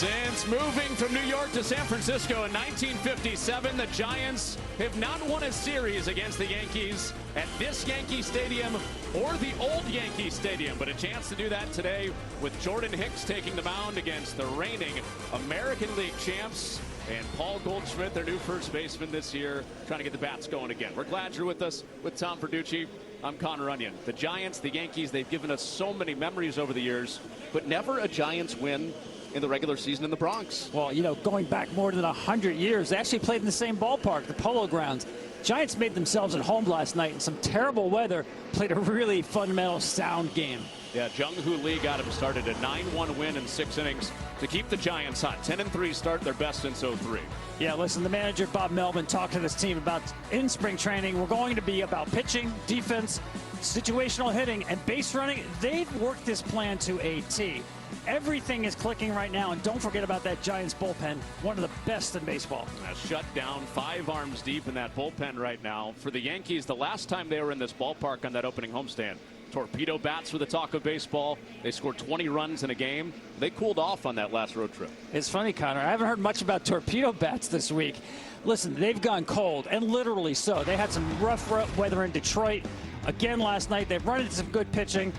Since moving from New York to San Francisco in 1957, the Giants have not won a series against the Yankees at this Yankee Stadium or the old Yankee Stadium. But a chance to do that today with Jordan Hicks taking the mound against the reigning American League champs and Paul Goldschmidt, their new first baseman this year, trying to get the bats going again. We're glad you're with us. With Tom Verducci, I'm Connor Onion. The Giants, the Yankees, they've given us so many memories over the years, but never a Giants win in the regular season in the Bronx. Well, you know, going back more than 100 years, they actually played in the same ballpark, the Polo Grounds. Giants made themselves at home last night in some terrible weather, played a really fundamental, sound game. Yeah, Jung-Hoo Lee got him started, a 9-1 win in 6 innings to keep the Giants hot. 10-3 start, their best since '03. Yeah, listen, the manager, Bob Melvin, talked to this team about in spring training. We're going to be about pitching, defense, situational hitting, and base running. They've worked this plan to a T. Everything is clicking right now, and don't forget about that Giants bullpen, one of the best in baseball. Shut down 5 arms deep in that bullpen right now. For the Yankees, the last time they were in this ballpark on that opening homestand, torpedo bats were the talk of baseball. They scored 20 runs in a game. They cooled off on that last road trip. It's funny, Connor. I haven't heard much about torpedo bats this week. Listen, they've gone cold, and literally so. They had some rough weather in Detroit again last night. They've run into some good pitching.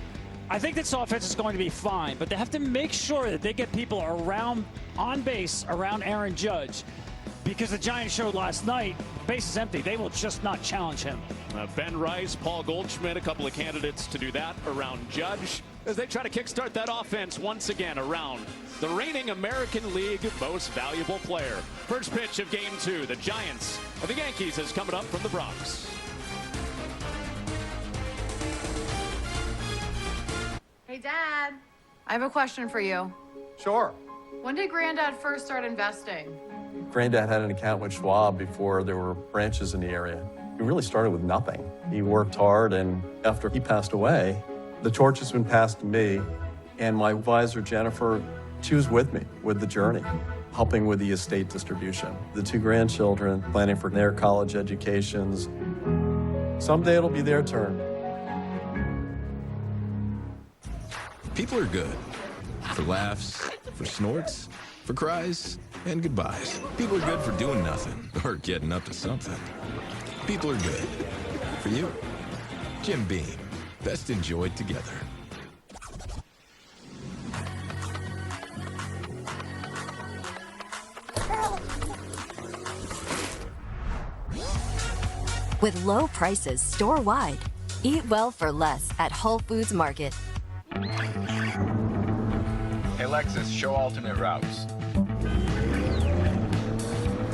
I think this offense is going to be fine, but they have to make sure that they get people around on base around Aaron Judge, because the Giants showed last night, base is empty. They will just not challenge him. Ben Rice, Paul Goldschmidt, a couple of candidates to do that around Judge as they try to kickstart that offense once again around the reigning American League most valuable player. First pitch of Game 2, the Giants of the Yankees is coming up from the Bronx. Hey, Dad, I have a question for you. Sure. When did Granddad first start investing? Granddad had an account with Schwab before there were branches in the area. He really started with nothing. He worked hard, and after he passed away, the torch has been passed to me, and my advisor, Jennifer, she was with me with the journey, helping with the estate distribution. The 2 grandchildren, planning for their college educations. Someday it'll be their turn. People are good. For laughs, for snorts, for cries, and goodbyes. People are good for doing nothing or getting up to something. People are good. For you, Jim Beam. Best enjoyed together. With low prices store-wide, eat well for less at Whole Foods Market. Hey Lexus, show alternate routes.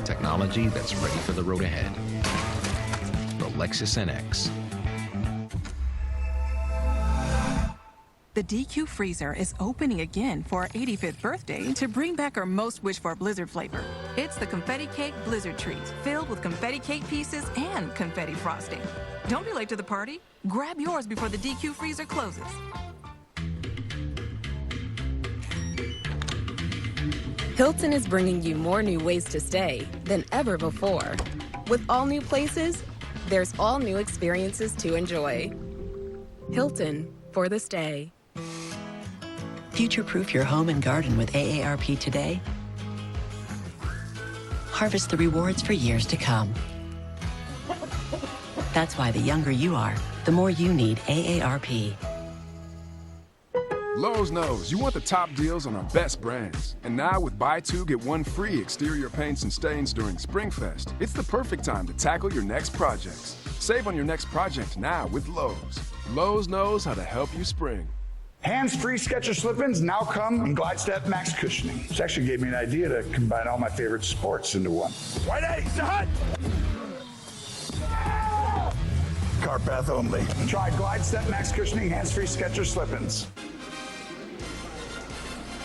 Technology that's ready for the road ahead. The Lexus NX. The DQ freezer is opening again for our 85th birthday to bring back our most wished for Blizzard flavor. It's the Confetti Cake Blizzard Treat, filled with confetti cake pieces and confetti frosting. Don't be late to the party. Grab yours before the DQ freezer closes. Hilton is bringing you more new ways to stay than ever before. With all new places, there's all new experiences to enjoy. Hilton for the stay. Future-proof your home and garden with AARP today. Harvest the rewards for years to come. That's why the younger you are, the more you need AARP. Lowe's knows you want the top deals on our best brands. And now with buy 2, get 1 free exterior paints and stains during Springfest, it's the perfect time to tackle your next projects. Save on your next project now with Lowe's. Lowe's knows how to help you spring. Hands-free Skechers slip-ins now come in GlideStep Max cushioning. This actually gave me an idea to combine all my favorite sports into one. White eggs, hot! Car path only. Try GlideStep Max cushioning hands-free Skechers slip-ins.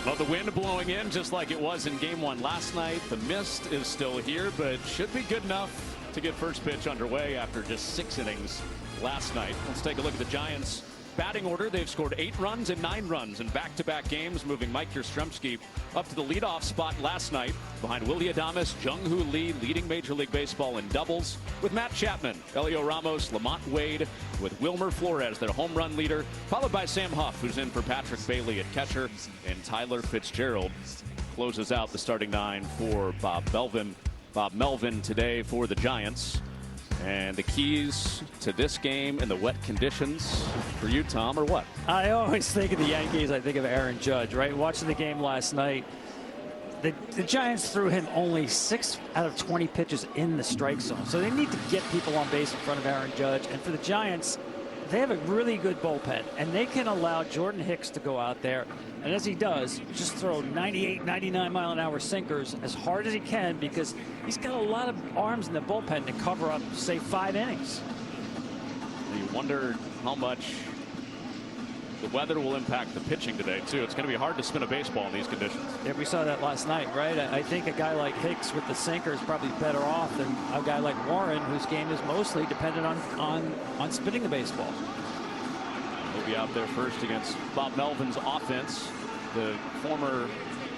Well, the wind blowing in just like it was in Game 1 last night. The mist is still here, but should be good enough to get first pitch underway after just 6 innings last night. Let's take a look at the Giants' batting order. They've scored 8 runs and 9 runs in back-to-back games, moving Mike Yastrzemski up to the leadoff spot last night behind Willie Adames. Jung-Hoo Lee leading Major League Baseball in doubles with Matt Chapman, Elio Ramos, Lamont Wade, with Wilmer Flores, their home run leader, followed by Sam Huff, who's in for Patrick Bailey at catcher, and Tyler Fitzgerald closes out the starting 9 for Bob Melvin. Bob Melvin today for the Giants. And the keys to this game and the wet conditions for you, Tom, are what? I always think of the Yankees. I think of Aaron Judge, right? Watching the game last night, the Giants threw him only 6 out of 20 pitches in the strike zone. So they need to get people on base in front of Aaron Judge. And for the Giants, they have a really good bullpen, and they can allow Jordan Hicks to go out there, and as he does, just throw 98, 99-mile-an-hour sinkers as hard as he can, because he's got a lot of arms in the bullpen to cover up, say, 5 innings. You wonder how much the weather will impact the pitching today, too. It's going to be hard to spin a baseball in these conditions. Yeah, we saw that last night, right? I think a guy like Hicks with the sinker is probably better off than a guy like Warren, whose game is mostly dependent on spinning the baseball. He'll be out there first against Bob Melvin's offense. The former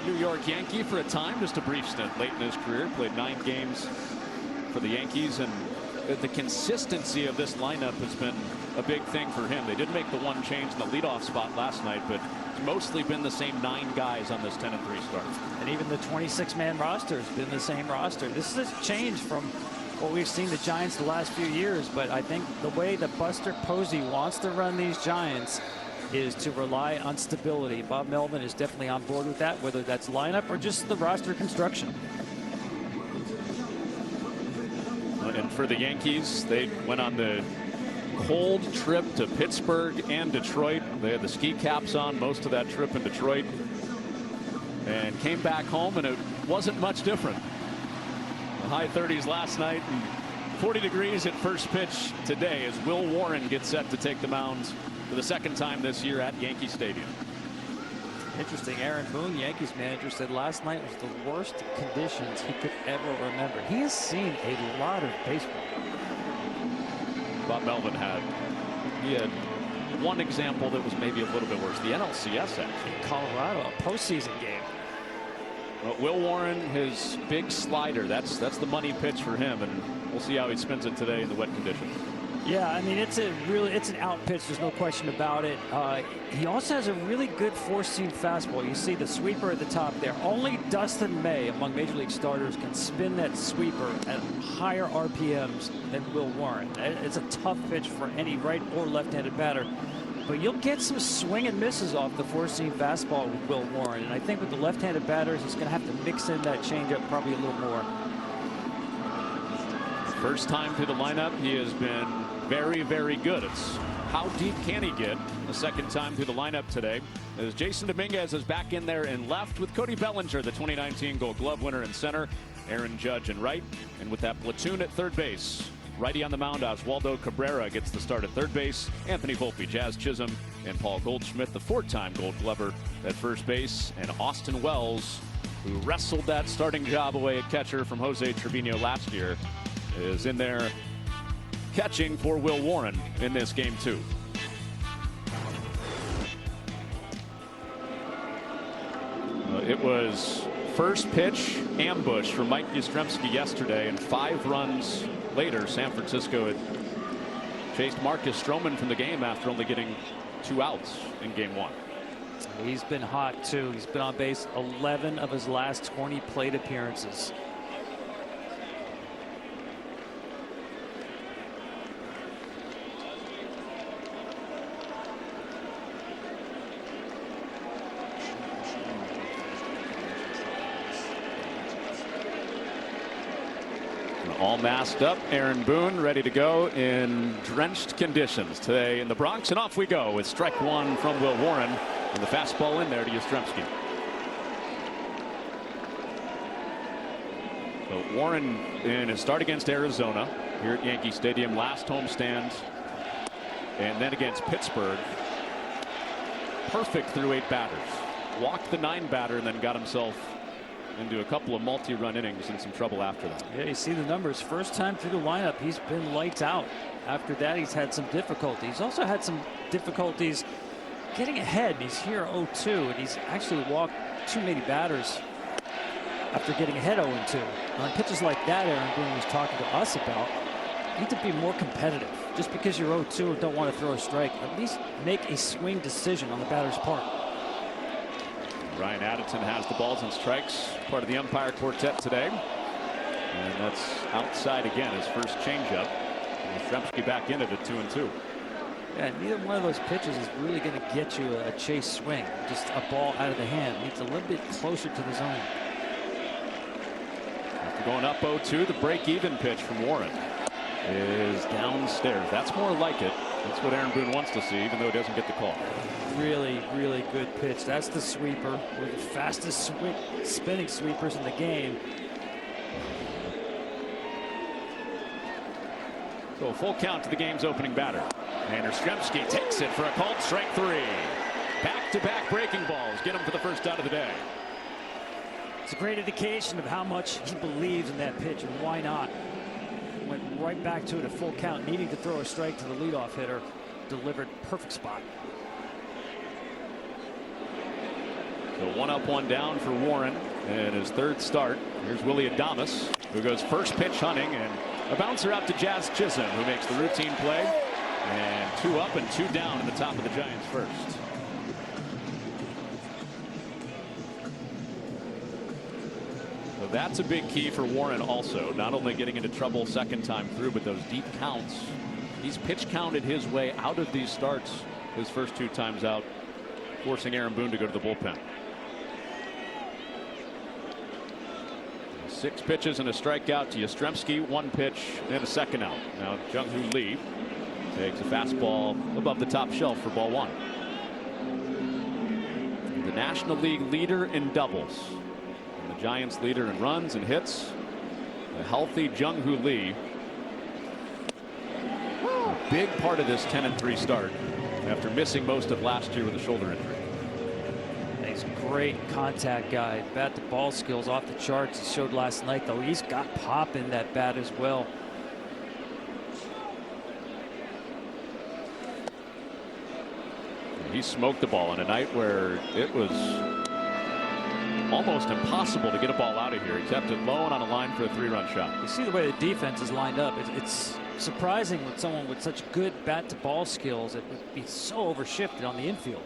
New York Yankee for a time, just a brief stint late in his career, played 9 games for the Yankees, and the consistency of this lineup has been a big thing for him. They did make the one change in the leadoff spot last night, but it's mostly been the same 9 guys on this 10-3 start. And even the 26-man roster has been the same roster. This is a change from what we've seen the Giants the last few years, but I think the way that Buster Posey wants to run these Giants is to rely on stability. Bob Melvin is definitely on board with that, whether that's lineup or just the roster construction. And for the Yankees, they went on the cold trip to Pittsburgh and Detroit. They had the ski caps on most of that trip in Detroit and came back home, and it wasn't much different. The high 30s last night and 40 degrees at first pitch today as Will Warren gets set to take the mound for the second time this year at Yankee Stadium. Interesting. Aaron Boone, Yankees manager, said last night was the worst conditions he could ever remember. He has seen a lot of baseball. Bob Melvin had one example that was maybe a little bit worse. The NLCS, actually. Colorado, a postseason game. Well, Will Warren, his big slider, that's the money pitch for him, and we'll see how he spins it today in the wet conditions. Yeah, I mean, it's an out pitch. There's no question about it. He also has a really good 4-seam fastball. You see the sweeper at the top there. Only Dustin May, among Major League starters, can spin that sweeper at higher RPMs than Will Warren. It's a tough pitch for any right or left-handed batter. But you'll get some swing and misses off the 4-seam fastball with Will Warren. And I think with the left-handed batters, he's going to have to mix in that changeup probably a little more. First time through the lineup, he has been very, very good. It's how deep can he get the second time through the lineup today, as Jason Dominguez is back in there in left with Cody Bellinger, the 2019 Gold Glove winner, in center, Aaron Judge in right, and with that platoon at third base, righty on the mound, Oswaldo Cabrera gets the start at third base, Anthony Volpe, Jazz Chisholm, and Paul Goldschmidt, the 4-time Gold Glover, at first base, and Austin Wells, who wrestled that starting job away at catcher from Jose Trevino last year, is in there catching for Will Warren in this game, too. It was first pitch ambush for Mike Yastrzemski yesterday, and 5 runs later, San Francisco had chased Marcus Stroman from the game after only getting 2 outs in game 1. He's been hot, too. He's been on base 11 of his last 20 plate appearances. All masked up, Aaron Boone ready to go in drenched conditions today in the Bronx, and off we go with strike 1 from Will Warren, and the fastball in there to Yastrzemski. So Warren in his start against Arizona here at Yankee Stadium, last homestand, and then against Pittsburgh, perfect through 8 batters, walked the 9 batter, and then got himself into a couple of multi-run innings and some trouble after that. Yeah, you see the numbers. First time through the lineup, he's been lights out. After that, he's had some difficulties. He's also had some difficulties getting ahead. He's here 0-2, and he's actually walked too many batters after getting ahead 0-2. On pitches like that, Aaron Boone was talking to us about, you need to be more competitive. Just because you're 0-2 and don't want to throw a strike, at least make a swing decision on the batter's part. Ryan Addington has the balls and strikes, part of the umpire quartet today. And that's outside again, his first changeup. And Yastrzemski back in it at 2-2. Yeah, neither one of those pitches is really going to get you a chase swing. Just a ball out of the hand. Needs a little bit closer to the zone. After going up 0-2, the break-even pitch from Warren is downstairs. That's more like it. That's what Aaron Boone wants to see, even though he doesn't get the call. Really, really good pitch. That's the sweeper. One of the fastest spinning sweepers in the game. So a full count to the game's opening batter. And Yastrzemski takes it for a called strike 3. Back-to-back breaking balls get him for the first out of the day. It's a great indication of how much he believes in that pitch, and why not? Went right back to it at full count, needing to throw a strike to the leadoff hitter. Delivered perfect spot. So 1 up, 1 down for Warren in his third start. Here's Willie Adames, who goes first pitch hunting, and a bouncer out to Jazz Chisholm, who makes the routine play. And 2 up and 2 down in the top of the Giants' first. So that's a big key for Warren also. Not only getting into trouble second time through, but those deep counts. He's pitch counted his way out of these starts his first 2 times out, forcing Aaron Boone to go to the bullpen. 6 pitches and a strikeout to Yastrzemski, 1 pitch and a second out. Now Jung-Hoo Lee takes a fastball above the top shelf for ball 1. The National League leader in doubles. And the Giants leader in runs and hits. A healthy Jung-Hoo Lee. A big part of this 10-3 start after missing most of last year with a shoulder injury. He's a great contact guy. Bat to ball skills off the charts. He showed last night, though. He's got pop in that bat as well. He smoked the ball on a night where it was almost impossible to get a ball out of here. He kept it low and on a line for a 3-run shot. You see the way the defense is lined up. It's surprising with someone with such good bat to ball skills. It would be so overshifted on the infield.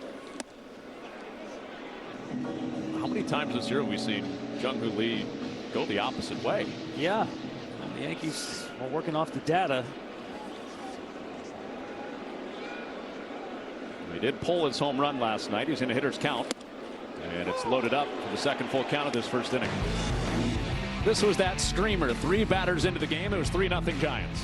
How many times this year have we seen Jung-Hoo Lee go the opposite way? Yeah, the Yankees are working off the data. He did pull his home run last night. He's in a hitter's count. And it's loaded up for the second full count of this first inning. This was that screamer. 3 batters into the game. It was 3-0 Giants.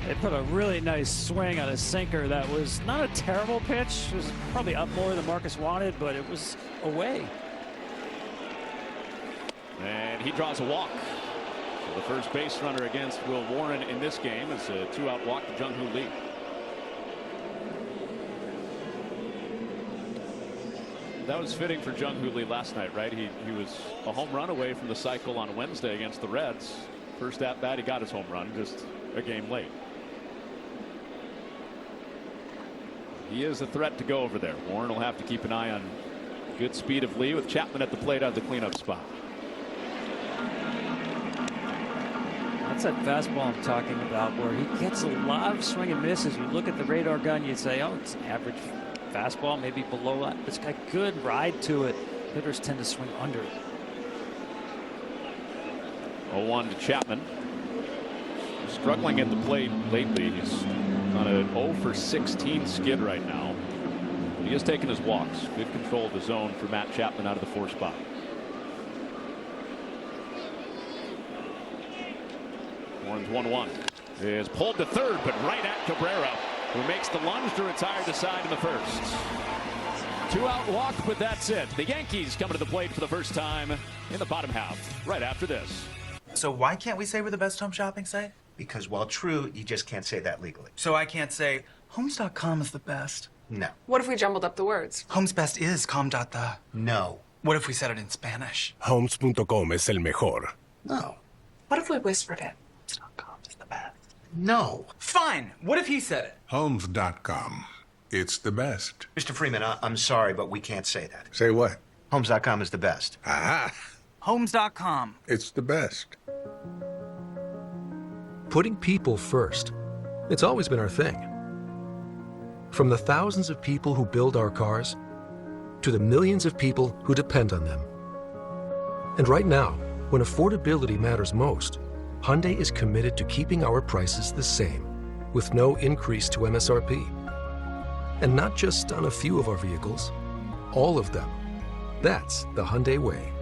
They put a really nice swing on a sinker that was not a terrible pitch. It was probably up more than Marcus wanted, but it was away. And he draws a walk. So the first base runner against Will Warren in this game is a 2-out walk to Jung-Hoo Lee. That was fitting for Jung-Hoo Lee last night, right? He was a home run away from the cycle on Wednesday against the Reds. First at bat, he got his home run, just a game late. He is a threat to go over there. Warren will have to keep an eye on good speed of Lee with Chapman at the plate out of the cleanup spot. That's that fastball I'm talking about, where he gets a lot of swing and misses. You look at the radar gun, you'd say, oh, it's an average fastball, maybe below that. It's got good ride to it. Hitters tend to swing under it. 0-1 to Chapman. Struggling at the plate lately. He's on a 0-for-16 skid right now. But he has taken his walks. Good control of the zone for Matt Chapman out of the 4 spot. Warren's 1-1. Is pulled to third, but right at Cabrera, who makes the lunge to retire the side in the first. 2-out walk, but that's it. The Yankees coming to the plate for the first time in the bottom half, right after this. So why can't we say we're the best home shopping site? Because while true, you just can't say that legally. So I can't say, Homes.com is the best. No. What if we jumbled up the words? Homes best is com.the. No. What if we said it in Spanish? Homes.com es el mejor. No. What if we whispered it? Homes.com is the best. No. Fine. What if he said it? Homes.com. It's the best. Mr. Freeman, I'm sorry, but we can't say that. Say what? Homes.com is the best. Aha. Homes.com. It's the best. Putting people first. It's always been our thing. From the thousands of people who build our cars, to the millions of people who depend on them. And right now, when affordability matters most, Hyundai is committed to keeping our prices the same, with no increase to MSRP. And not just on a few of our vehicles, all of them. That's the Hyundai way.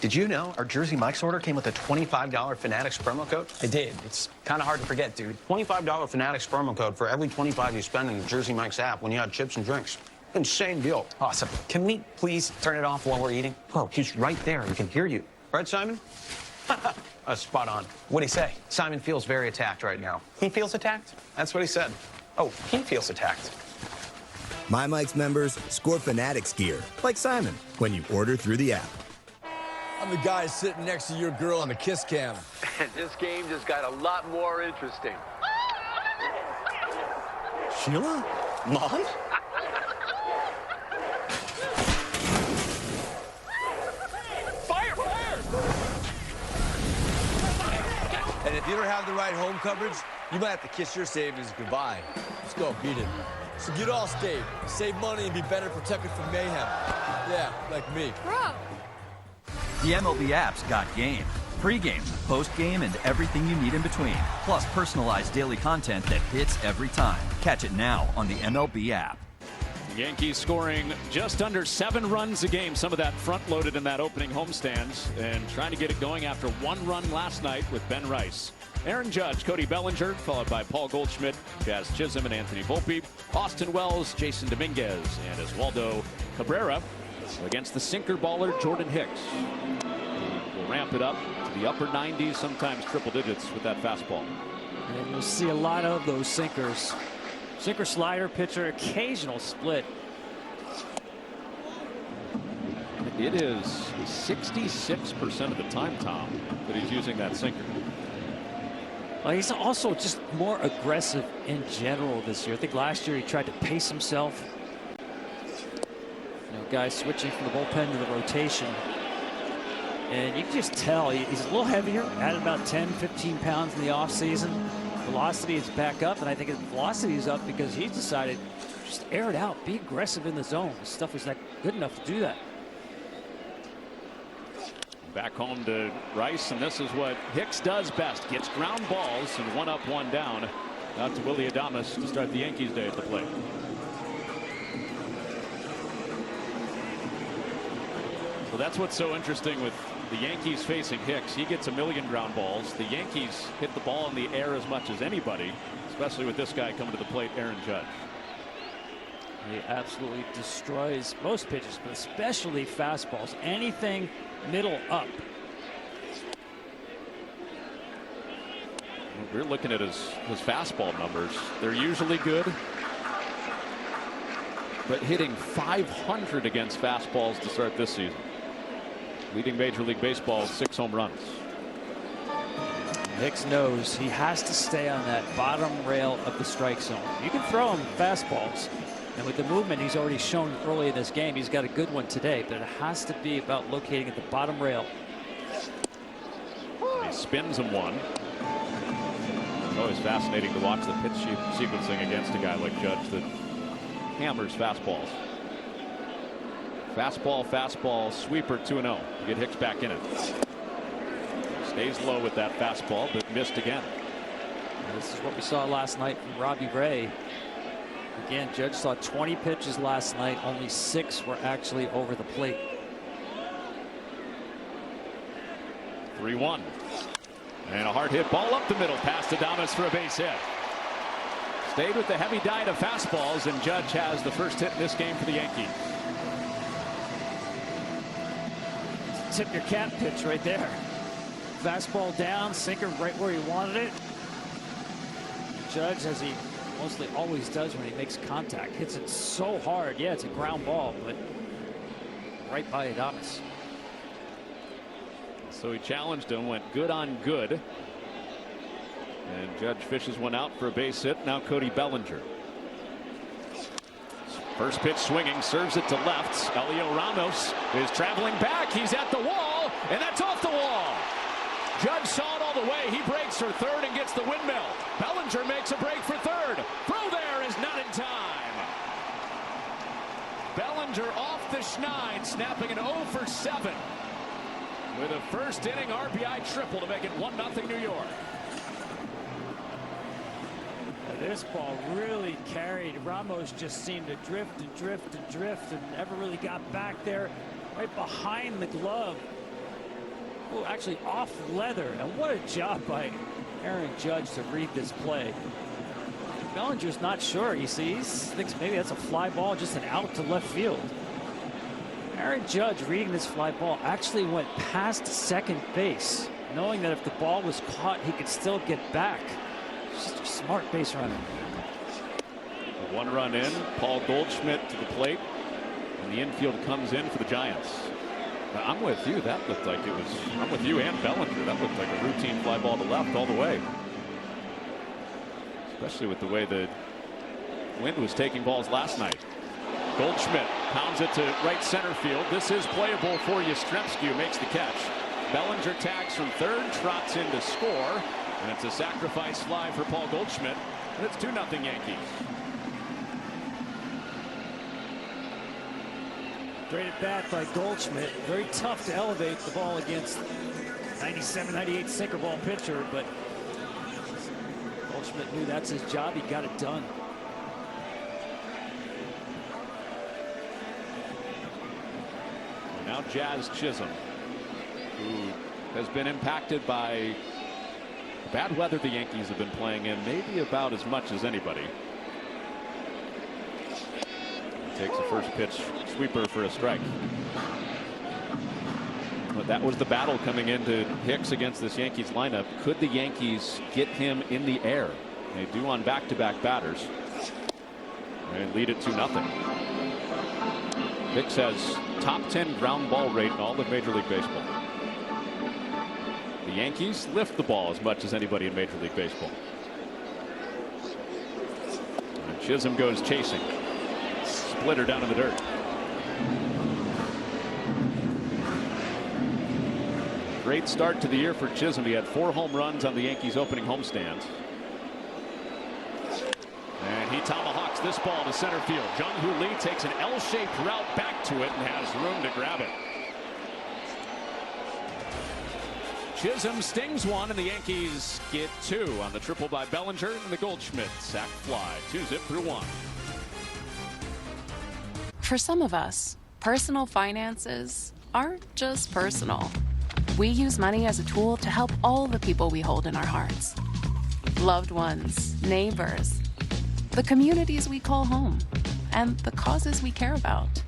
Did you know our Jersey Mike's order came with a $25 Fanatics promo code? I did. It's kind of hard to forget, dude. $25 Fanatics promo code for every $25 you spend in the Jersey Mike's app when you add chips and drinks. Insane deal. Awesome. Can we please turn it off while we're eating? Oh, he's right there. He can hear you. Right, Simon? Spot on. What'd he say? Simon feels very attacked right now. He feels attacked? That's what he said. Oh, he feels attacked. My Mike's members score Fanatics gear, like Simon, when you order through the app. I'm the guy sitting next to your girl on the kiss cam. And this game just got a lot more interesting. Sheila? Mom? Fire! And if you don't have the right home coverage, you might have to kiss your savings goodbye. Let's go, beat it. So get Allstate, save money, and be better protected from mayhem. Yeah, like me. Bro! The MLB app's got game. Pre-game, post-game, and everything you need in between. Plus personalized daily content that hits every time. Catch it now on the MLB app. Yankees scoring just under 7 runs a game. Some of that front-loaded in that opening homestands. And trying to get it going after 1 run last night with Ben Rice. Aaron Judge, Cody Bellinger, followed by Paul Goldschmidt, Jazz Chisholm, and Anthony Volpe. Austin Wells, Jason Dominguez, and Oswaldo Cabrera against the sinker baller Jordan Hicks. We'll ramp it up to the upper 90s, sometimes triple digits with that fastball. And you'll see a lot of those sinkers. Sinker slider pitcher, occasional split. It is 66% of the time, Tom, that he's using that sinker. Well, he's also just more aggressive in general this year. I think last year he tried to pace himself. Guys switching from the bullpen to the rotation. And you can just tell he's a little heavier, added about 10, 15 pounds in the offseason. Velocity is back up, and I think his velocity is up because he's decided just air it out, be aggressive in the zone. His stuff is not good enough to do that. Back home to Rice, and this is what Hicks does best. Gets ground balls and 1 up, 1 down. Out to Willy Adames to start the Yankees day at the plate. So that's what's so interesting with the Yankees facing Hicks. He gets 1,000,000 ground balls. The Yankees hit the ball in the air as much as anybody, especially with this guy coming to the plate, Aaron Judge. He absolutely destroys most pitches, but especially fastballs. Anything middle up. We're looking at his fastball numbers. They're usually good, but hitting 500 against fastballs to start this season. Leading Major League Baseball 6 home runs. Hicks knows he has to stay on that bottom rail of the strike zone. You can throw him fastballs, and with the movement he's already shown early in this game, he's got a good one today, but it has to be about locating at the bottom rail. He spins him one. It's always fascinating to watch the pitch sequencing against a guy like Judge that hammers fastballs. Fastball, fastball, sweeper 2-0. You get Hicks back in it. Stays low with that fastball, but missed again. This is what we saw last night from Robbie Ray. Again, Judge saw 20 pitches last night. Only 6 were actually over the plate. 3-1. And a hard hit ball up the middle past Adames for a base hit. Stayed with the heavy diet of fastballs, and Judge has the first hit in this game for the Yankees. Tip your cap pitch right there. Fastball down, sinker right where he wanted it. Judge, as he mostly always does when he makes contact, hits it so hard. Yeah, it's a ground ball, but right by Adames. So he challenged him, went good on good. And Judge fishes one out for a base hit. Now Cody Bellinger. First pitch swinging, serves it to left. Elio Ramos is traveling back. He's at the wall, and that's off the wall. Judge saw it all the way. He breaks for third and gets the windmill. Bellinger makes a break for third. Throw there is not in time. Bellinger off the schneid, snapping an 0 for 7 with a first inning RBI triple to make it 1-0 New York. This ball really carried. Ramos just seemed to drift and drift and drift and never really got back there, right behind the glove. Oh, actually off leather. And what a job by Aaron Judge to read this play. Bellinger's not sure. He thinks maybe that's a fly ball, just an out to left field. Aaron Judge, reading this fly ball, actually went past second base, knowing that if the ball was caught, he could still get back. Just a smart base runner. A 1-run in. Paul Goldschmidt to the plate, and the infield comes in for the Giants. I'm with you. That looked like it was. I'm with you and Bellinger. That looked like a routine fly ball to left all the way. Especially with the way the wind was taking balls last night. Goldschmidt pounds it to right center field. This is playable for Yastrzemski, who makes the catch. Bellinger tags from third, trots in to score, and it's a sacrifice fly for Paul Goldschmidt, and it's 2-0 Yankees. Great at bat by Goldschmidt. Very tough to elevate the ball against 97, 98 sinker ball pitcher, but Goldschmidt knew that's his job. He got it done. Now Jazz Chisholm, who has been impacted by bad weather the Yankees have been playing in maybe about as much as anybody. Takes a first pitch sweeper for a strike. But that was the battle coming into Hicks against this Yankees lineup. Could the Yankees get him in the air? They do on back-to-back batters and lead it 2-0. Hicks has top 10 ground ball rate in all of Major League Baseball. The Yankees lift the ball as much as anybody in Major League Baseball. And Chisholm goes chasing. Splitter down in the dirt. Great start to the year for Chisholm. He had 4 home runs on the Yankees opening homestand. And he tomahawks this ball to center field. Jung-Hoo Lee takes an L-shaped route back to it and has room to grab it. Chisholm stings one, and the Yankees get 2 on the triple by Bellinger and the Goldschmidt sac fly. 2-zip through 1. For some of us, personal finances aren't just personal. We use money as a tool to help all the people we hold in our hearts. Loved ones, neighbors, the communities we call home, and the causes we care about.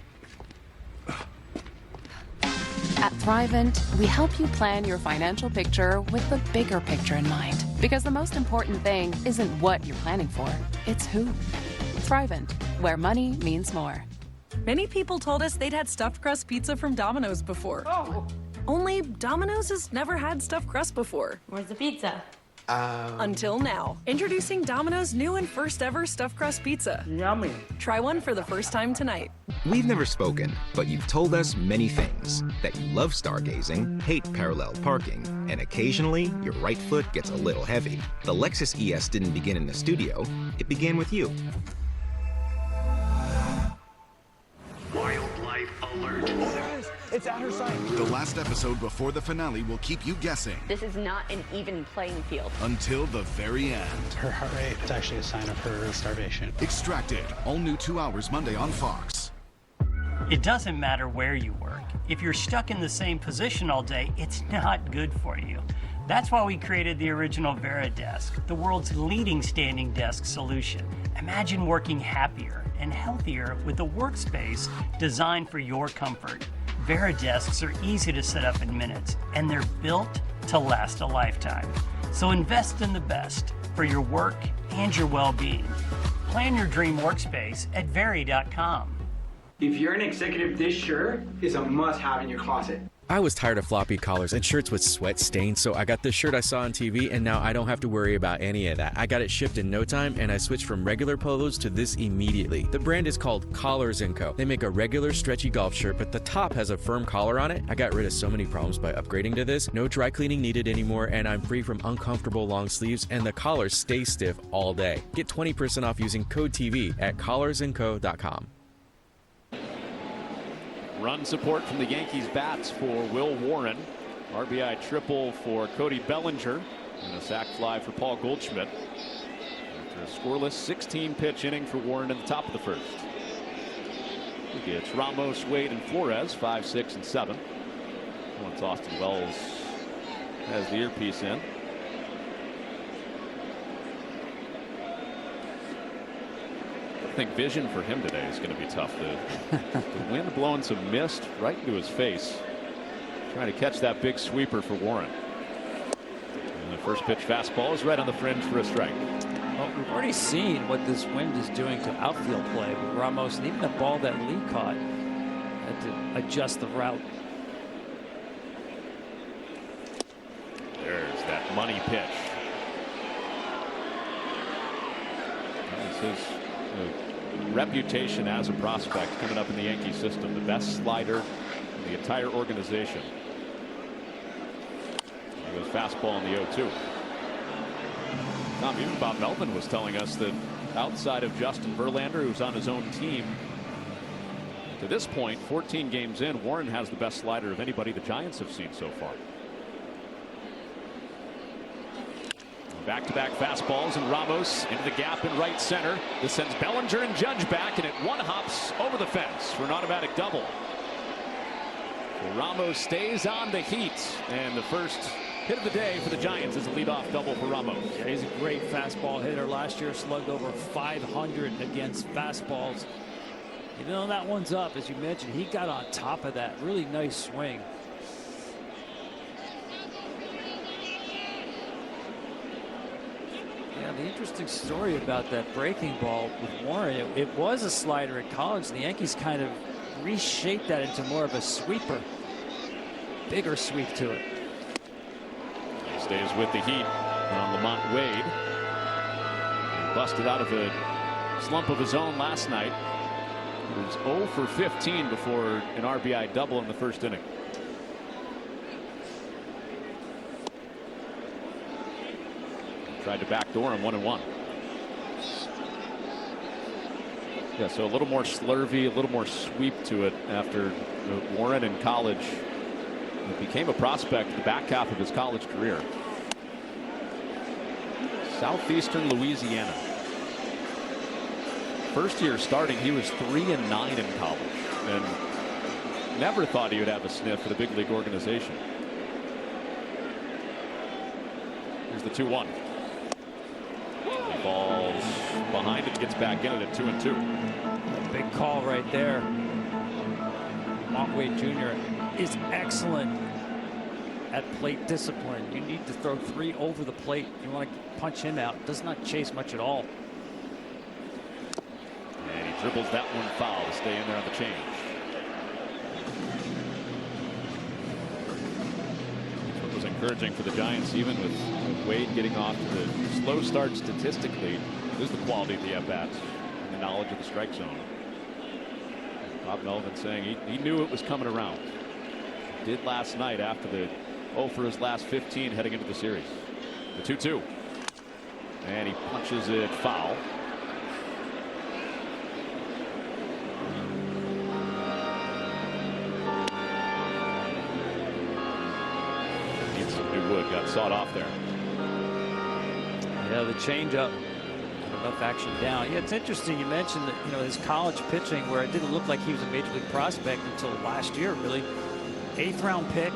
At Thrivent, we help you plan your financial picture with the bigger picture in mind. Because the most important thing isn't what you're planning for, it's who. Thrivent, where money means more. Many people told us they'd had stuffed crust pizza from Domino's before. Oh. Only Domino's has never had stuffed crust before. Where's the pizza? Until now. Introducing Domino's new and first ever stuffed crust pizza. Yummy. Try one for the first time tonight. We've never spoken, but you've told us many things. That you love stargazing, hate parallel parking, and occasionally your right foot gets a little heavy. The Lexus ES didn't begin in the studio, it began with you. Wildlife alert. Oh, there it is. It's at her side. The last episode before the finale will keep you guessing. This is not an even playing field. Until the very end. Her heart rate is actually a sign of her starvation. Extracted. All new 2 hours Monday on Fox. It doesn't matter where you work. If you're stuck in the same position all day, it's not good for you. That's why we created the original VeriDesk, the world's leading standing desk solution. Imagine working happier and healthier with a workspace designed for your comfort. VeriDesks are easy to set up in minutes, and they're built to last a lifetime. So invest in the best for your work and your well-being. Plan your dream workspace at Veri.com. If you're an executive, this shirt is a must-have in your closet. I was tired of floppy collars and shirts with sweat stains, so I got this shirt I saw on TV, and now I don't have to worry about any of that. I got it shipped in no time, and I switched from regular polos to this immediately. The brand is called Collars & Co. They make a regular stretchy golf shirt, but the top has a firm collar on it. I got rid of so many problems by upgrading to this. No dry cleaning needed anymore, and I'm free from uncomfortable long sleeves, and the collars stay stiff all day. Get 20% off using code TV at collarsandco.com. Run support from the Yankees bats for Will Warren. RBI triple for Cody Bellinger. And a sac fly for Paul Goldschmidt. After a scoreless 16-pitch inning for Warren in the top of the first. It's Ramos, Wade, and Flores, 5, 6, and 7. Once Austin Wells has the earpiece in. I think vision for him today is going to be tough. The wind blowing some mist right into his face. Trying to catch that big sweeper for Warren. And the first pitch fastball is right on the fringe for a strike. Well, we've already seen what this wind is doing to outfield play with Ramos, and even the ball that Lee caught had to adjust the route. There's that money pitch. This is a reputation as a prospect coming up in the Yankee system. The best slider in the entire organization. There goes fastball in the 0-2. Tom, even Bob Melvin was telling us that outside of Justin Verlander, who's on his own team, to this point, 14 games in, Warren has the best slider of anybody the Giants have seen so far. Back-to-back fastballs, and Ramos into the gap in right center. This sends Bellinger and Judge back, and it one hops over the fence for an automatic double. So Ramos stays on the heat, and the first hit of the day for the Giants is a leadoff double for Ramos. Yeah, he's a great fastball hitter. Last year slugged over 500 against fastballs. Even though that one's up, as you mentioned, he got on top of that. Really nice swing. Yeah, the interesting story about that breaking ball with Warren, it was a slider in college. The Yankees kind of reshaped that into more of a sweeper. Bigger sweep to it. He stays with the heat on Lamont Wade. He busted out of a slump of his own last night. He was 0 for 15 before an RBI double in the first inning. Tried to backdoor him 1-1. Yeah, so a little more slurvy, a little more sweep to it after Warren in college became a prospect in the back half of his college career. Southeastern Louisiana. First year starting, he was 3-9 in college, and never thought he would have a sniff at a big league organization. Here's the 2-1. He falls behind it, gets back in it at 2-2. Big call right there. Wade Jr. is excellent at plate discipline. You need to throw 3 over the plate. You want to punch him out. Does not chase much at all. And he dribbles that one foul to stay in there on the change. What was encouraging for the Giants, even with Wade getting off to the slow start statistically, is the quality of the at-bats and the knowledge of the strike zone. Bob Melvin saying he knew it was coming around. Did last night after the 0 for his last 15 heading into the series. The 2-2. And he punches it foul. Needs some new wood. Got sawed off there. Yeah, the changeup. Enough action down. Yeah, it's interesting you mentioned that, you know, his college pitching, where it didn't look like he was a major league prospect until last year, really. 8th round pick,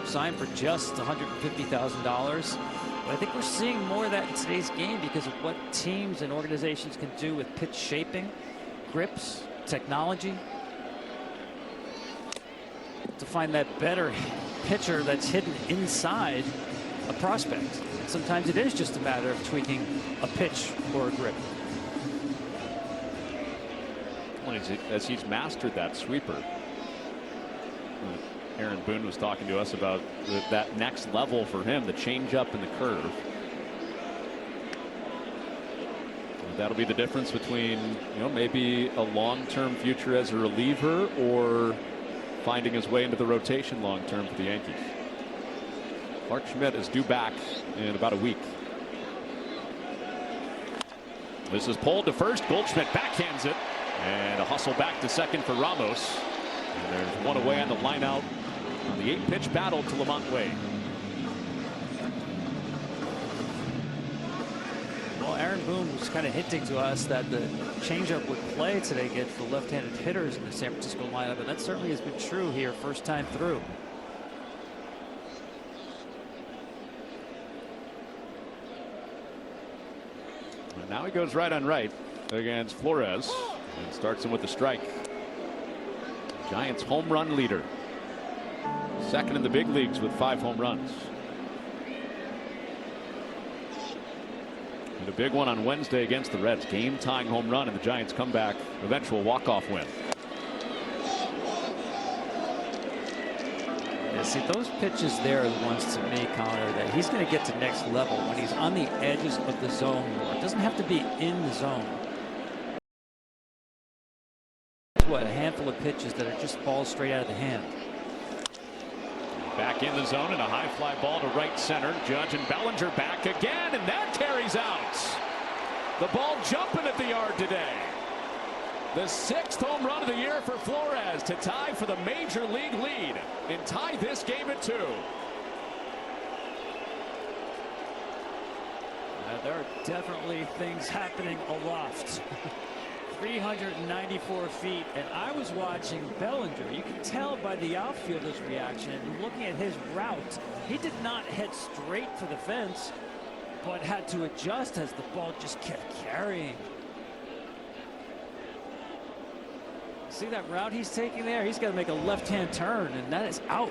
signed for just $150,000. But I think we're seeing more of that in today's game because of what teams and organizations can do with pitch shaping, grips, technology, to find that better pitcher that's hidden inside a prospect. Sometimes it is just a matter of tweaking a pitch or a grip. Well, as he's mastered that sweeper. Aaron Boone was talking to us about that next level for him, the changeup and the curve. That'll be the difference between, you know, maybe a long-term future as a reliever or finding his way into the rotation long-term for the Yankees. Mark Schmidt is due back in about a week. This is pulled to first. Goldschmidt backhands it, and a hustle back to second for Ramos. And there's one away on the line out on the 8-pitch battle to Lamont Wade. Well, Aaron Boone was kind of hinting to us that the changeup would play today against the left-handed hitters in the San Francisco lineup, and that certainly has been true here first time through. And now he goes right on right against Flores and starts him with the strike. Giants home run leader. Second in the big leagues with 5 home runs. And a big one on Wednesday against the Reds. Game-tying home run and the Giants comeback. Eventual walk-off win. Yeah, see, those pitches there are the ones to me, Connor, that he's going to get to next level when he's on the edges of the zone more. It doesn't have to be in the zone. What, a handful of pitches that are just balls straight out of the hand. Back in the zone and a high fly ball to right center. Judge and Bellinger back again, and that carries out. The ball jumping at the yard today. The 6th home run of the year for Flores to tie for the major league lead and tie this game at 2. There are definitely things happening aloft. 394 feet, and I was watching Bellinger. You can tell by the outfielder's reaction and looking at his route. He did not head straight for the fence, but had to adjust as the ball just kept carrying. See that route he's taking there? He's got to make a left-hand turn, and that is out.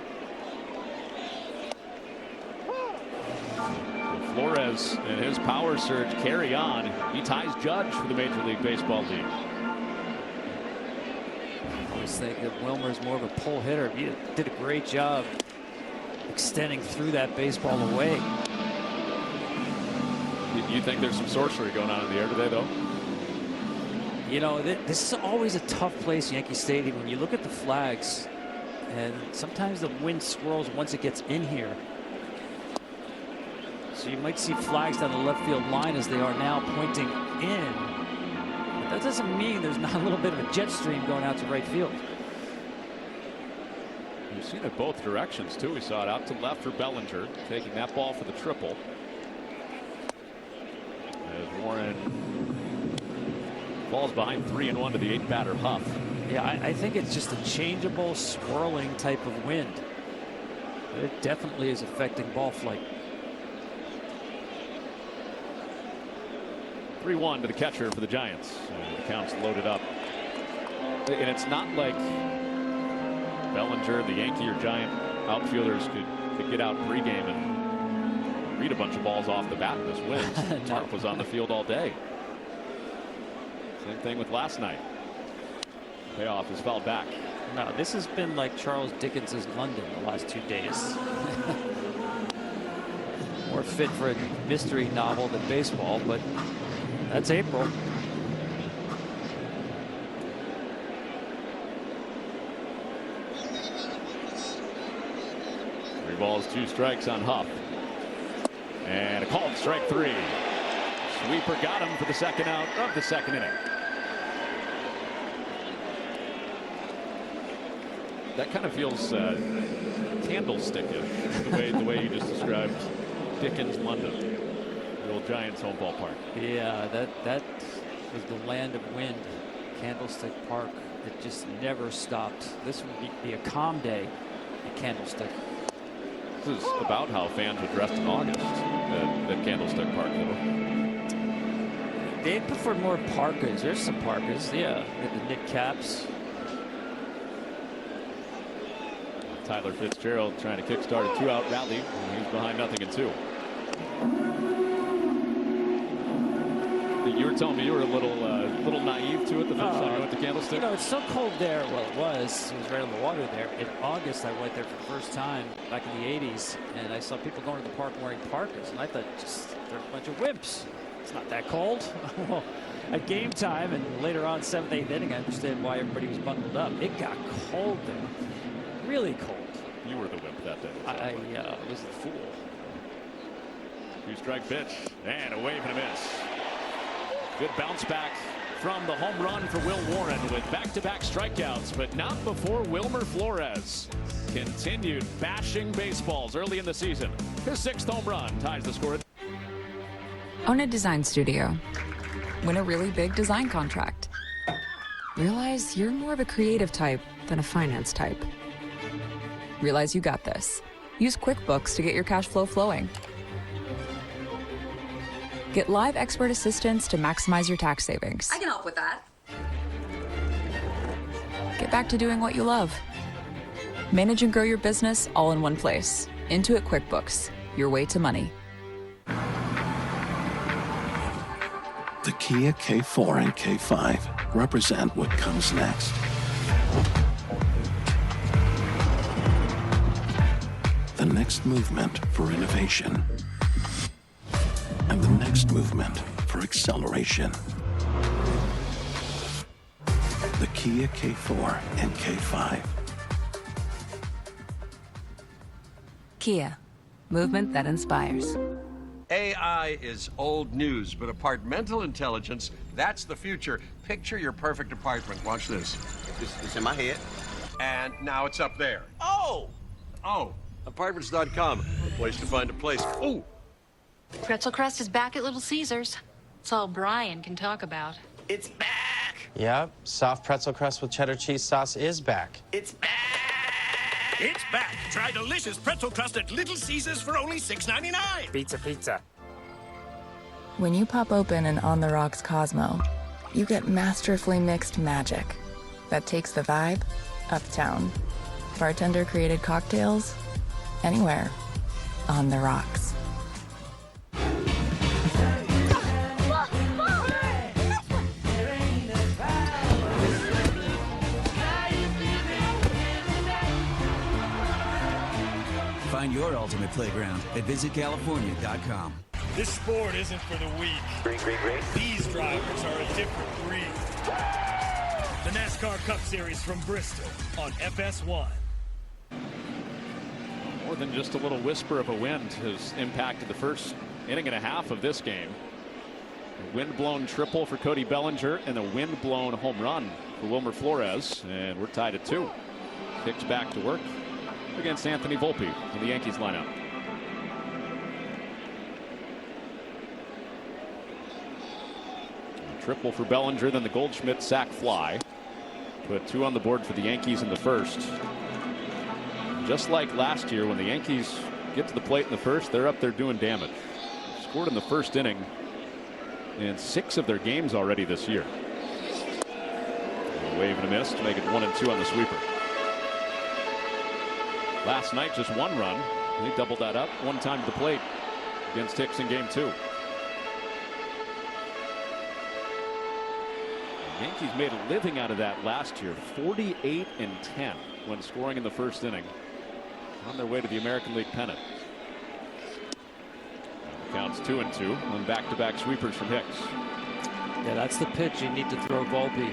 Flores and his power surge carry on. He ties Judge for the Major League Baseball lead. I always think that Wilmer's more of a pull hitter. He did a great job extending through that baseball away. You think there's some sorcery going on in the air today, though? You know, this is always a tough place, Yankee Stadium. When you look at the flags, and sometimes the wind swirls once it gets in here. So you might see flags down the left field line as they are now pointing in. But that doesn't mean there's not a little bit of a jet stream going out to right field. You've seen it both directions, too. We saw it out to left for Bellinger, taking that ball for the triple. As Warren falls behind 3-1 to the 8th-batter Huff. Yeah, I think it's just a changeable, swirling type of wind. It definitely is affecting ball flight. 3-1 to the catcher for the Giants. And the count's loaded up. And it's not like Bellinger, the Yankee or Giant outfielders could get out pregame and read a bunch of balls off the bat in this wind. Tarp was on the field all day. Same thing with last night. Payoff is fouled back. No, this has been like Charles Dickens's London the last 2 days. More fit for a mystery novel than baseball, but that's April. 3 balls, 2 strikes on Huff. And a called strike 3. Sweeper got him for the second out of the second inning. That kind of feels candlestick-ish, the way you just described Dickens London, the old Giants home ballpark. Yeah, that was the land of wind. Candlestick Park. It just never stopped. This would be a calm day at Candlestick. This is about how fans were dressed in August at Candlestick Park, though. They prefer more parkas. There's some parkas, yeah, with the knit caps. Tyler Fitzgerald trying to kickstart a 2-out rally. He's behind 0-2. You were telling me you were a little naive to it the first time you went to Candlestick. You know, it's so cold there. Well, it was right on the water there. In August, I went there for the first time back in the 80s, and I saw people going to the park wearing parkas, and I thought, just they're a bunch of wimps. It's not that cold. Well, at game time and later on 7th, 8th inning, I understand why everybody was bundled up. It got cold there, really cold. You were the wimp that day. I was the fool. 2-strike pitch and a wave and a miss. Good bounce back from the home run for Will Warren with back-to-back strikeouts, but not before Wilmer Flores continued bashing baseballs early in the season. His 6th home run ties the score. Own a design studio. Win a really big design contract. Realize you're more of a creative type than a finance type. Realize you got this. Use QuickBooks to get your cash flow flowing. Get live expert assistance to maximize your tax savings. I can help with that. Get back to doing what you love. Manage and grow your business all in one place. Intuit QuickBooks, your way to money. The Kia K4 and K5 represent what comes next. The next movement for innovation. And the next movement for acceleration. The Kia K4 and K5. Kia, movement that inspires. AI is old news, but apartmental intelligence, that's the future. Picture your perfect apartment. Watch this. It's in my head. And now it's up there. Oh! Oh, apartments.com, a place to find a place. Oh! Pretzel crust is back at Little Caesars. It's all Brian can talk about. It's back! Yep, soft pretzel crust with cheddar cheese sauce is back. It's back! It's back! Try delicious pretzel crust at Little Caesars for only $6.99. Pizza. When you pop open an On the Rocks Cosmo, you get masterfully mixed magic that takes the vibe uptown. Bartender created cocktails anywhere on the rocks. Find your ultimate playground at visitcalifornia.com. This sport isn't for the weak. Great. These drivers are a different breed. The NASCAR Cup Series from Bristol on FS1. More than just a little whisper of a wind has impacted the first inning and a half of this game. A wind-blown triple for Cody Bellinger and a wind-blown home run for Wilmer Flores, and we're tied at 2. Kicks back to work against Anthony Volpe in the Yankees lineup. A triple for Bellinger, then the Goldschmidt sac fly. Put 2 on the board for the Yankees in the first. Just like last year, when the Yankees get to the plate in the first, they're up there doing damage. Scored in the first inning in 6 of their games already this year. A wave and a miss to make it 1-2 on the sweeper. Last night, just 1 run. He doubled that up 1 time to the plate against Hicks in game 2. The Yankees made a living out of that last year, 48-10 when scoring in the first inning. On their way to the American League pennant. Counts 2-2 on back-to-back sweepers from Hicks. Yeah, that's the pitch you need to throw Volpe.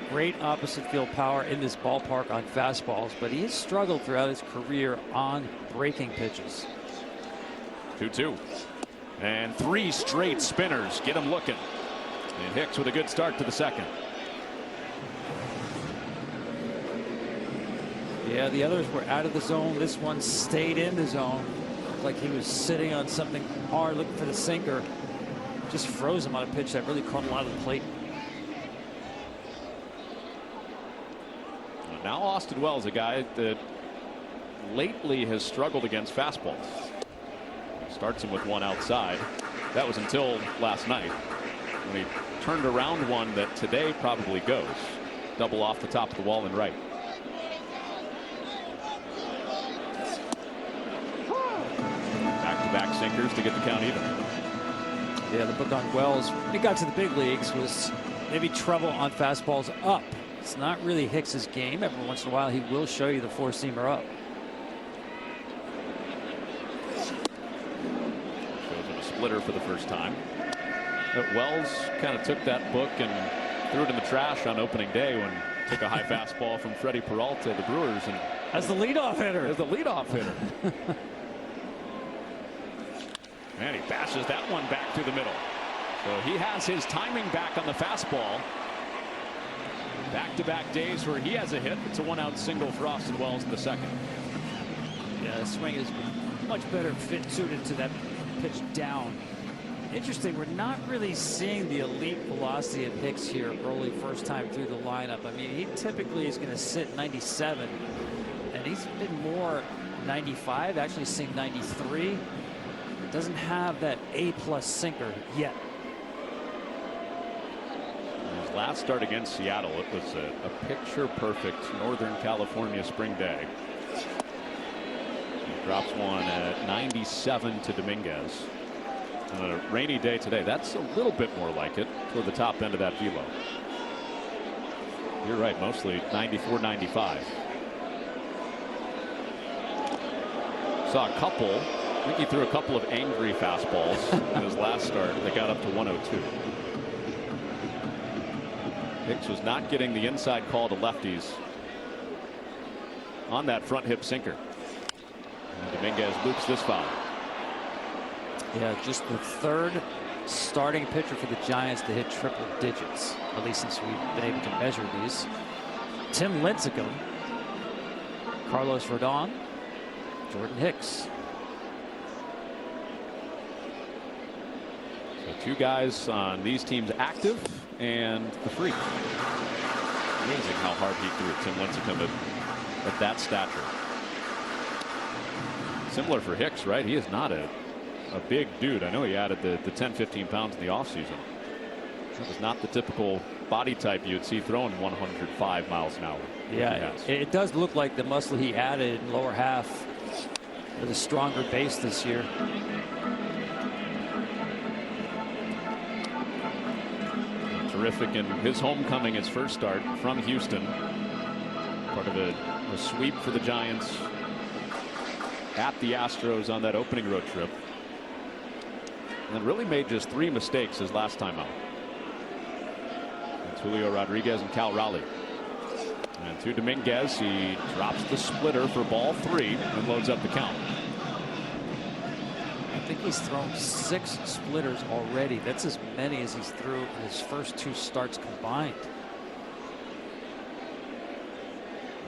Great opposite field power in this ballpark on fastballs, but he has struggled throughout his career on breaking pitches. 2-2. And 3 straight spinners get him looking. And Hicks with a good start to the second. Yeah, the others were out of the zone. This one stayed in the zone. Looked like he was sitting on something hard looking for the sinker. Just froze him on a pitch that really caught a lot of the plate. Now Austin Wells, a guy that lately has struggled against fastballs. Starts him with 1 outside. That was until last night when he turned around one that today probably goes. Double off the top of the wall and right. Back-to-back sinkers to get the count even. Yeah, the book on Wells, when he got to the big leagues, was maybe trouble on fastballs up. It's not really Hicks's game. Every once in a while, he will show you the 4-seamer up. Shows him a splitter for the first time. But Wells kind of took that book and threw it in the trash on opening day when he took a high fastball from Freddie Peralta, the Brewers, and as the leadoff hitter. And he bashes that one back through the middle. So he has his timing back on the fastball. Back-to-back days where he has a hit. It's a one-out single for Austin Wells in the second. Yeah, the swing is much better suited to that pitch down. Interesting, we're not really seeing the elite velocity of Hicks here early first time through the lineup. I mean, he typically is going to sit 97, and he's been more 95, actually seeing 93. Doesn't have that A+ sinker yet. His last start against Seattle, it was a picture-perfect Northern California spring day. He drops one at 97 to Dominguez. On a rainy day today, that's a little bit more like it toward the top end of that velo. You're right, mostly 94, 95. Saw a couple. I think he threw a couple of angry fastballs in his last start. They got up to 102. Hicks was not getting the inside call to lefties on that front hip sinker. And Dominguez loops this foul. Yeah, just the third starting pitcher for the Giants to hit triple digits, at least since we've been able to measure these. Tim Lincecum, Carlos Rodon, Jordan Hicks. So two guys on these teams active and the freak. Amazing how hard he threw Tim Lincecum at that stature. Similar for Hicks, right? He is not a big dude. I know he added the 10-15 pounds in the offseason. It's not the typical body type you'd see throwing 105 miles an hour. Yeah, it does look like the muscle he added in lower half with a stronger base this year. Terrific in his homecoming, his first start from Houston. Part of a sweep for the Giants at the Astros on that opening road trip. And really made just 3 mistakes his last time out. It's Julio Rodriguez and Cal Raleigh. And to Dominguez, he drops the splitter for ball 3 and loads up the count. I think he's thrown 6 splitters already. That's as many as he's threw in his first 2 starts combined.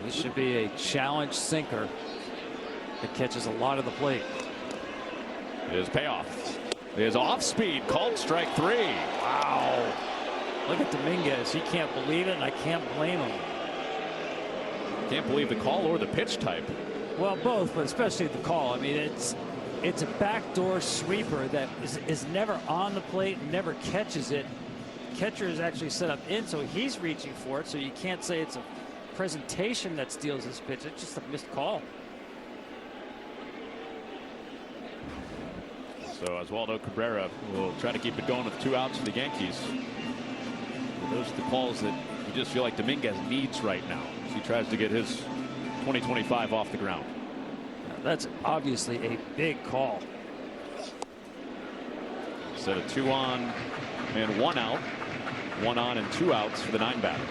This should be a challenge sinker that catches a lot of the plate. His payoff. His off speed called strike 3. Wow. Look at Dominguez. He can't believe it, and I can't blame him. Can't believe the call or the pitch type. Well, both, but especially the call. I mean, it's a backdoor sweeper that is never on the plate, never catches it. Catcher is actually set up in, so he's reaching for it, so you can't say it's a presentation that steals his pitch. It's just a missed call. So Oswaldo Cabrera will try to keep it going with 2 outs for the Yankees. Those are the calls that you just feel like Dominguez needs right now as he tries to get his 2025 off the ground. That's obviously a big call. Instead of 2 on and 1 out, 1 on and 2 outs for the 9-batter.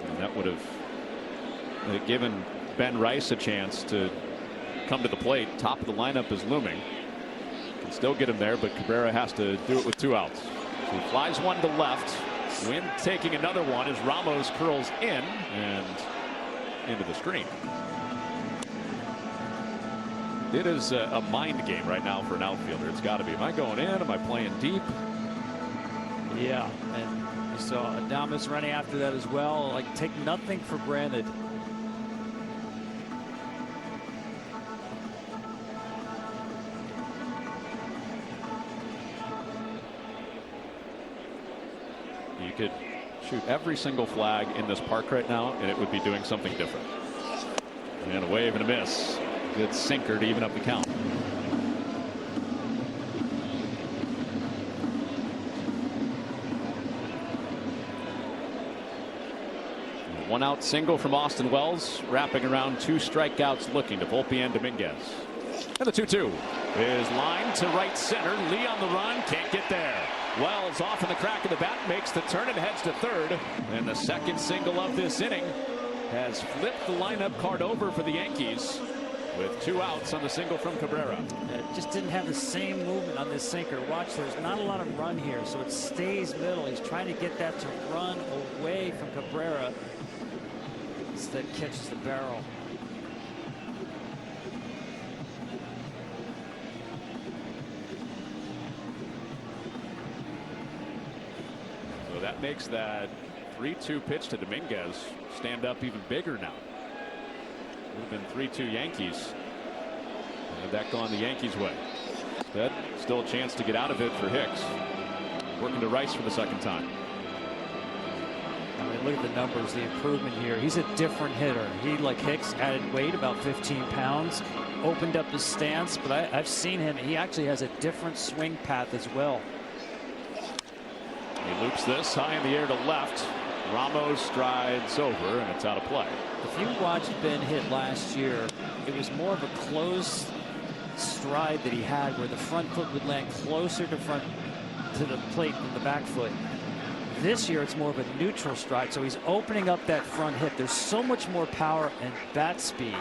And that would have given Ben Rice a chance to come to the plate. Top of the lineup is looming. Can still get him there, but Cabrera has to do it with 2 outs. So he flies one to left. Wynn taking another one as Ramos curls in and into the screen. It is a mind game right now for an outfielder. It's got to be. Am I going in? Am I playing deep? Yeah, and you saw Adames running after that as well. Like, take nothing for granted. You could shoot every single flag in this park right now, and it would be doing something different. And a wave and a miss. Good sinker to even up the count. One out single from Austin Wells, wrapping around 2 strikeouts looking to Volpe and Dominguez. And the 2-2 is lined to right center. Lee on the run, can't get there. Wells off in the crack of the bat, makes the turn and heads to third. And the second single of this inning has flipped the lineup card over for the Yankees. with 2 outs on the single from Cabrera. It just didn't have the same movement on this sinker. Watch, there's not a lot of run here, so it stays middle. He's trying to get that to run away from Cabrera. Instead catches the barrel. So that makes that 3-2 pitch to Dominguez stand up even bigger now. Would have been 3-2 Yankees. Had that gone the Yankees' way. Instead, still a chance to get out of it for Hicks. Working to Rice for the second time. I mean, look at the numbers, the improvement here. He's a different hitter. He, like Hicks, added weight, about 15 pounds, opened up his stance, but I've seen him. He actually has a different swing path as well. He loops this high in the air to left. Ramos strides over, and it's out of play. If you watched Ben hit last year, it was more of a closed stride that he had, where the front foot would land closer to the plate than the back foot. This year, it's more of a neutral stride, so he's opening up that front hip. There's so much more power and bat speed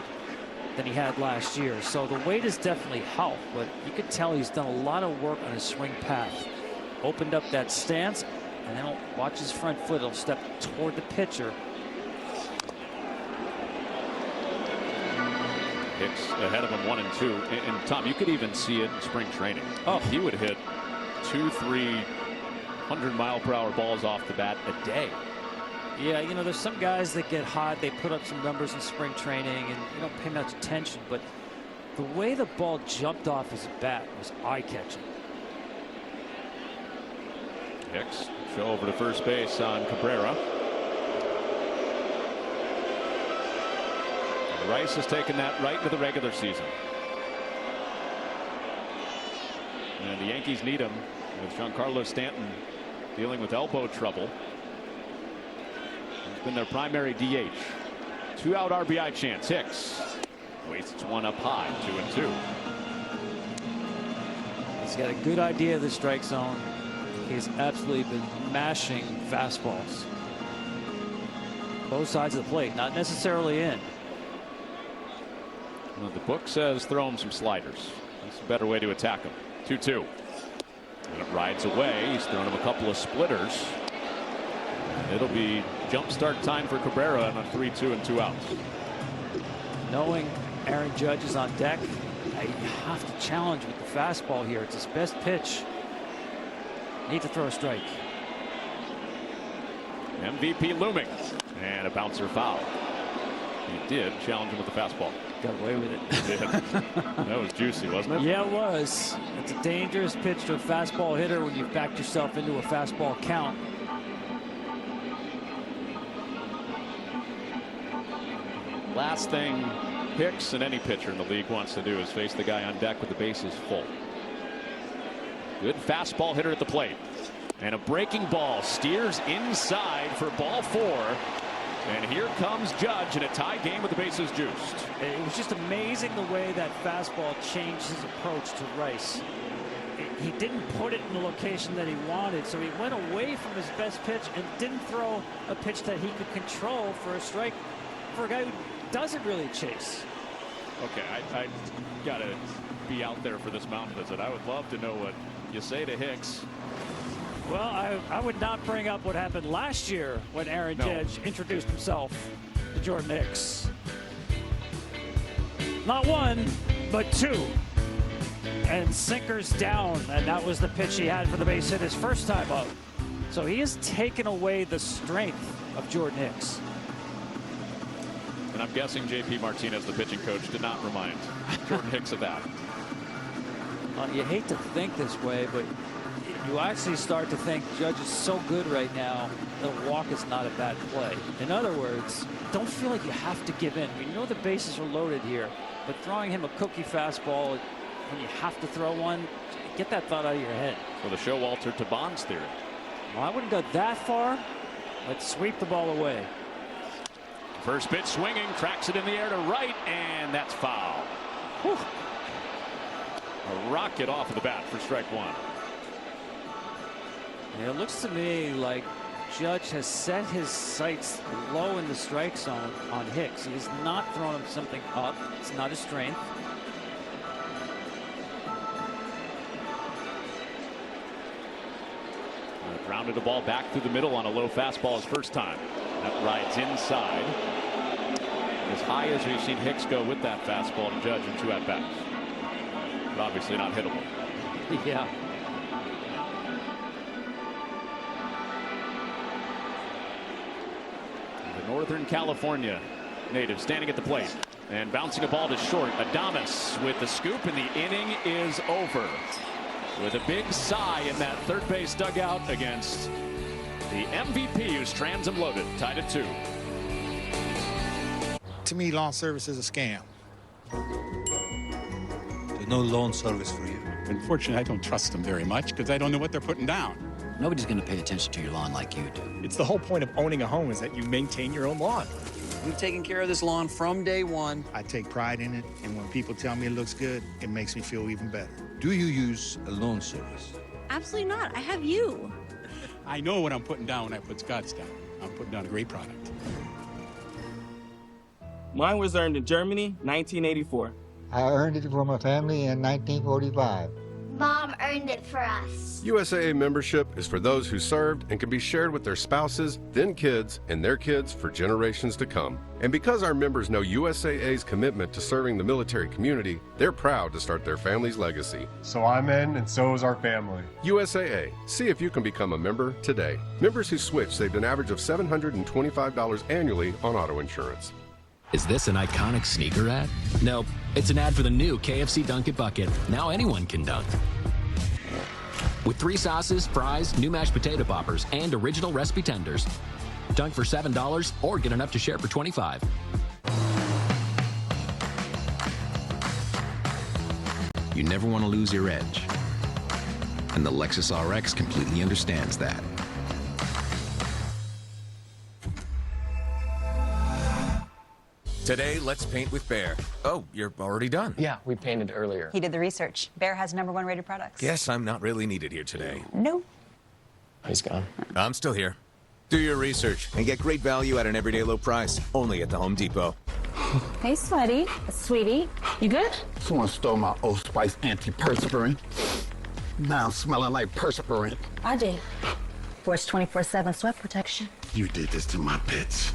than he had last year. So the weight has definitely helped, but you could tell he's done a lot of work on his swing path. Opened up that stance, and then he'll watch his front foot. He'll step toward the pitcher. Hicks ahead of him 1-2. And Tom, you could even see it in spring training. Oh, he would hit 2-3 100-mile-per-hour balls off the bat a day. Yeah, you know, there's some guys that get hot. They put up some numbers in spring training, and you don't pay much attention. But the way the ball jumped off his bat was eye-catching. Hicks show over to first base on Cabrera. Rice has taken that right into the regular season. And the Yankees need him with Giancarlo Stanton dealing with elbow trouble. He's been their primary DH. 2-out RBI chance. Hicks wastes one up high. 2-2. He's got a good idea of the strike zone. He's absolutely been mashing fastballs. Both sides of the plate, not necessarily in. Well, the book says throw him some sliders. That's a better way to attack him. 2-2. And it rides away. He's thrown him a couple of splitters. It'll be jump start time for Cabrera on a 3-2 and 2 outs. Knowing Aaron Judge is on deck, you have to challenge with the fastball here. It's his best pitch. Need to throw a strike. MVP looming. And a bouncer foul. He did challenge him with the fastball. Got away with it. He did. That was juicy, wasn't it? Yeah, it was. It's a dangerous pitch to a fastball hitter when you've backed yourself into a fastball count. Last thing Hicks and any pitcher in the league wants to do is face the guy on deck with the bases full. Good fastball hitter at the plate. And a breaking ball steers inside for ball 4. And here comes Judge in a tie game with the bases juiced. It was just amazing the way that fastball changed his approach to Rice. He didn't put it in the location that he wanted, so he went away from his best pitch and didn't throw a pitch that he could control for a strike for a guy who doesn't really chase. Okay, I got to be out there for this mound visit. I would love to know what you say to Hicks. Well, I would not bring up what happened last year when Aaron Judge introduced himself to Jordan Hicks. Not one, but 2. And sinkers down, and that was the pitch he had for the base hit his first time up. So he has taken away the strength of Jordan Hicks. And I'm guessing J.P. Martinez, the pitching coach, did not remind Jordan Hicks of that. You hate to think this way, but you actually start to think Judge is so good right now that a walk is not a bad play. In other words, don't feel like you have to give in. We know the bases are loaded here, but throwing him a cookie fastball when you have to throw one, get that thought out of your head. For the Showalter to Bonds theory. Well, I wouldn't go that far. Let's sweep the ball away. First pitch swinging, cracks it in the air to right, and that's foul. Whew. A rocket off of the bat for strike 1. Yeah, it looks to me like Judge has set his sights low in the strike zone on Hicks. He has not thrown him something up. It's not his strength. Grounded a ball back through the middle on a low fastball his first time. That rides inside. As high as we've seen Hicks go with that fastball to Judge in 2 at-bats. But obviously not hittable. Yeah. The Northern California native standing at the plate and bouncing a ball to short. Adames with the scoop, and the inning is over. With a big sigh in that third base dugout against the MVP, who strands him loaded, tied at 2. To me, lawn service is a scam. There's no lawn service for you. Unfortunately, I don't trust them very much because I don't know what they're putting down. Nobody's going to pay attention to your lawn like you do. It's the whole point of owning a home is that you maintain your own lawn. We've taken care of this lawn from day one. I take pride in it, and when people tell me it looks good, it makes me feel even better. Do you use a lawn service? Absolutely not. I have you. I know what I'm putting down when I put Scotts down. I'm putting down a great product. Mine was earned in Germany, 1984. I earned it for my family in 1945. Mom earned it for us. USAA membership is for those who served and can be shared with their spouses, then kids, and their kids for generations to come. And because our members know USAA's commitment to serving the military community, they're proud to start their family's legacy. So I'm in, and so is our family. USAA. See if you can become a member today. Members who switch saved an average of $725 annually on auto insurance. Is this an iconic sneaker ad? Nope. It's an ad for the new KFC Dunk It Bucket. Now anyone can dunk. With 3 sauces, fries, new mashed potato poppers, and original recipe tenders. Dunk for $7 or get enough to share for $25. You never want to lose your edge. And the Lexus RX completely understands that. Today, let's paint with Behr. Oh, you're already done. Yeah, we painted earlier. He did the research. Behr has #1 rated products. Guess I'm not really needed here today. No. He's gone. I'm still here. Do your research and get great value at an everyday low price. Only at the Home Depot. Hey, Sweaty. Sweetie, you good? Someone stole my Old Spice antiperspirant. Now I'm smelling like perspirant. I did. Force 24/7 sweat protection. You did this to my pits.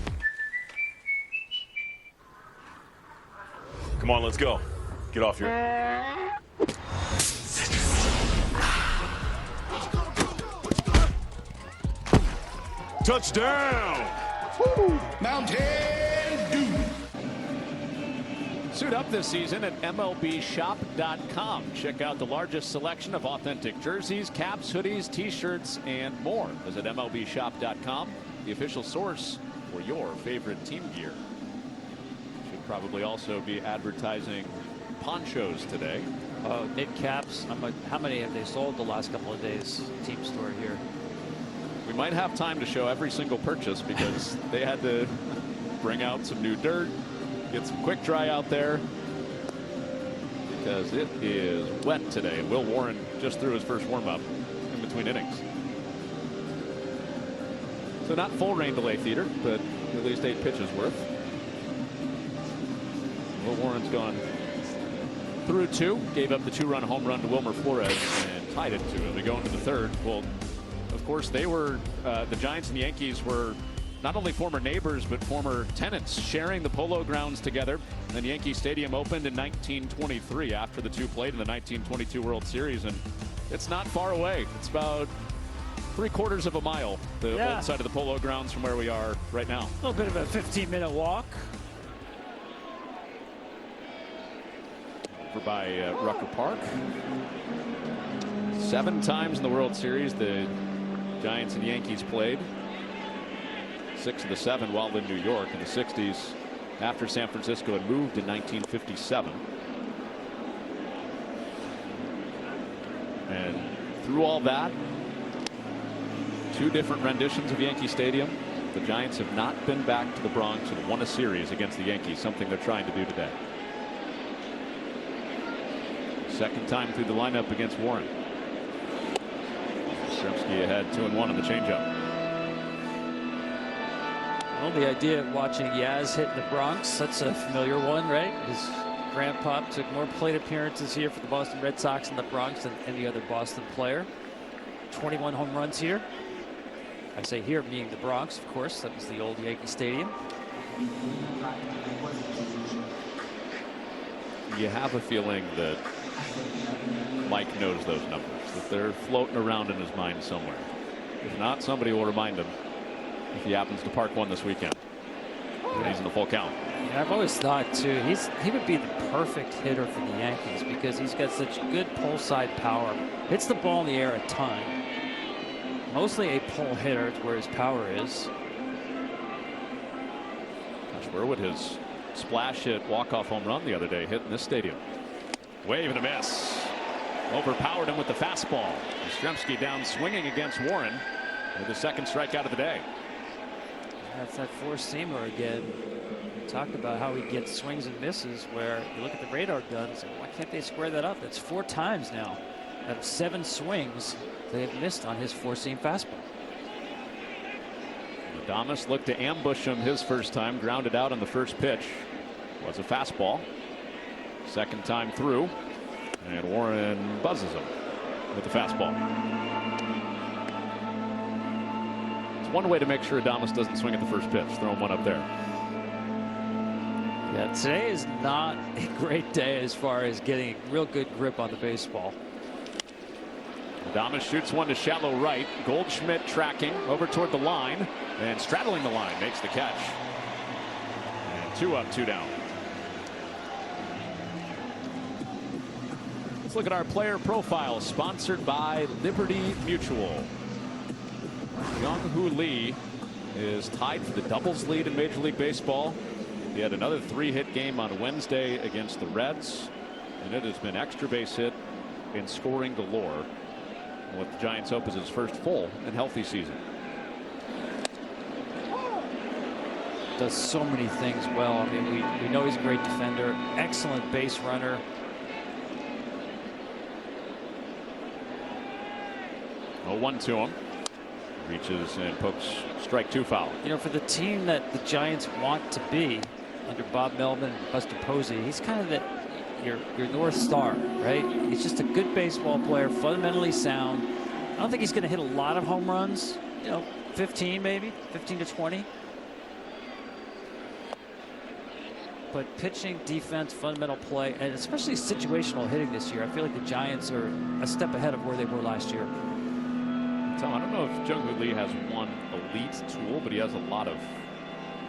Come on, let's go. Get off your... Touchdown! Woo! Mountain Dew! Suit up this season at MLBshop.com. Check out the largest selection of authentic jerseys, caps, hoodies, t-shirts, and more. Visit MLBshop.com, the official source for your favorite team gear. Should probably also be advertising ponchos today. Knit caps. How many have they sold the last couple of days? Team store here. We might have time to show every single purchase because they had to bring out some new dirt, get some quick dry out there because it is wet today. Will Warren just threw his first warm-up in between innings. So not full rain delay theater, but at least 8 pitches worth. Will Warren's gone through 2, gave up the 2-run home run to Wilmer Flores and tied it 2 as we go into the third. Well, of course, they were the Giants and the Yankees were not only former neighbors but former tenants, sharing the Polo Grounds together. And then Yankee Stadium opened in 1923 after the two played in the 1922 World Series, and it's not far away. It's about 3/4 of a mile, the old side of the Polo Grounds from where we are right now. A little bit of a 15-minute walk. Over by Rucker Park. 7 times in the World Series the Giants and Yankees played. 6 of the 7 while in New York in the 60s after San Francisco had moved in 1957. And through all that, 2 different renditions of Yankee Stadium. The Giants have not been back to the Bronx and won a series against the Yankees, something they're trying to do today. Second time through the lineup against Warren. Yastrzemski ahead 2-1 on the changeup. Well, the idea of watching Yaz hit in the Bronx, that's a familiar one, right? His grandpa took more plate appearances here for the Boston Red Sox in the Bronx than any other Boston player. 21 home runs here. I say here being the Bronx, of course. That was the old Yankee Stadium. You have a feeling that Mike knows those numbers, that they're floating around in his mind somewhere. If not, somebody will remind him if he happens to park one this weekend. And he's in the full count. Yeah, I've always thought, too, he would be the perfect hitter for the Yankees because he's got such good pull side power. Hits the ball in the air a ton. Mostly a pull hitter, it's where his power is. Gosh, where would his splash hit walk-off home run the other day hit in this stadium? Wave and a miss. Overpowered him with the fastball. Yastrzemski down swinging against Warren with his second strikeout of the day. That's that four-seamer again. We talked about how he gets swings and misses where you look at the radar guns. Why can't they square that up? That's 4 times now out of 7 swings they have missed on his four-seam fastball. Adames looked to ambush him his first time, grounded out on the first pitch. Was a fastball. Second time through, and Warren buzzes him with the fastball. It's one way to make sure Adames doesn't swing at the first pitch. Throw him one up there. Yeah, today is not a great day as far as getting real good grip on the baseball. Adames shoots one to shallow right. Goldschmidt tracking over toward the line and straddling the line makes the catch. And 2 up, 2 down. Let's look at our player profile sponsored by Liberty Mutual. Jung-Hoo Lee is tied for the doubles lead in Major League Baseball. He had another 3-hit game on Wednesday against the Reds, and it has been extra base hit and scoring galore. With the Giants hope is his first full and healthy season. Does so many things well. I mean, we know he's a great defender, excellent base runner. Oh, 1 to him. Reaches and pokes strike 2 foul. You know, for the team that the Giants want to be under Bob Melvin and Buster Posey, he's kind of your North Star, right? He's just a good baseball player, fundamentally sound. I don't think he's going to hit a lot of home runs, you know, 15 maybe, 15 to 20. But pitching, defense, fundamental play, and especially situational hitting this year, I feel like the Giants are a step ahead of where they were last year. Tom, I don't know if Jung-Hoo Lee has one elite tool, but he has a lot of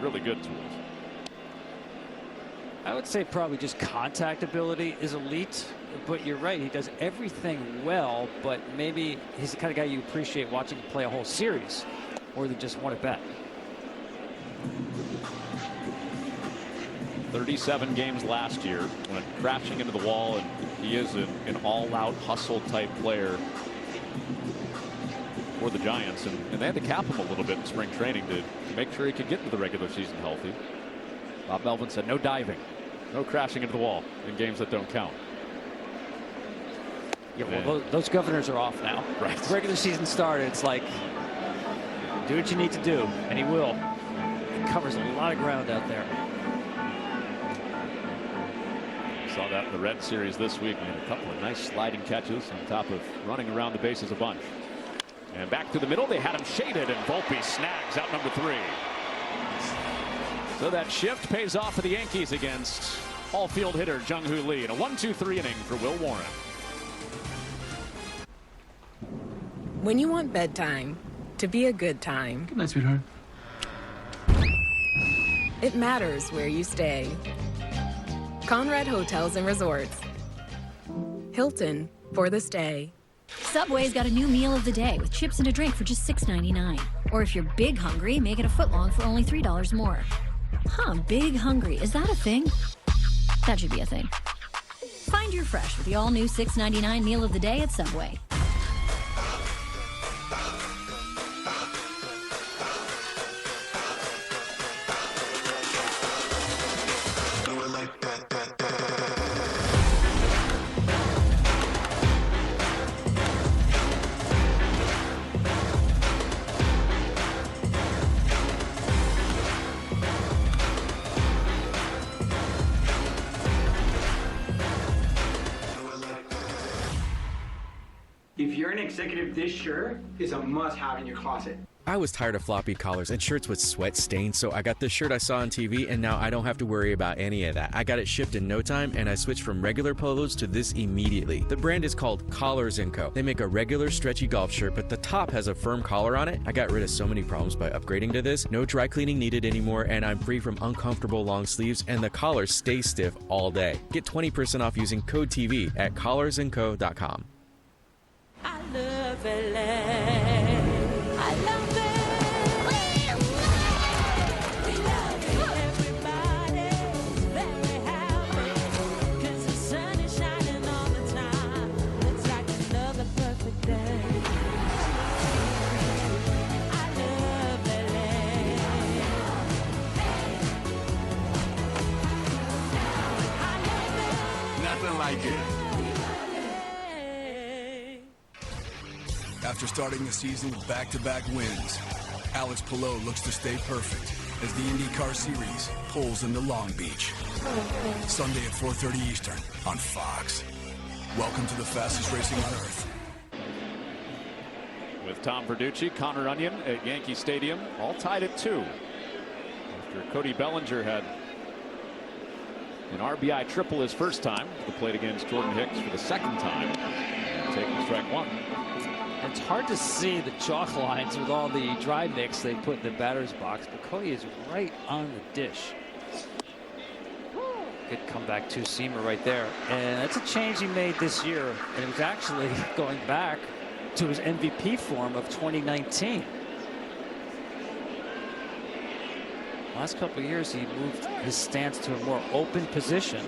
really good tools. I would say probably just contact ability is elite, but you're right. He does everything well, but maybe he's the kind of guy you appreciate watching him play a whole series more than just one at bat. 37 games last year, went crashing into the wall, and he is an all-out hustle type player for the Giants, and they had to cap him a little bit in spring training to make sure he could get into the regular season healthy. Bob Melvin said no diving, no crashing into the wall in games that don't count. Yeah, well, those governors are off now. Right. The regular season started. It's like, do what you need to do, and he will. He covers a lot of ground out there. Saw that in the Red Series this week. Made a couple of nice sliding catches on top of running around the bases a bunch. And back to the middle, they had him shaded, and Volpe snags out number 3. So that shift pays off for the Yankees against all-field hitter Jung-Hoo Lee in a 1-2-3 inning for Will Warren. When you want bedtime to be a good time. Good night, sweetheart. It matters where you stay. Conrad Hotels and Resorts. Hilton for the stay. Subway's got a new meal of the day with chips and a drink for just $6.99. Or if you're big hungry, make it a footlong for only $3 more. Huh, big hungry. Is that a thing? That should be a thing. Find your fresh with the all-new $6.99 meal of the day at Subway. If you're an executive, this shirt is a must-have in your closet. I was tired of floppy collars and shirts with sweat stains, so I got this shirt I saw on TV, and now I don't have to worry about any of that. I got it shipped in no time, and I switched from regular polos to this immediately. The brand is called Collars & Co. They make a regular stretchy golf shirt, but the top has a firm collar on it. I got rid of so many problems by upgrading to this. No dry cleaning needed anymore, and I'm free from uncomfortable long sleeves, and the collar stays stiff all day. Get 20% off using code TV at collarsandco.com. I love LA. I love it. We love everybody. Very happy. 'Cause the sun is shining all the time. Looks like another perfect day. I love LA. Nothing like it. After starting the season with back-to-back wins, Alex Palou looks to stay perfect as the IndyCar Series pulls into Long Beach. Sunday at 4:30 Eastern on Fox. Welcome to the fastest racing on Earth. With Tom Verducci, Connor Onion at Yankee Stadium, all tied at 2. After Cody Bellinger had an RBI triple his first time, the plate against Jordan Hicks for the second time, taking strike 1. It's hard to see the chalk lines with all the dry mix they put in the batter's box, but Cody is right on the dish. Good comeback two-seamer right there. And that's a change he made this year. And it was actually going back to his MVP form of 2019. Last couple of years, he moved his stance to a more open position.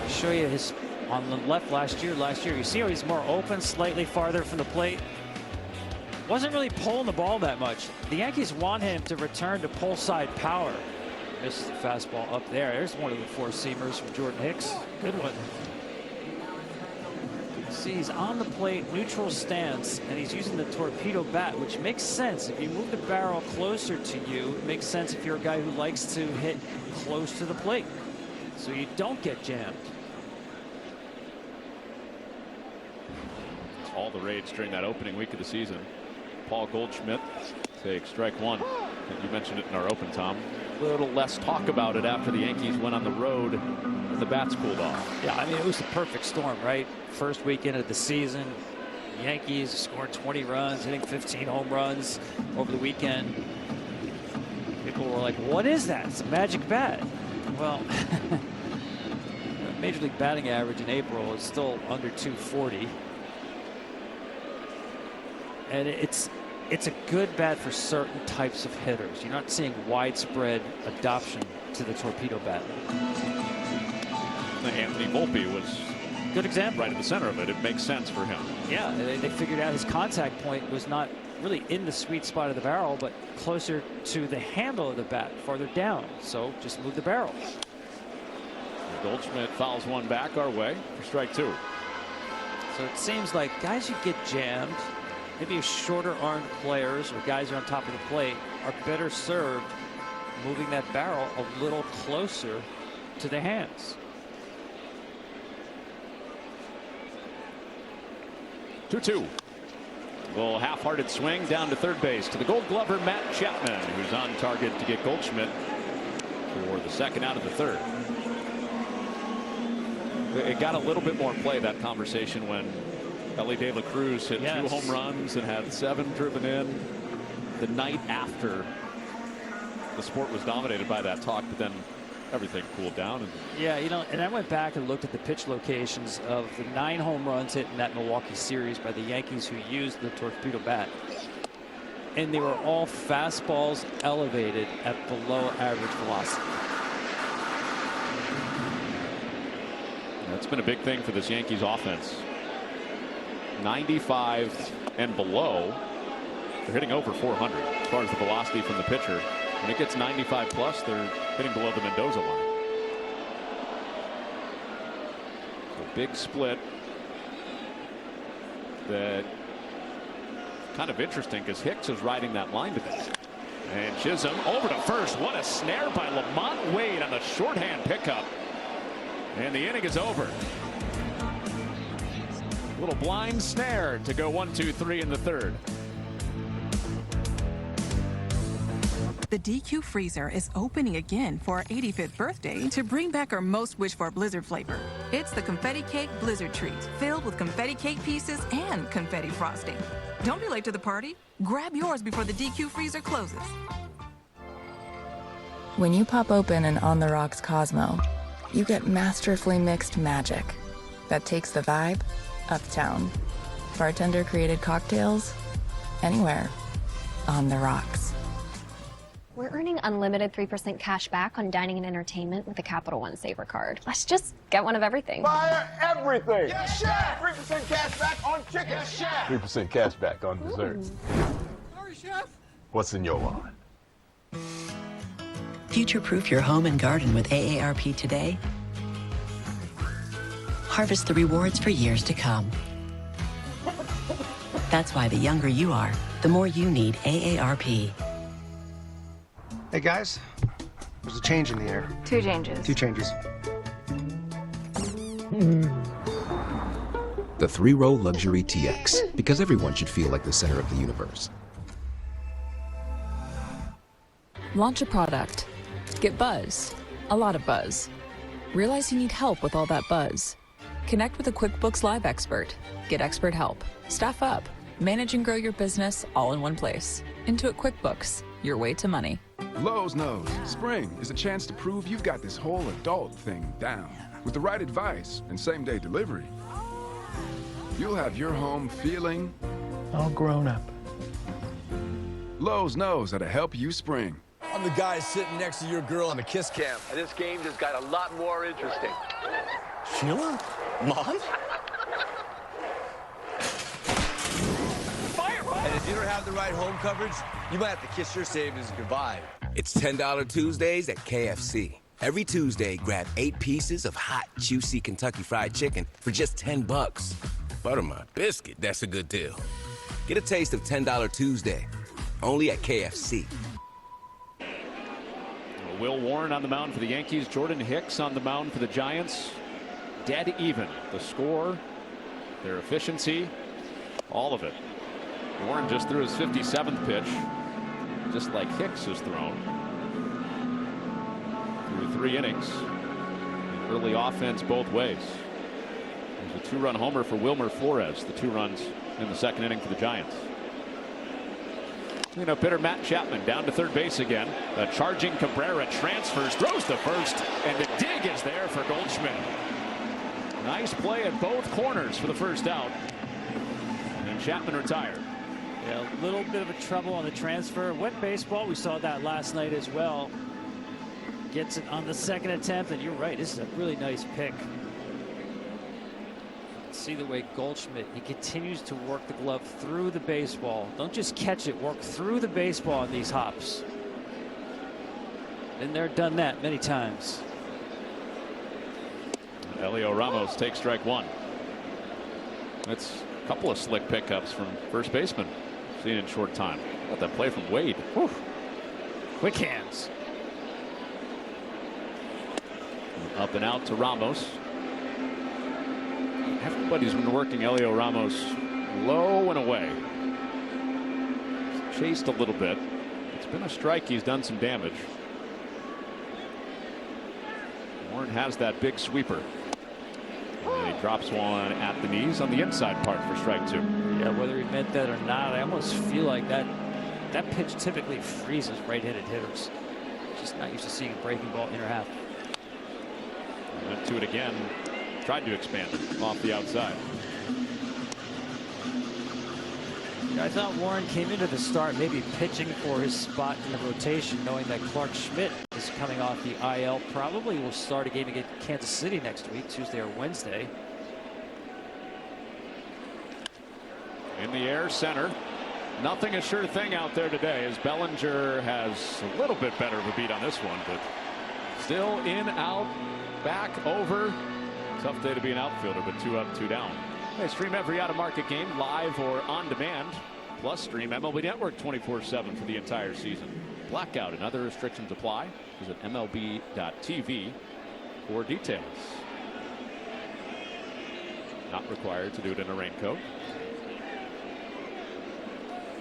I'll show you his on the left last year. You see how he's more open, slightly farther from the plate. Wasn't really pulling the ball that much. The Yankees want him to return to pull side power. Missed the fastball up there. There's one of the four-seamers from Jordan Hicks. Good one. See, he's on the plate, neutral stance, and he's using the torpedo bat, which makes sense. If you move the barrel closer to you, it makes sense if you're a guy who likes to hit close to the plate, so you don't get jammed. All the rage during that opening week of the season. Paul Goldschmidt takes strike 1. You mentioned it in our open, Tom. A little less talk about it after the Yankees went on the road and the bats cooled off. Yeah, I mean, it was the perfect storm, right? First weekend of the season, the Yankees scored 20 runs, hitting 15 home runs over the weekend. People were like, what is that? It's a magic bat. Well, Major League batting average in April is still under 240. And it's a good bat for certain types of hitters. You're not seeing widespread adoption to the torpedo bat. Anthony Volpe was a good example. Right at the center of it. It makes sense for him. Yeah, they figured out his contact point was not really in the sweet spot of the barrel, but closer to the handle of the bat, farther down. So just move the barrel. Goldschmidt fouls one back our way for strike 2. So it seems like guys who get jammed, maybe shorter armed players or guys who are on top of the plate, are better served moving that barrel a little closer to the hands. 2-2. A little half-hearted swing down to third base to the Gold Glover Matt Chapman, who's on target to get Goldschmidt for the second out of the third. It got a little bit more play, that conversation, when Ellie De La Cruz hit 2 home runs and had 7 driven in the night after the sport was dominated by that talk, but then everything cooled down. And yeah, you know, and I went back and looked at the pitch locations of the 9 home runs hit in that Milwaukee series by the Yankees who used the torpedo bat. And they were all fastballs elevated at below average velocity. That's been a big thing for this Yankees offense. 95 and below, they're hitting over 400 as far as the velocity from the pitcher. When it gets 95 plus, they're hitting below the Mendoza line. So big split that kind of interesting because Hicks is riding that line today. And Chisholm over to first. What a snare by Lamont Wade on the shorthand pickup. And the inning is over. little blind snare to go 1-2-3 in the third. The DQ freezer is opening again for our 85th birthday to bring back our most wished for blizzard flavor. It's the Confetti Cake Blizzard Treat, filled with confetti cake pieces and confetti frosting. Don't be late to the party. Grab yours before the DQ freezer closes. When you pop open an On the Rocks Cosmo, you get masterfully mixed magic that takes the vibe uptown. Bartender created cocktails anywhere on the rocks. We're earning unlimited 3% cash back on dining and entertainment with the Capital One Saver card. Let's just get one of everything. Fire everything! Yes, chef! 3% cash back on chicken! Yes, chef! 3% cash back on desserts. Sorry, chef. What's in your wallet? Future-proof your home and garden with AARP today. Harvest the rewards for years to come. That's why the younger you are, the more you need AARP. Hey guys, there's a change in the air. 2 changes. 2 changes. The 3-row luxury TX, because everyone should feel like the center of the universe. Launch a product. Get buzz. A lot of buzz. Realize you need help with all that buzz. Connect with a QuickBooks Live expert. Get expert help. Staff up. Manage and grow your business all in one place. Intuit QuickBooks, your way to money. Lowe's knows spring is a chance to prove you've got this whole adult thing down. With the right advice and same-day delivery, you'll have your home feeling all grown up. Lowe's knows how to help you spring. I'm the guy sitting next to your girl on the kiss cam. And this game just got a lot more interesting. Sheila? Mom? And if you don't have the right home coverage, you might have to kiss your savings goodbye. It's $10 Tuesdays at KFC. Every Tuesday, grab 8 pieces of hot, juicy Kentucky Fried Chicken for just $10. Butter my biscuit, that's a good deal. Get a taste of $10 Tuesday, only at KFC. Will Warren on the mound for the Yankees. Jordan Hicks on the mound for the Giants. Dead even. The score, their efficiency, all of it. Warren just threw his 57th pitch, just like Hicks has thrown. Through 3 innings. Early offense both ways. There's a 2-run homer for Wilmer Flores. The 2 runs in the 2nd inning for the Giants. Cleanup hitter Matt Chapman down to third base again. The charging Cabrera transfers, throws to first, and the dig is there for Goldschmidt. Nice play at both corners for the first out. And Chapman retired. Yeah, a little bit of a trouble on the transfer. Wet baseball, we saw that last night as well. Gets it on the 2nd attempt, and you're right, this is a really nice pick. See the way Goldschmidt, he continues to work the glove through the baseball. Don't just catch it, work through the baseball on these hops. Been there, done that many times. Elio Ramos takes strike 1. That's a couple of slick pickups from first baseman seen in short time. Got that play from Wade. Whew. Quick hands. Up and out to Ramos. Everybody's been working Elio Ramos low and away. He's chased a little bit. It's been a strike. He's done some damage. Warren has that big sweeper. And he drops one at the knees on the inside part for strike 2. Yeah, whether he meant that or not, I almost feel like that pitch typically freezes right-handed hitters. Just not used to seeing a breaking ball inner half. Went to it again. Tried to expand it off the outside. Yeah, I thought Warren came into the start maybe pitching for his spot in the rotation, knowing that Clark Schmidt is coming off the IL. Probably will start a game against Kansas City next week, Tuesday or Wednesday. In the air, center. Nothing a sure thing out there today, as Bellinger has a little bit better of a beat on this one, but still in, out, back, over. Tough day to be an outfielder, but 2 up, 2 down. Hey, stream every out-of-market game live or on demand. Plus, stream MLB Network 24/7 for the entire season. Blackout and other restrictions apply. Visit MLB.tv for details. Not required to do it in a raincoat.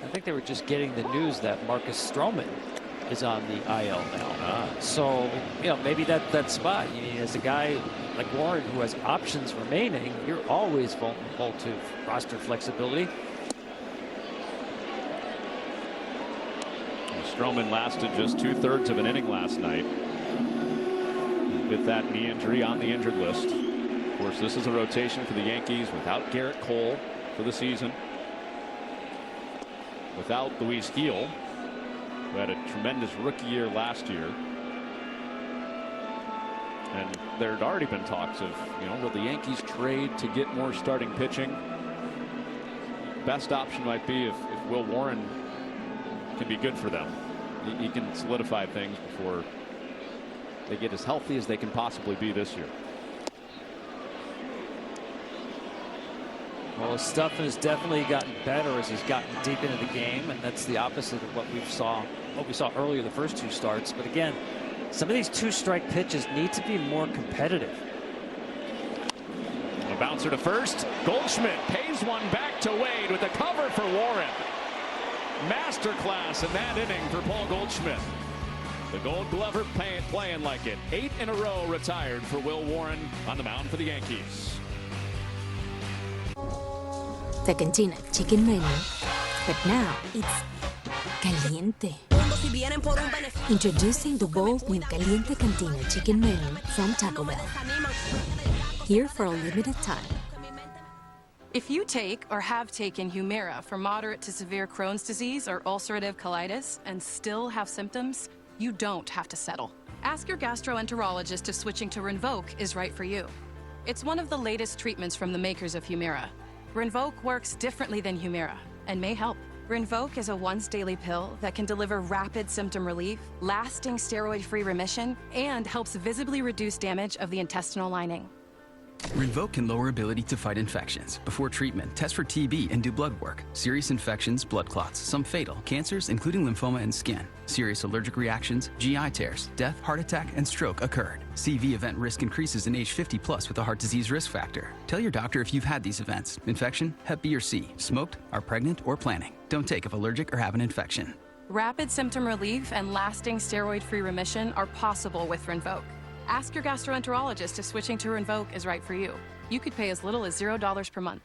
I think they were just getting the news that Marcus Stroman is on the IL now. So, you know, maybe that spot. You mean, as a guy like Warren who has options remaining, you're always vulnerable to roster flexibility. Stroman lasted just 2/3 of an inning last night with that knee injury on the injured list. Of course, this is a rotation for the Yankees without Garrett Cole for the season, without Luis Gil, who had a tremendous rookie year last year. And there had already been talks of, you know, will the Yankees trade to get more starting pitching? Best option might be if Will Warren can be good for them. He can solidify things before they get as healthy as they can possibly be this year. Well, his stuff has definitely gotten better as he's gotten deep into the game, and that's the opposite of what we saw earlier the first two starts. But again, some of these two-strike pitches need to be more competitive. A bouncer to first. Goldschmidt pays one back to Wade with a cover for Warren. Masterclass in that inning for Paul Goldschmidt. The Gold Glover playing like it. 8 in a row retired for Will Warren on the mound for the Yankees. The Cantina chicken menu, but now it's caliente. Introducing the bold with Caliente Cantina chicken menu from Taco Bell. Here for a limited time. If you take or have taken Humira for moderate to severe Crohn's disease or ulcerative colitis and still have symptoms, you don't have to settle. Ask your gastroenterologist if switching to Rinvoq is right for you. It's one of the latest treatments from the makers of Humira. Rinvoq works differently than Humira and may help. Rinvoq is a once-daily pill that can deliver rapid symptom relief, lasting steroid-free remission, and helps visibly reduce damage of the intestinal lining. Rinvoq can lower ability to fight infections. Before treatment, test for TB and do blood work. Serious infections, blood clots, some fatal, cancers including lymphoma and skin. Serious allergic reactions, GI tears, death, heart attack, and stroke occurred. CV event risk increases in age 50 plus with a heart disease risk factor. Tell your doctor if you've had these events. Infection, Hep B or C, smoked, are pregnant, or planning. Don't take if allergic or have an infection. Rapid symptom relief and lasting steroid-free remission are possible with Rinvoq. Ask your gastroenterologist if switching to Rinvoq is right for you. You could pay as little as $0 per month.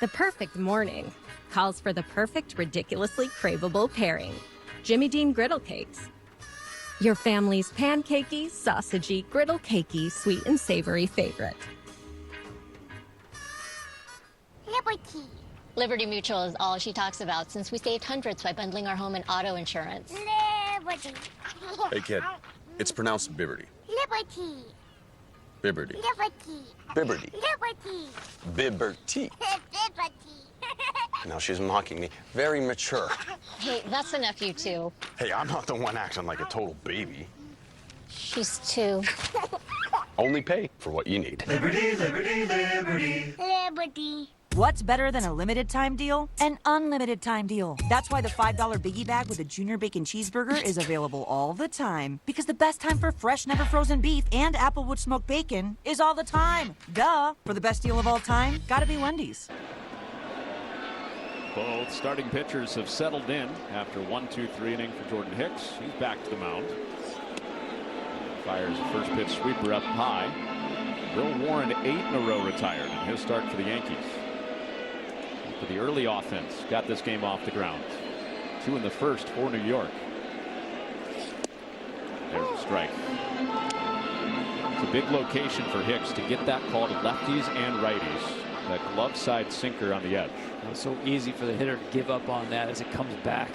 The perfect morning calls for the perfect, ridiculously craveable pairing. Jimmy Dean Griddle Cakes. Your family's pancakey, sausagey, griddle cakey, sweet and savory favorite. Liberty. Liberty Mutual is all she talks about since we saved hundreds by bundling our home and auto insurance. Liberty. Hey, kid. It's pronounced Bibberty. Liberty. Bibberty. Liberty. Bibberty. Liberty. Bibberty. Liberty. Now she's mocking me. Very mature. Hey, that's the nephew, too. Hey, I'm not the one acting like a total baby. She's 2. Only pay for what you need. Liberty, liberty, liberty. Liberty. What's better than a limited time deal? An unlimited time deal. That's why the $5 biggie bag with a Junior Bacon Cheeseburger is available all the time. Because the best time for fresh, never frozen beef and Applewood smoked bacon is all the time. Duh. For the best deal of all time, gotta be Wendy's. Both starting pitchers have settled in after 1-2-3 inning for Jordan Hicks. He's back to the mound. Fires a first pitch sweeper up high. Will Warren 8 in a row retired in his start for the Yankees. For the early offense, got this game off the ground. 2 in the first for New York. There's a strike. It's a big location for Hicks to get that call to lefties and righties. That glove side sinker on the edge. It's so easy for the hitter to give up on that as it comes back.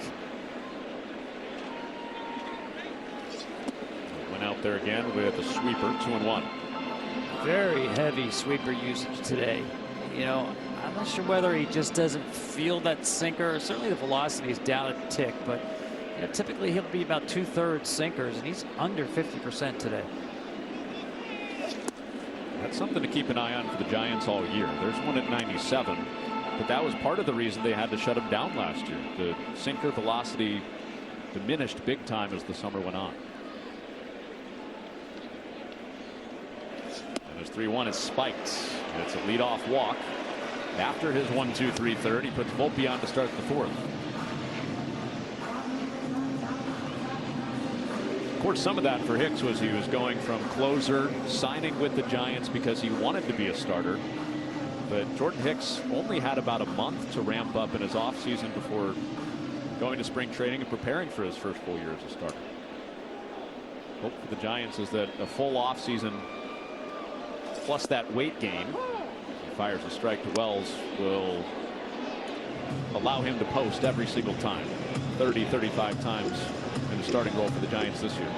Went out there again with a sweeper, 2-1. Very heavy sweeper usage today. You know, I'm not sure whether he just doesn't feel that sinker. Certainly the velocity is down a tick, but you know, typically he'll be about 2/3 sinkers, and he's under 50% today. That's something to keep an eye on for the Giants all year. There's one at 97, but that was part of the reason they had to shut him down last year. The sinker velocity diminished big time as the summer went on. And his 3-1 is spiked. It's a leadoff walk. After his 1-2-3 third, he puts Volpe on to start the fourth. Of course, some of that for Hicks was he was going from closer, signing with the Giants because he wanted to be a starter. But Jordan Hicks only had about a month to ramp up in his offseason before going to spring training and preparing for his first full year as a starter. Hope for the Giants is that a full offseason plus that weight gain, he fires a strike to Wells, will allow him to post every single time, 30, 35 times in the starting role for the Giants this year.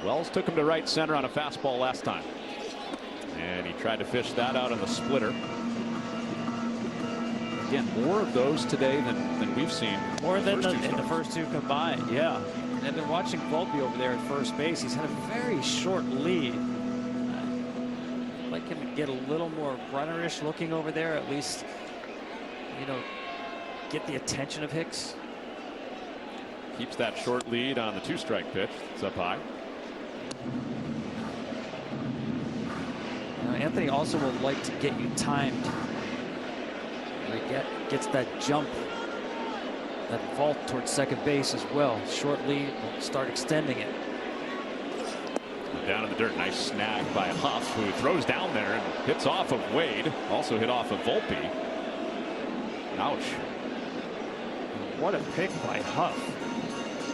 Wells took him to right center on a fastball last time, and he tried to fish that out on the splitter. Again, more of those today than we've seen. More than in the first two combined, yeah. And then watching Volpe over there at first base, he's had a very short lead. I'd like him to get a little more runnerish looking over there, at least, you know, get the attention of Hicks. Keeps that short lead on the 2-strike pitch. It's up high. Now, Anthony also would like to get you timed. Gets that jump, that vault towards second base as well. Short lead, will start extending it. Down in the dirt, nice snag by Huff, who throws down there and hits off of Wade. Also hit off of Volpe. Ouch. What a pick by Huff.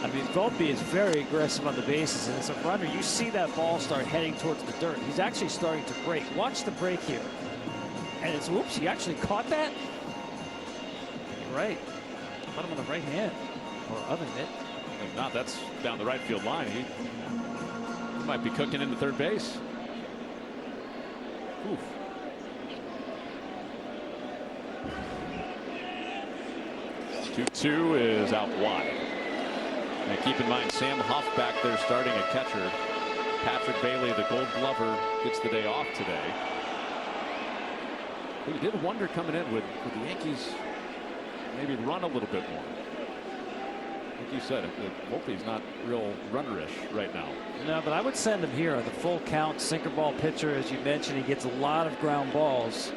I mean, Volpe is very aggressive on the bases, and as a runner, you see that ball start heading towards the dirt. He's actually starting to break. Watch the break here. And it's, whoops, he actually caught that? Right. Put him on the right hand or other mitt. If not, that's down the right field line. He might be cooking into third base. Oof. Two is out wide. And keep in mind, Sam Huff back there starting at catcher. Patrick Bailey, the Gold Glover, gets the day off today. We did wonder coming in, would the Yankees maybe run a little bit more? Like you said, Volpe's not real runnerish right now. No, but I would send him here. The full count sinker ball pitcher, as you mentioned, he gets a lot of ground balls.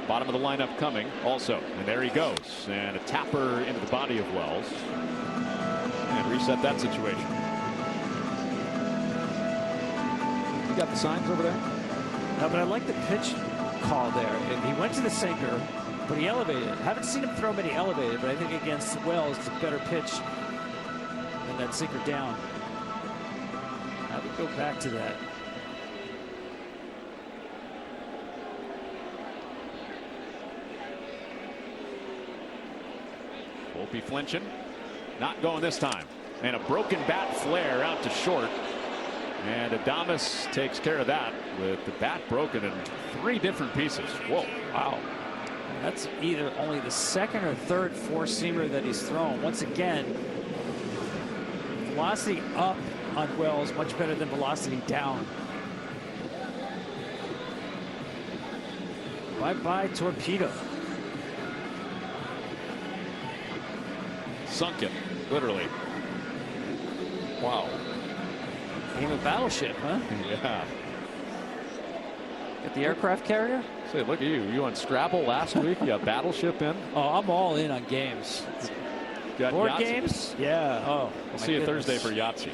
Bottom of the lineup coming also, and there he goes, and a tapper into the body of Wells, and reset that situation. You got the signs over there? No, but I like the pitch call there. And he went to the sinker, but he elevated. Haven't seen him throw many elevated, but I think against Wells, it's a better pitch than that sinker down. I would go back to that. Volpe flinching, not going this time, and a broken bat flare out to short, and Adames takes care of that with the bat broken in 3 different pieces. Whoa, wow. That's either only the second or third 4-seamer that he's thrown. Once again, velocity up on Wells much better than velocity down. Bye-bye torpedo. Sunken, literally. Wow. Game of Battleship, huh? Yeah. Get the aircraft carrier? Say, look at you. You on Scrabble last week? You got Battleship in? Oh, I'm all in on games. Got Board Yahtzee. games? Yeah. Oh, we'll see you Thursday for Yahtzee.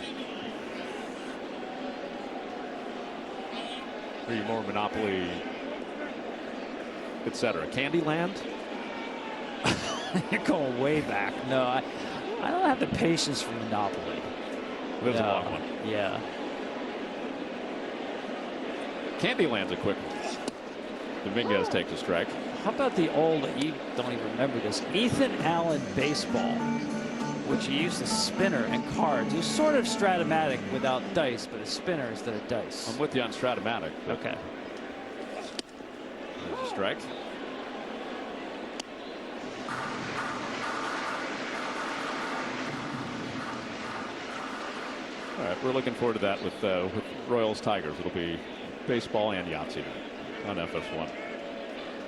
Are you more Monopoly, etc.? Candyland? You're going way back. No, I don't have the patience for Monopoly. It was a long one. Yeah. Candyland's a quick one. Dominguez takes a strike. How about the old, you don't even remember this, Ethan Allen baseball, which he used a spinner and cards. It was sort of Stratomatic without dice, but a spinner instead of dice. I'm with you on Stratomatic. Okay. There's a strike. All right, we're looking forward to that with Royals Tigers. It'll be baseball and Yahtzee on FS1.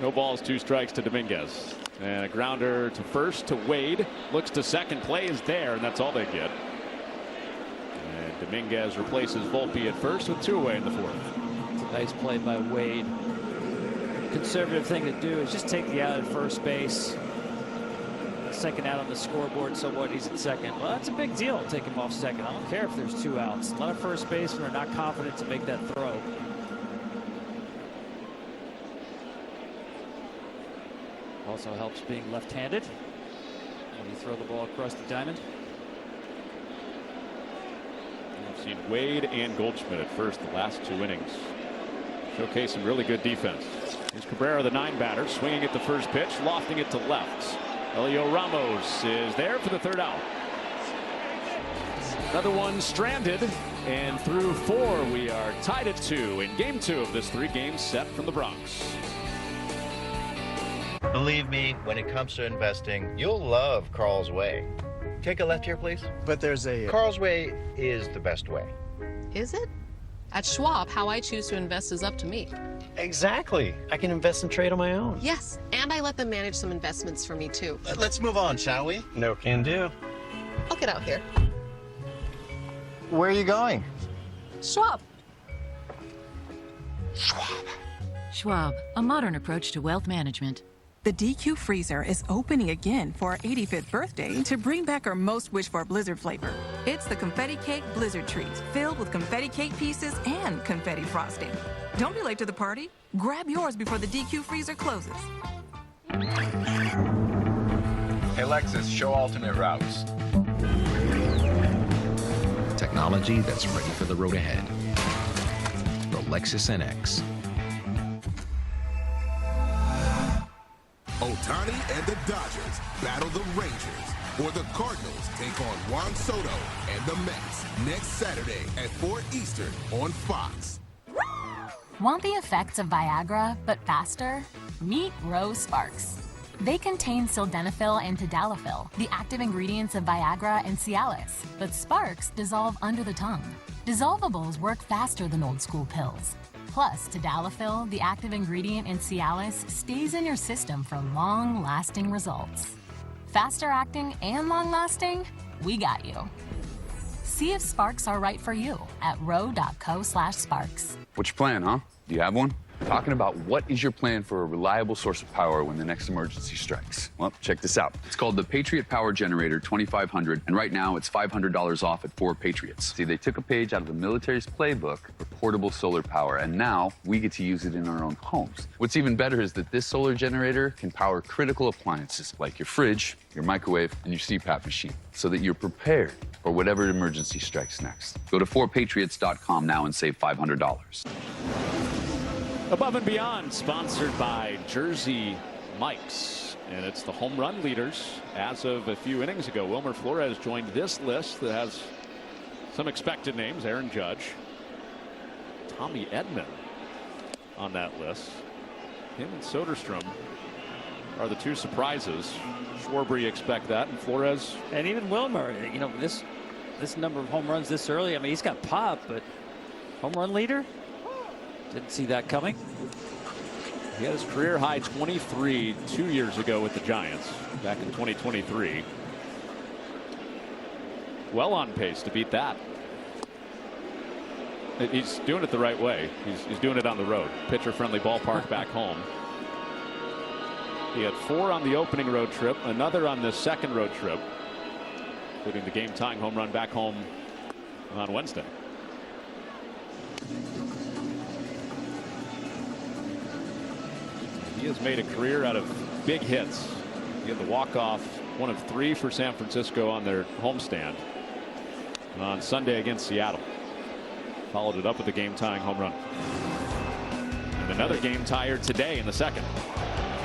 No balls, 2 strikes to Dominguez, and a grounder to first to Wade. Looks to second, play is there, and that's all they get. And Dominguez replaces Volpe at first with 2 away in the 4th. It's a nice play by Wade. Conservative thing to do is just take the out at first base. Second out on the scoreboard, so what? He's at second. Well, that's a big deal. Take him off second. I don't care if there's 2 outs. A lot of first basemen are not confident to make that throw. Also helps being left-handed when you throw the ball across the diamond. We've seen Wade and Goldschmidt at first the last 2 innings. Showcase some really good defense. Here's Cabrera, the 9 batter, swinging at the first pitch, lofting it to left. Elio Ramos is there for the 3rd out. Another one stranded, and through 4 we are tied at 2 in game 2 of this 3-game set from the Bronx. Believe me, when it comes to investing, you'll love Carl's Way. Take a left here, please. But there's a... Carl's Way is the best way. Is it? At Schwab, how I choose to invest is up to me. Exactly. I can invest and trade on my own. Yes, and I let them manage some investments for me, too. Let's move on, shall we? No can do. I'll get out here. Where are you going? Schwab. Schwab, a modern approach to wealth management. The DQ freezer is opening again for our 85th birthday to bring back our most wished-for blizzard flavor. It's the Confetti Cake Blizzard Treat, filled with confetti cake pieces and confetti frosting. Don't be late to the party. Grab yours before the DQ freezer closes. Hey, Lexus, show alternate routes. Technology that's ready for the road ahead. The Lexus NX. Ohtani and the Dodgers battle the Rangers, or the Cardinals take on Juan Soto and the Mets next Saturday at 4 Eastern on Fox. Want the effects of Viagra, but faster? Meet Rose Sparks. They contain sildenafil and tadalafil, the active ingredients of Viagra and Cialis, but Sparks dissolve under the tongue. Dissolvables work faster than old-school pills. Plus, tadalafil, the active ingredient in Cialis, stays in your system for long-lasting results. Faster acting and long-lasting? We got you. See if Sparks are right for you at ro.co/sparks. What's your plan, huh? Do you have one? Talking about what is your plan for a reliable source of power when the next emergency strikes. Well, check this out. It's called the Patriot Power Generator 2500, and right now it's $500 off at 4 Patriots. See, they took a page out of the military's playbook for portable solar power, and now we get to use it in our own homes. What's even better is that this solar generator can power critical appliances like your fridge, your microwave, and your CPAP machine, so that you're prepared for whatever emergency strikes next. Go to 4patriots.com now and save $500. Above and Beyond, sponsored by Jersey Mike's. And it's the home run leaders. As of a few innings ago, Wilmer Flores joined this list that has some expected names. Aaron Judge, Tommy Edman on that list. Him and Soderstrom are the 2 surprises. Schwarber, expect that, and Flores. And even Wilmer, you know, this number of home runs this early, I mean, he's got pop, but home run leader? Didn't see that coming. He had his career high 23 2 years ago with the Giants back in 2023. Well on pace to beat that. He's doing it the right way. He's doing it on the road. Pitcher-friendly ballpark back home. He had 4 on the opening road trip, another on the second road trip, including the game-tying home run back home on Wednesday. He has made a career out of big hits. He had the walk-off, 1 of 3 for San Francisco on their homestand on Sunday against Seattle. Followed it up with a game-tying home run. And another game-tire today in the second.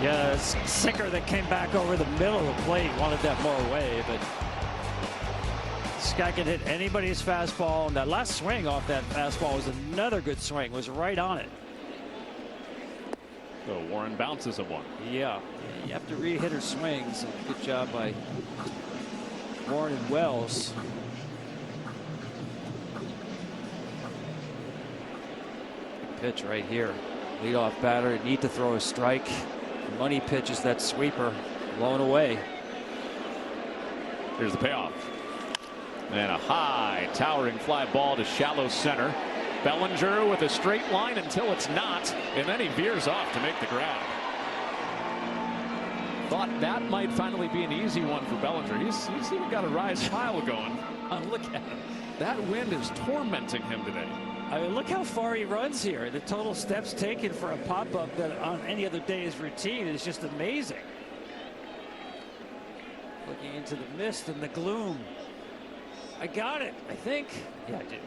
Yeah, it's a sinker that came back over the middle of the plate. Wanted that more away, but this guy can hit anybody's fastball. And that last swing off that fastball was another good swing. Was right on it. So Warren bounces at 1. Yeah, you have to read hitter swings. And good job by Warren and Wells. Good pitch right here. Leadoff batter, need to throw a strike. Money pitches that sweeper, blown away. Here's the payoff. And a high, towering fly ball to shallow center. Bellinger with a straight line until it's not, and then he veers off to make the grab. Thought that might finally be an easy one for Bellinger. He's even got a rise smile going. Look at him. That wind is tormenting him today. I mean, look how far he runs here. The total steps taken for a pop-up that on any other day is routine is just amazing. Looking into the mist and the gloom. I got it, I think. Yeah, I do.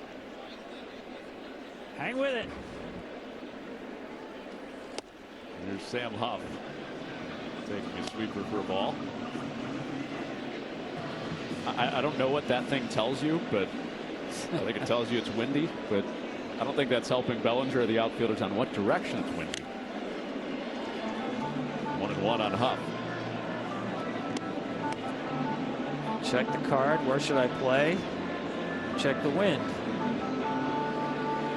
Hang with it. Here's Sam Huff taking a sweeper for a ball. I don't know what that thing tells you, but I think it tells you it's windy, but I don't think that's helping Bellinger or the outfielders on what direction it's windy. 1-1 on Huff. Check the card. Where should I play? Check the wind.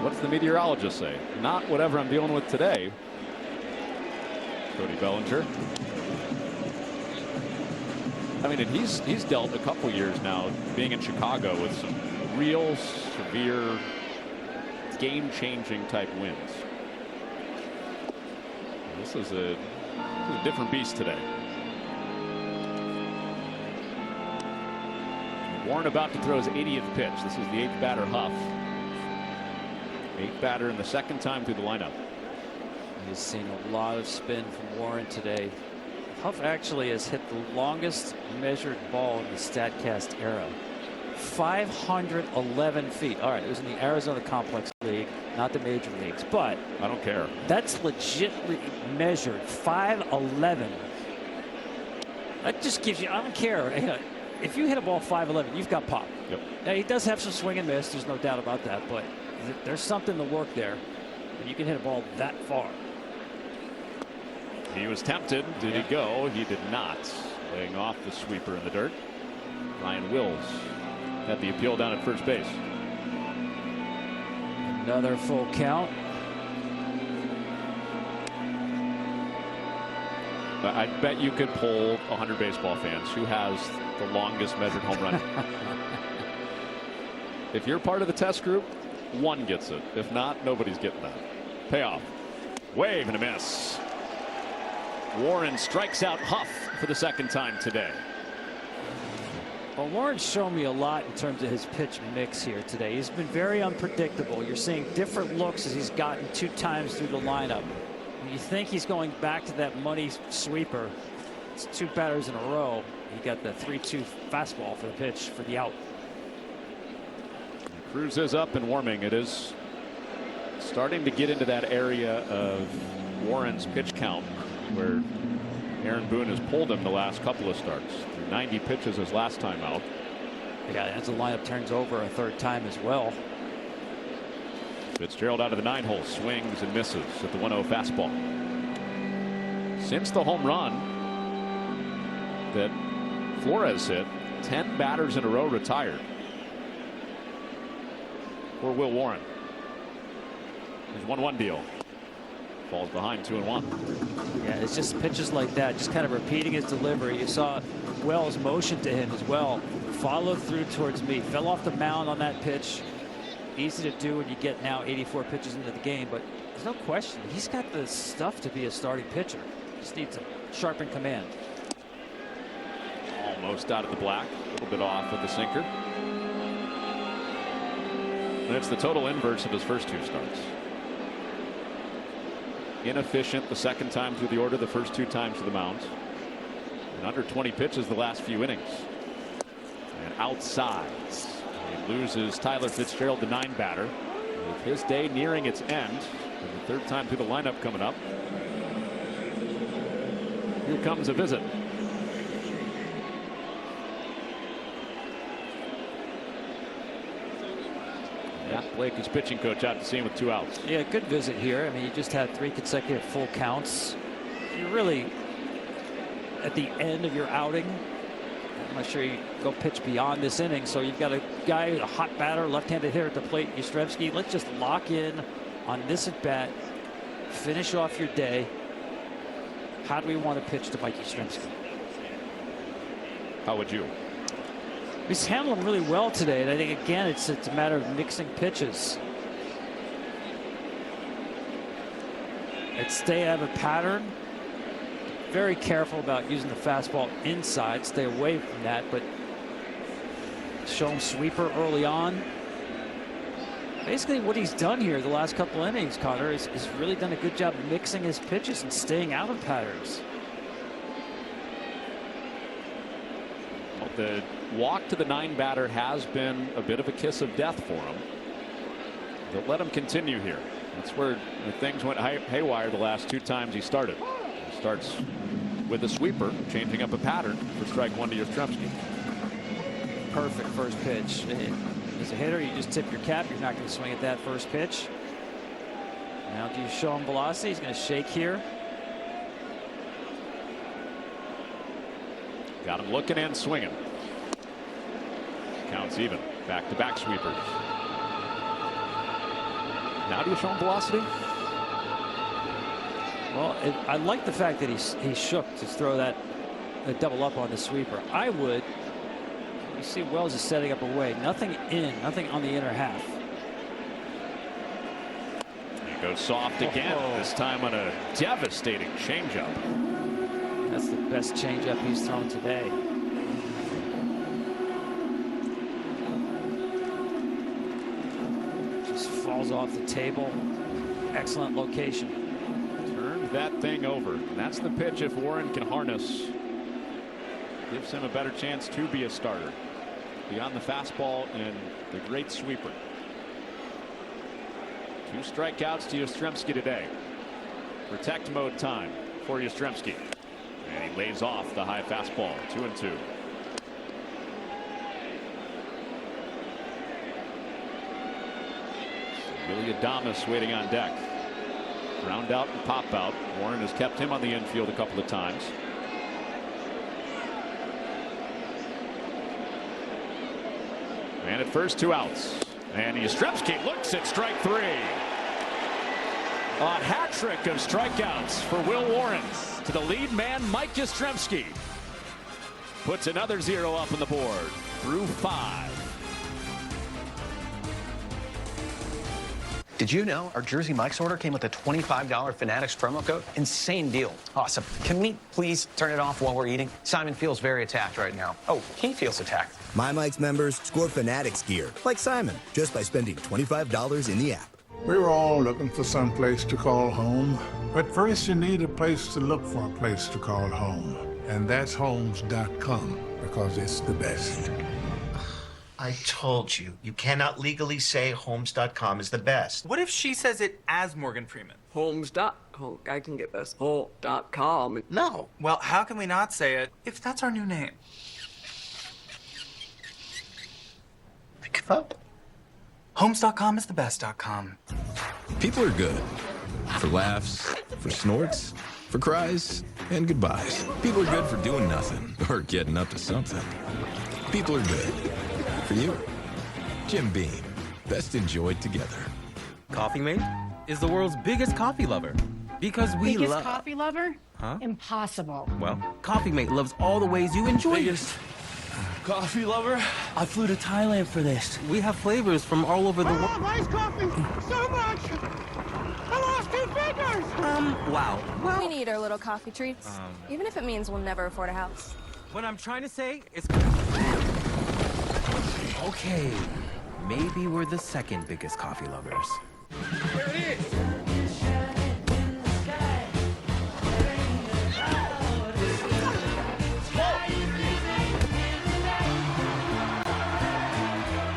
What's the meteorologist say? Not whatever I'm dealing with today. Cody Bellinger. I mean, and he's dealt a couple years now being in Chicago with some real severe game-changing type wins. This is a different beast today. Warren about to throw his 80th pitch. This is the 8th batter, Huff. 8th batter in the second time through the lineup. He's seen a lot of spin from Warren today. Huff actually has hit the longest measured ball in the StatCast era. 511 feet. All right, it was in the Arizona Complex League, not the major leagues, but I don't care. That's legitimately measured. 511. That just gives you, I don't care. If you hit a ball 511, you've got pop. Yep. Now, he does have some swing and miss. There's no doubt about that, but there's something to work there. You can hit a ball that far. He was tempted. Did he go? He did not. Laying off the sweeper in the dirt. Ryan Wills had the appeal down at first base. Another full count. I bet you could poll 100 baseball fans who has the longest measured home run. If you're part of the test group, one gets it. If not, nobody's getting that. Payoff. Wave and a miss. Warren strikes out Huff for the second time today. Well, Warren's shown me a lot in terms of his pitch mix here today. He's been very unpredictable. You're seeing different looks as he's gotten 2 times through the lineup. When you think he's going back to that money sweeper, it's 2 batters in a row. He got the 3-2 fastball for the pitch for the out. Cruz is up and warming. It is starting to get into that area of Warren's pitch count where Aaron Boone has pulled him the last couple of starts. 90 pitches his last time out. Yeah, as the lineup turns over a 3rd time as well. Fitzgerald out of the 9-hole, swings and misses at the 1-0 fastball. Since the home run that Flores hit, 10 batters in a row retired for Will Warren. His 1-1 deal. Falls behind 2-1. Yeah, it's just pitches like that, just kind of repeating his delivery. You saw Wells motion to him as well. Followed through towards me. Fell off the mound on that pitch. Easy to do when you get now 84 pitches into the game, but there's no question he's got the stuff to be a starting pitcher. Just needs to sharpen command. Almost out of the black, a little bit off with the sinker. And it's the total inverse of his first 2 starts. Inefficient the second time through the order, the first 2 times to the mound. And under 20 pitches the last few innings. And outside. He loses Tyler Fitzgerald, the 9 batter. With his day nearing its end. And the 3rd time through the lineup coming up. Here comes a visit. Matt Blake, his pitching coach, out to see him with 2 outs. Yeah, good visit here. I mean, you just had 3 consecutive full counts. You're really at the end of your outing. I'm not sure you go pitch beyond this inning. So you've got a guy, a hot batter, left-handed hitter at the plate, Yastrzemski. Let's just lock in on this at bat. Finish off your day. How do we want to pitch to Mike Yastrzemski? How would you? He's handled them really well today, and I think, again, it's a matter of mixing pitches. And stay out of a pattern. Very careful about using the fastball inside. Stay away from that, but show him sweeper early on. Basically, what he's done here the last couple innings, Connor, is really done a good job mixing his pitches and staying out of patterns. Well, the walk to the 9-batter has been a bit of a kiss of death for him. They'll let him continue here. That's where things went haywire the last 2 times he started. He starts with a sweeper, changing up a pattern for strike 1 to Yastrzemski. Perfect first pitch. As a hitter, you just tip your cap. You're not going to swing at that first pitch. Now do you show him velocity? He's going to shake here. Got him looking and swinging. Counts even. Back-to-back sweepers. Now do you show him velocity? Well, I like the fact that he shook to throw that double up on the sweeper. I would. You see Wells is setting up away. Nothing in, nothing on the inner half. He goes soft again, this time on a devastating changeup. That's the best changeup he's thrown today. Just falls off the table. Excellent location. Turned that thing over. And that's the pitch if Warren can harness. Gives him a better chance to be a starter. Beyond the fastball and the great sweeper. 2 strikeouts to Yastrzemski today. Protect mode time for Yastrzemski. And he lays off the high fastball. 2-2. Willie Adames waiting on deck. Ground out and pop out. Warren has kept him on the infield a couple of times. And at first, 2 outs. And Yastrzemski looks at strike 3. A hat trick of strikeouts for Will Warren to the lead man, Mike Yastrzemski. Puts another 0 up on the board through 5. Did you know our Jersey Mike's order came with a $25 Fanatics promo code? Insane deal. Awesome. Can we please turn it off while we're eating? Simon feels very attacked right now. Oh, he feels attacked. My Mike's members score Fanatics gear, like Simon, just by spending $25 in the app. We were all looking for some place to call home. But first you need a place to look for a place to call home. And that's homes.com, because it's the best. I told you, you cannot legally say homes.com is the best. What if she says it as Morgan Freeman? Homes.com. I can get this. Home.com. No. Well, how can we not say it if that's our new name? Give up. Homes.com is the best.com. People are good. For laughs, for snorts, for cries, and goodbyes. People are good for doing nothing or getting up to something. People are good. For you. Jim Beam. Best enjoyed together. Coffee Mate is the world's biggest coffee lover. Because we love... Biggest coffee lover? Huh? Impossible. Well, Coffee Mate loves all the ways you enjoy Biggest coffee lover? I flew to Thailand for this. We have flavors from all over the world. Iced coffee! So much! I lost 2 fingers! Wow. Well, we need our little coffee treats, even if it means we'll never afford a house. What I'm trying to say is... Okay, maybe we're the second biggest coffee lovers. There it is!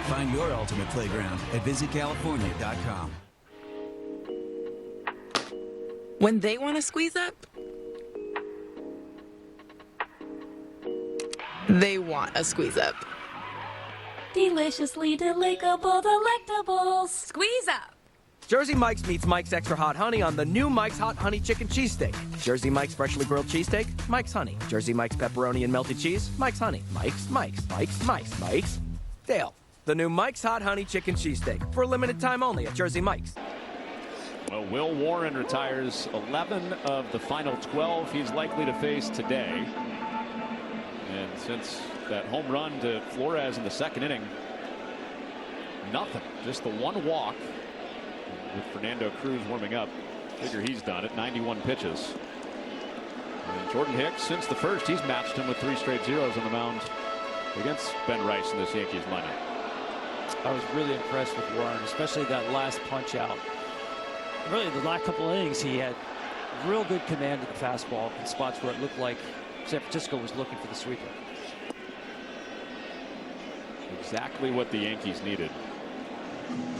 Find your ultimate playground at visitcalifornia.com. When they want to squeeze up, they want a squeeze up. Deliciously delectable delectables. Squeeze up. Jersey Mike's meets Mike's Extra Hot Honey on the new Mike's Hot Honey Chicken Cheesesteak. Jersey Mike's Freshly Grilled Cheesesteak, Mike's Honey. Jersey Mike's Pepperoni and Melted Cheese, Mike's Honey. Mike's. Dale, the new Mike's Hot Honey Chicken Cheesesteak for a limited time only at Jersey Mike's. Well, Will Warren retires 11 of the final 12 he's likely to face today. And Since that home run to Flores in the second inning, nothing. Just the one walk with Fernando Cruz warming up. Figure he's done it. 91 pitches. And Jordan Hicks, since the first, he's matched him with 3 straight zeros on the mound against Ben Rice in this Yankees lineup. I was really impressed with Warren, especially that last punch out. Really, the last couple of innings, he had real good command of the fastball in spots where it looked like San Francisco was looking for the sweeper. Exactly what the Yankees needed.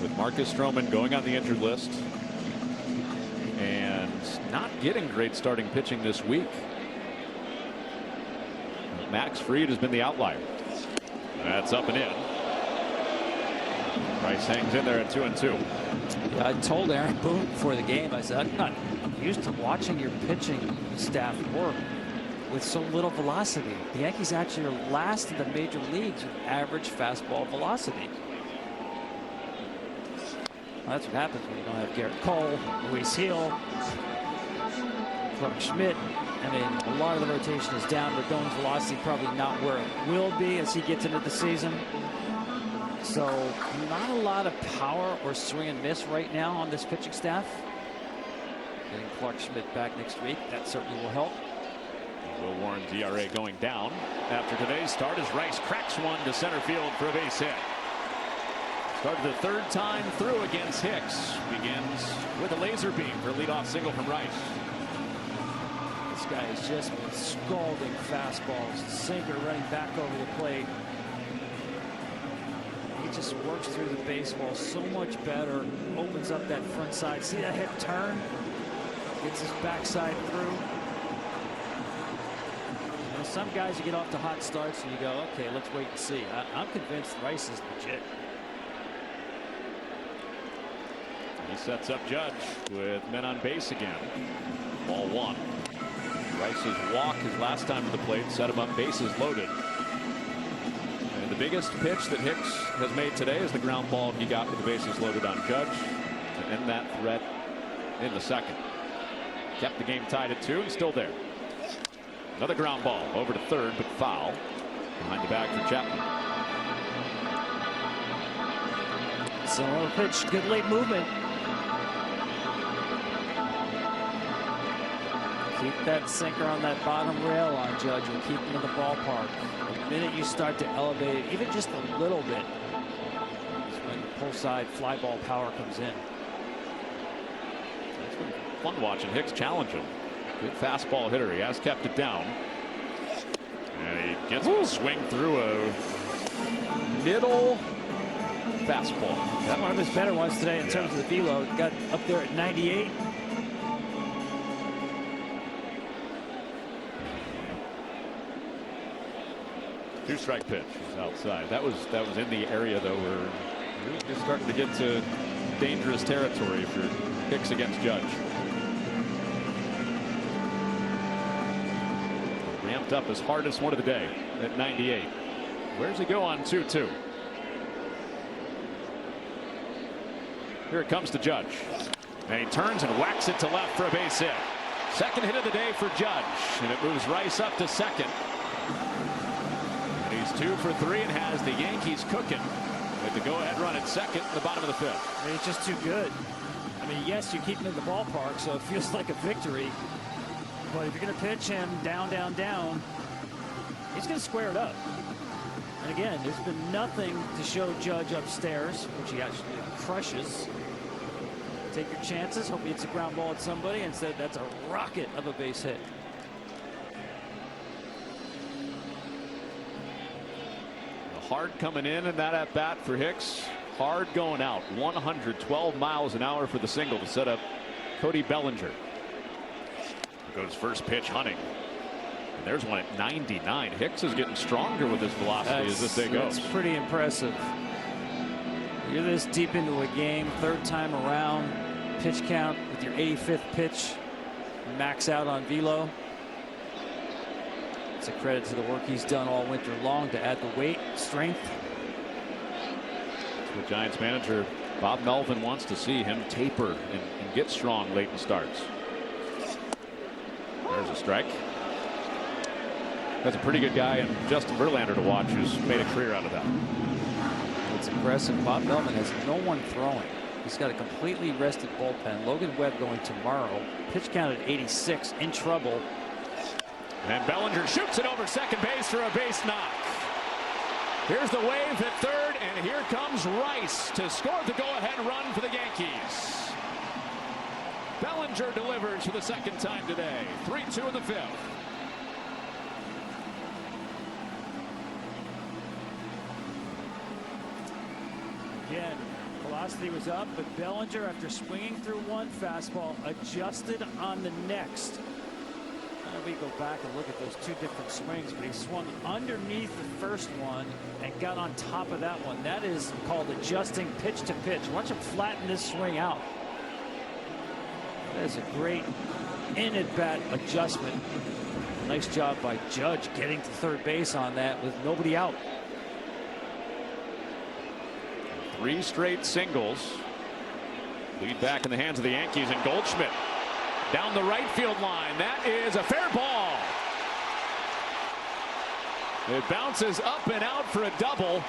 With Marcus Stroman going on the injured list and not getting great starting pitching this week. Max Fried has been the outlier. That's up and in. Rice hangs in there at 2-2. Yeah, I told Aaron Boone before the game, I said, I'm not used to watching your pitching staff work with so little velocity. The Yankees actually are last in the major leagues with average fastball velocity. Well, that's what happens when you don't have Garrett Cole, Luis Hill, Clark Schmidt. I mean, a lot of the rotation is down. Rodon's velocity probably not where it will be as he gets into the season. So not a lot of power or swing and miss right now on this pitching staff. Getting Clark Schmidt back next week, that certainly will help. Will Warren's ERA going down after today's start as Rice cracks one to center field for a base hit. Started the 3rd time through against Hicks. Begins with a laser beam for a leadoff single from Rice. This guy has just been scalding fastballs. Sinker running back over the plate. He just works through the baseball so much better. Opens up that front side. See that hip turn? Gets his backside through. You know, some guys, you get off to hot starts and you go, okay, let's wait and see. I'm convinced Rice is legit. He sets up Judge with men on base again. Ball 1. Rice's walk his last time to the plate set him up bases loaded. And the biggest pitch that Hicks has made today is the ground ball he got with the bases loaded on Judge to end that threat in the second. Kept the game tied at 2 and still there. Another ground ball over to third, but foul. Behind the back for Chapman. So pitch, good late movement. Keep that sinker on that bottom rail on Judge and keep him in the ballpark. The minute you start to elevate it, even just a little bit, is when the pull side fly ball power comes in. It's been fun watching Hicks challenge him. Good fastball hitter. He has kept it down. And he gets a swing through a middle fastball. Got one of his better ones today in terms of the velo. Got up there at 98. Two-strike pitch is outside. That was in the area though where you're starting to get to dangerous territory if you're Hicks against Judge. Ramped up his hardest one of the day at 98. Where's he go on 2-2? Here it comes to Judge. And he turns and whacks it to left for a base hit. Second hit of the day for Judge. And it moves Rice up to second. And he's 2 for 3 and has the Yankees cooking with the go-ahead run at second in the bottom of the 5th. I mean, it's just too good. I mean, yes, you keep him in the ballpark, so it feels like a victory. But if you're going to pitch him down, down, down, he's going to square it up. And again, there's been nothing to show Judge upstairs, which he actually crushes. Take your chances. Hope he hits a ground ball at somebody. Instead, that's a rocket of a base hit. Hard coming in that at bat for Hicks. Hard going out. 112 miles an hour for the single to set up Cody Bellinger. Goes first pitch hunting. And there's one at 99. Hicks is getting stronger with his velocity as this day goes. That's pretty impressive. You're this deep into a game, 3rd time around, pitch count with your 85th pitch, max out on velo. It's a credit to the work he's done all winter long to add the weight, strength. That's what Giants manager Bob Melvin wants to see, him taper and get strong late in starts. There's a strike. That's a pretty good guy, and Justin Verlander to watch, who's made a career out of that. It's impressive. Bob Melvin has no one throwing. He's got a completely rested bullpen. Logan Webb going tomorrow. Pitch count at 86, in trouble. And Bellinger shoots it over second base for a base knock. Here's the wave at third, and here comes Rice to score the go-ahead run for the Yankees. Bellinger delivers for the second time today. 3-2 in the fifth. Again, velocity was up, but Bellinger, after swinging through one fastball, adjusted on the next. We go back and look at those two different swings, but he swung underneath the first one and got on top of that one. That is called adjusting pitch to pitch. Watch him flatten this swing out. That is a great in-at-bat adjustment. Nice job by Judge getting to third base on that with nobody out. 3 straight singles. Lead back in the hands of the Yankees, and Goldschmidt down the right field line. That is a fair ball. It bounces up and out for a double.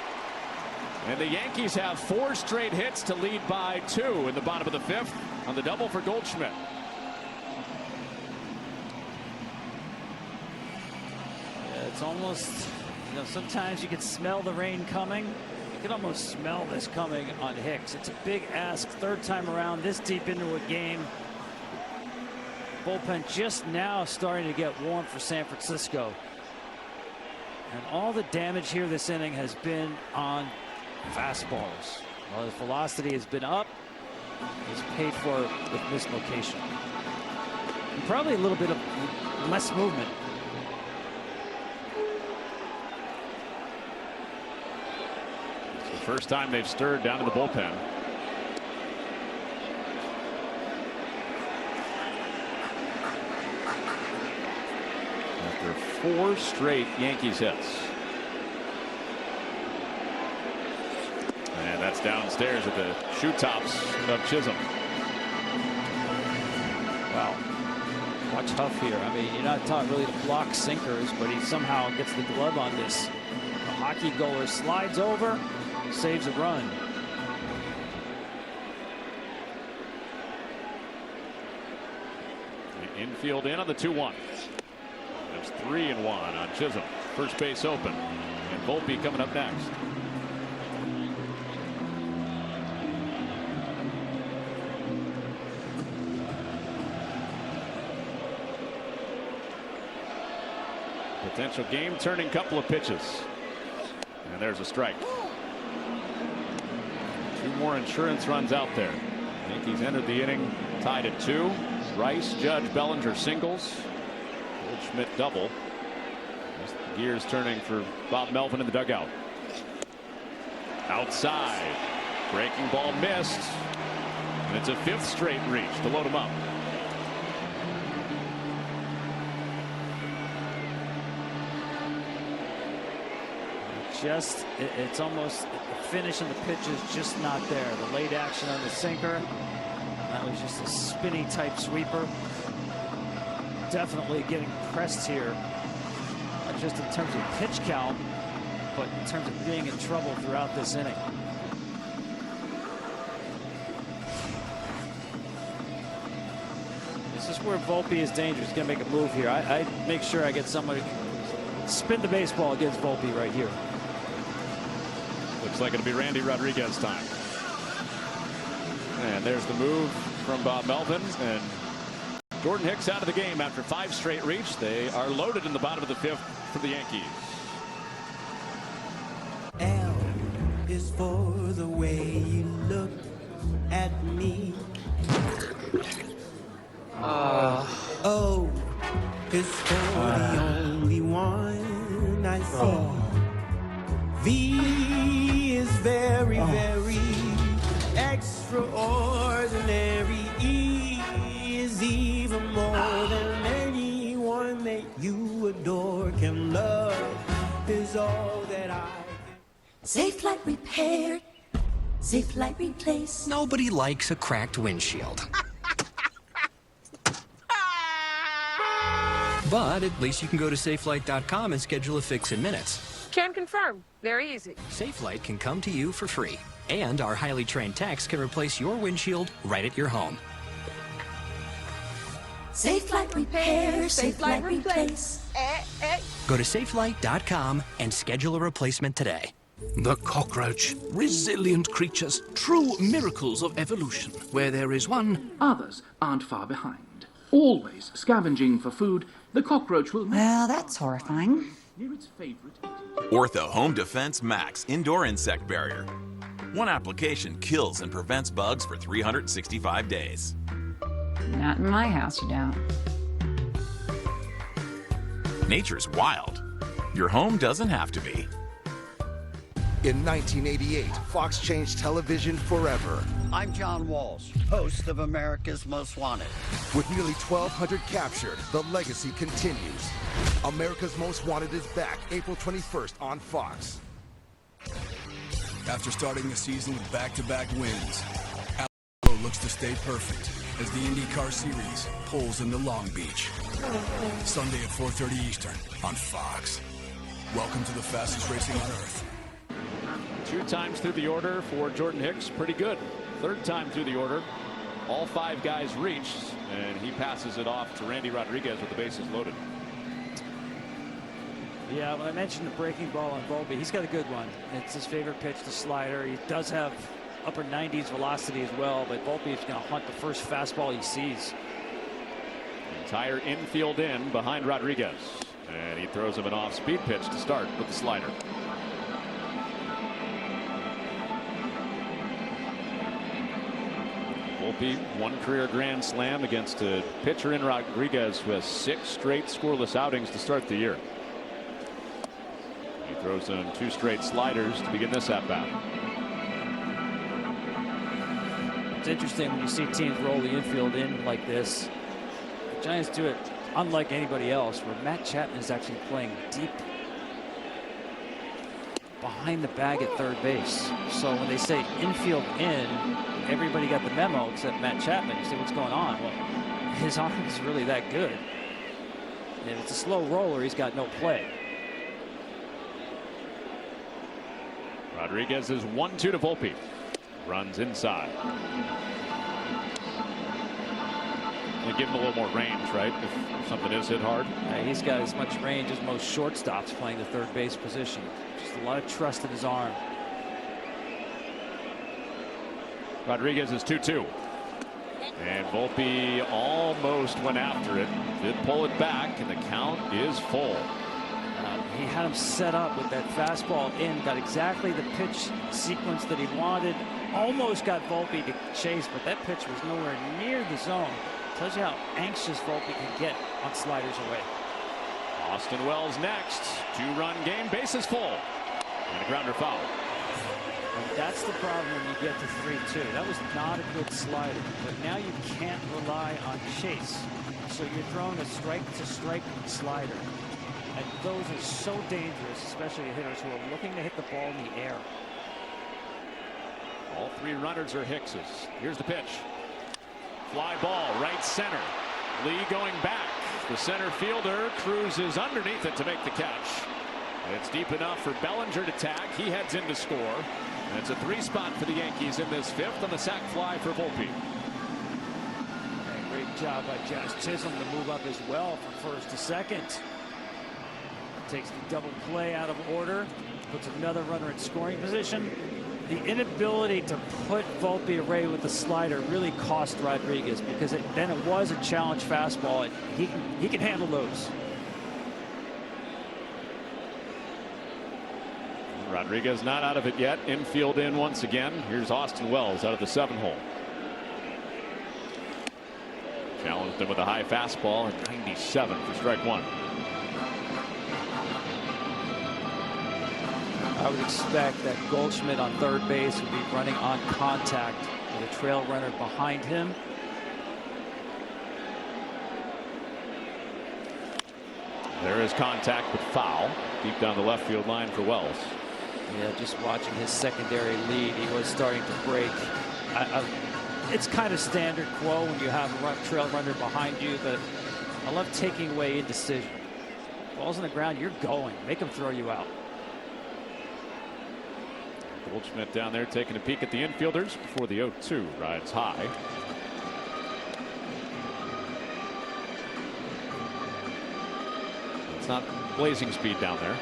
And the Yankees have 4 straight hits to lead by 2 in the bottom of the fifth on the double for Goldschmidt. Yeah, it's almost, sometimes you can smell the rain coming. You can almost smell this coming on Hicks. It's a big ask, third time around, this deep into a game. Bullpen just now starting to get warm for San Francisco. And all the damage here this inning has been on fastballs. Well, his velocity has been up. He's paid for with mislocation. And probably a little bit of less movement. It's the first time they've stirred down in the bullpen. After 4 straight Yankees hits. And that's downstairs at the shoe tops of Chisholm. Wow. Watch Huff here. I mean, you're not taught really to block sinkers, but he somehow gets the glove on this. The hockey goer slides over, saves a run. The infield in on the 2-1. There's 3-1 on Chisholm. First base open. And Volpe coming up next. Potential game-turning couple of pitches. And there's a strike. 2 more insurance runs out there. Yankees entered the inning tied at 2. Rice, Judge, Bellinger singles. Goldschmidt double. Just the gears turning for Bob Melvin in the dugout. Outside. Breaking ball missed. And it's a 5th straight reach to load him up. It's almost the finish on the pitch is just not there. The late action on the sinker. That was just a spinny type sweeper. Definitely getting pressed here. Not just in terms of pitch count, but in terms of being in trouble throughout this inning. This is where Volpe is dangerous. He's going to make a move here. I make sure I get somebody spin the baseball against Volpe right here. Looks like it'll be Randy Rodriguez time. And there's the move from Bob Melvin, and Jordan Hicks out of the game after 5 straight reach. They are loaded in the bottom of the 5th for the Yankees. L is for the way you look at me. O is for the only one I see. V is very, very extraordinary. E is even more than anyone that you adore can love. Is all that I can. Safe Light repaired. Safe Light replaced. Nobody likes a cracked windshield. But at least you can go to safelight.com and schedule a fix in minutes. Can confirm. Very easy. SafeLight can come to you for free. And our highly trained techs can replace your windshield right at your home. SafeLight repair, SafeLight replace. Go to safelight.com and schedule a replacement today. The cockroach, resilient creatures, true miracles of evolution. Where there is one, others aren't far behind. Always scavenging for food, the cockroach will... Well, that's horrifying. Near its favorite... Ortho Home Defense Max Indoor Insect Barrier. One application kills and prevents bugs for 365 days. Not in my house, you don't. Nature's wild. Your home doesn't have to be. In 1988, Fox changed television forever. I'm John Walsh, host of America's Most Wanted. With nearly 1,200 captured, the legacy continues. America's Most Wanted is back April 21st on Fox. After starting the season with back-to-back wins, Alonso looks to stay perfect as the IndyCar Series pulls into Long Beach. Sunday at 4:30 Eastern on Fox. Welcome to the fastest racing on Earth. 2 times through the order for Jordan Hicks. Pretty good. 3rd time through the order. All 5 guys reached, and he passes it off to Randy Rodriguez with the bases loaded. Yeah, when I mentioned the breaking ball on Volpe, he's got a good one. It's his favorite pitch, the slider. He does have upper 90s velocity as well, but Volpe is going to hunt the first fastball he sees. Entire infield in behind Rodriguez, and he throws him an off-speed pitch to start with the slider. Volpe, 1 career grand slam against a pitcher in Rodriguez who has 6 straight scoreless outings to start the year. He throws in 2 straight sliders to begin this at-bat. It's interesting when you see teams roll the infield in like this. The Giants do it unlike anybody else, where Matt Chapman is actually playing deep behind the bag at third base. So when they say infield in, everybody got the memo except Matt Chapman. You say, what's going on? Well, his arm is really that good. And if it's a slow roller, he's got no play. Rodriguez is 1-2 to Volpe. Runs inside. We'll give him a little more range, right? If something is hit hard. Yeah, he's got as much range as most shortstops playing the third base position. Just a lot of trust in his arm. Rodriguez is 2-2. And Volpe almost went after it. Did pull it back, and the count is full. He had him set up with that fastball in, got exactly the pitch sequence that he wanted. Almost got Volpe to chase, but that pitch was nowhere near the zone. Tells you how anxious Volpe can get on sliders away. Austin Wells next. 2-run game, bases full. And a grounder foul. And that's the problem when you get to 3-2. That was not a good slider, but now you can't rely on chase. So you're throwing a strike-to-strike slider. And those are so dangerous, especially to hitters who are looking to hit the ball in the air. All 3 runners are Hicks's. Here's the pitch. Fly ball, right center. Lee going back. The center fielder cruises underneath it to make the catch. It's deep enough for Bellinger to tag. He heads in to score. And it's a 3-spot for the Yankees in this 5th on the sac fly for Volpe. Great job by Josh Chisholm to move up as well from 1st to 2nd. Takes the double play out of order, puts another runner in scoring position. The inability to put Volpe away with the slider really cost Rodriguez, because then it was a challenge fastball, and he can handle those. Rodriguez not out of it yet. Infield in once again. Here's Austin Wells out of the 7-hole. Challenged him with a high fastball at 97 for strike 1. I would expect that Goldschmidt on third base would be running on contact with a trail runner behind him. There is contact with foul deep down the left field line for Wells. Yeah, just watching his secondary lead, he was starting to break. It's kind of standard quo when you have a trail runner behind you, but I love taking away indecision. Ball's on the ground, you're going. Make him throw you out. Goldschmidt down there taking a peek at the infielders before the 0-2. Rides high. It's not blazing speed down there.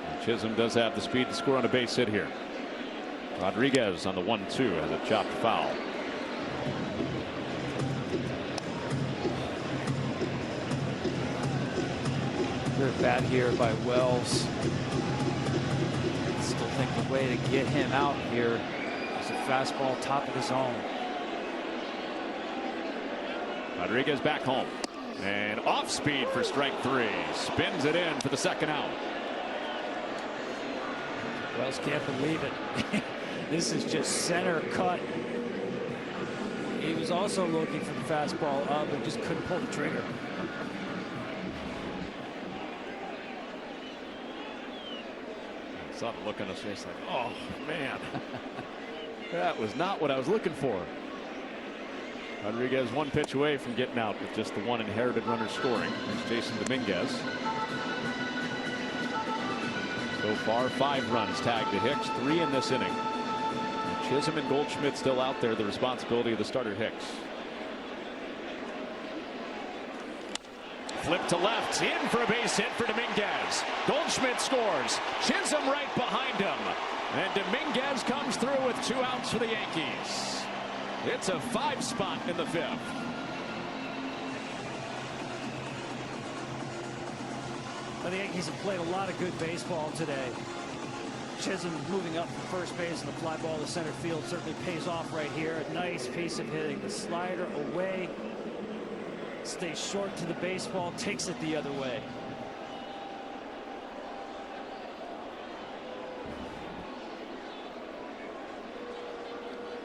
And Chisholm does have the speed to score on a base hit here. Rodriguez on the 1-2 has a chopped foul. Good bat here by Wells. Still think the way to get him out here is a fastball top of the zone. Rodriguez back home. And off speed for strike 3. Spins it in for the second out. Wells can't believe it. This is just center cut. He was also looking for the fastball up and just couldn't pull the trigger. Saw the look on his face like, oh man, that was not what I was looking for. Rodriguez 1 pitch away from getting out with just the 1 inherited runner scoring. There's Jason Dominguez. So far 5 runs tagged to Hicks, 3 in this inning. And Chisholm and Goldschmidt still out there, the responsibility of the starter Hicks. Flip to left, in for a base hit for Dominguez. Goldschmidt scores. Chisholm right behind him. And Dominguez comes through with 2 outs for the Yankees. It's a 5 spot in the 5th. Well, the Yankees have played a lot of good baseball today. Chisholm moving up from first base and the fly ball to center field certainly pays off right here. A nice piece of hitting. The slider away. Stays short to the baseball, takes it the other way.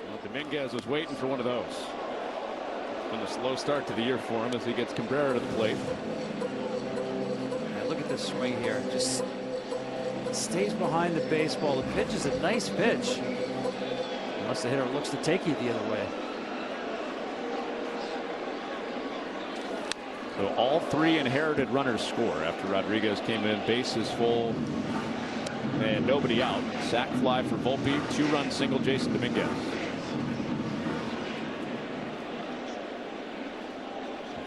Well, Dominguez was waiting for one of those. It's been a slow start to the year for him as he gets Cabrera to the plate. Yeah, look at this swing here. Just stays behind the baseball. The pitch is a nice pitch. Unless the hitter looks to take you the other way. So all 3 inherited runners score after Rodriguez came in. Bases full and nobody out. Sac fly for Volpe. 2-run single Jason Dominguez.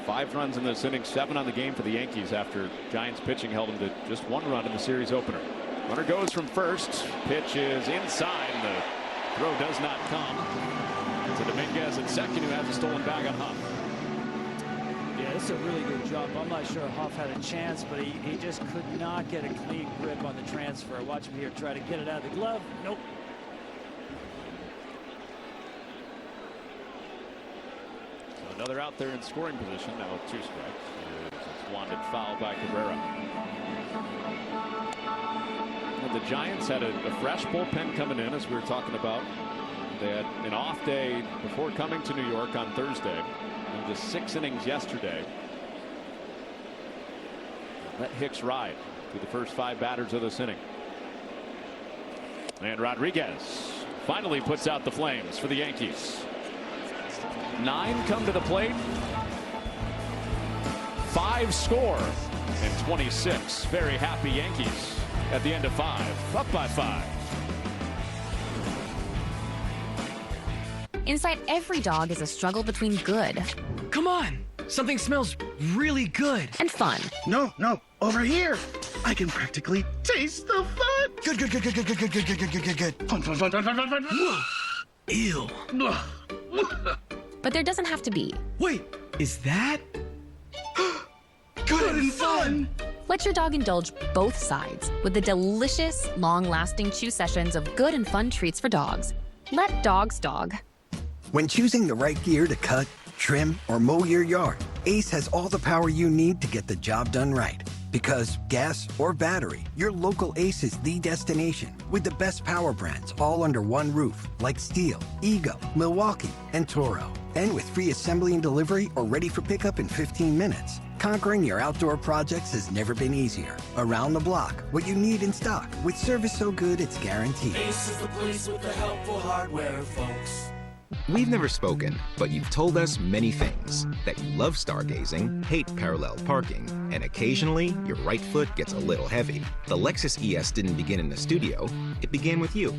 5 runs in this inning, 7 on the game for the Yankees after Giants pitching held them to just 1 run in the series opener. Runner goes from first. Pitch is inside. The throw does not come. To Dominguez at second, who has a stolen bag on Huff. Yeah, this is a really good job. I'm not sure Huff had a chance, but he just could not get a clean grip on the transfer. Watch him here try to get it out of the glove. Nope. So another out there in scoring position now with 2 strikes. It's wanted foul by Cabrera. And the Giants had a fresh bullpen coming in, as we were talking about. They had an off day before coming to New York on Thursday. And just 6 innings yesterday. Let Hicks ride through the first 5 batters of this inning. And Rodriguez finally puts out the flames for the Yankees. 9 come to the plate. 5 score. And 26 very happy Yankees at the end of 5. Up by 5. Inside every dog is a struggle between good. Come on! Something smells really good. And fun. No, over here. I can practically taste the fun. Good. Fun. Ew. But there doesn't have to be. Wait, is that good and fun? Let your dog indulge both sides with the delicious, long-lasting chew sessions of good and fun treats for dogs. Let dogs dog. When choosing the right gear to cut, trim, or mow your yard, Ace has all the power you need to get the job done right. Because gas or battery, your local Ace is the destination with the best power brands all under one roof, like Steel, Ego, Milwaukee, and Toro. And with free assembly and delivery or ready for pickup in 15 minutes, conquering your outdoor projects has never been easier. Around the block, what you need in stock, with service so good it's guaranteed. Ace is the place with the helpful hardware, folks. We've never spoken, but you've told us many things. That you love stargazing, hate parallel parking, and occasionally your right foot gets a little heavy. The Lexus ES didn't begin in the studio, it began with you.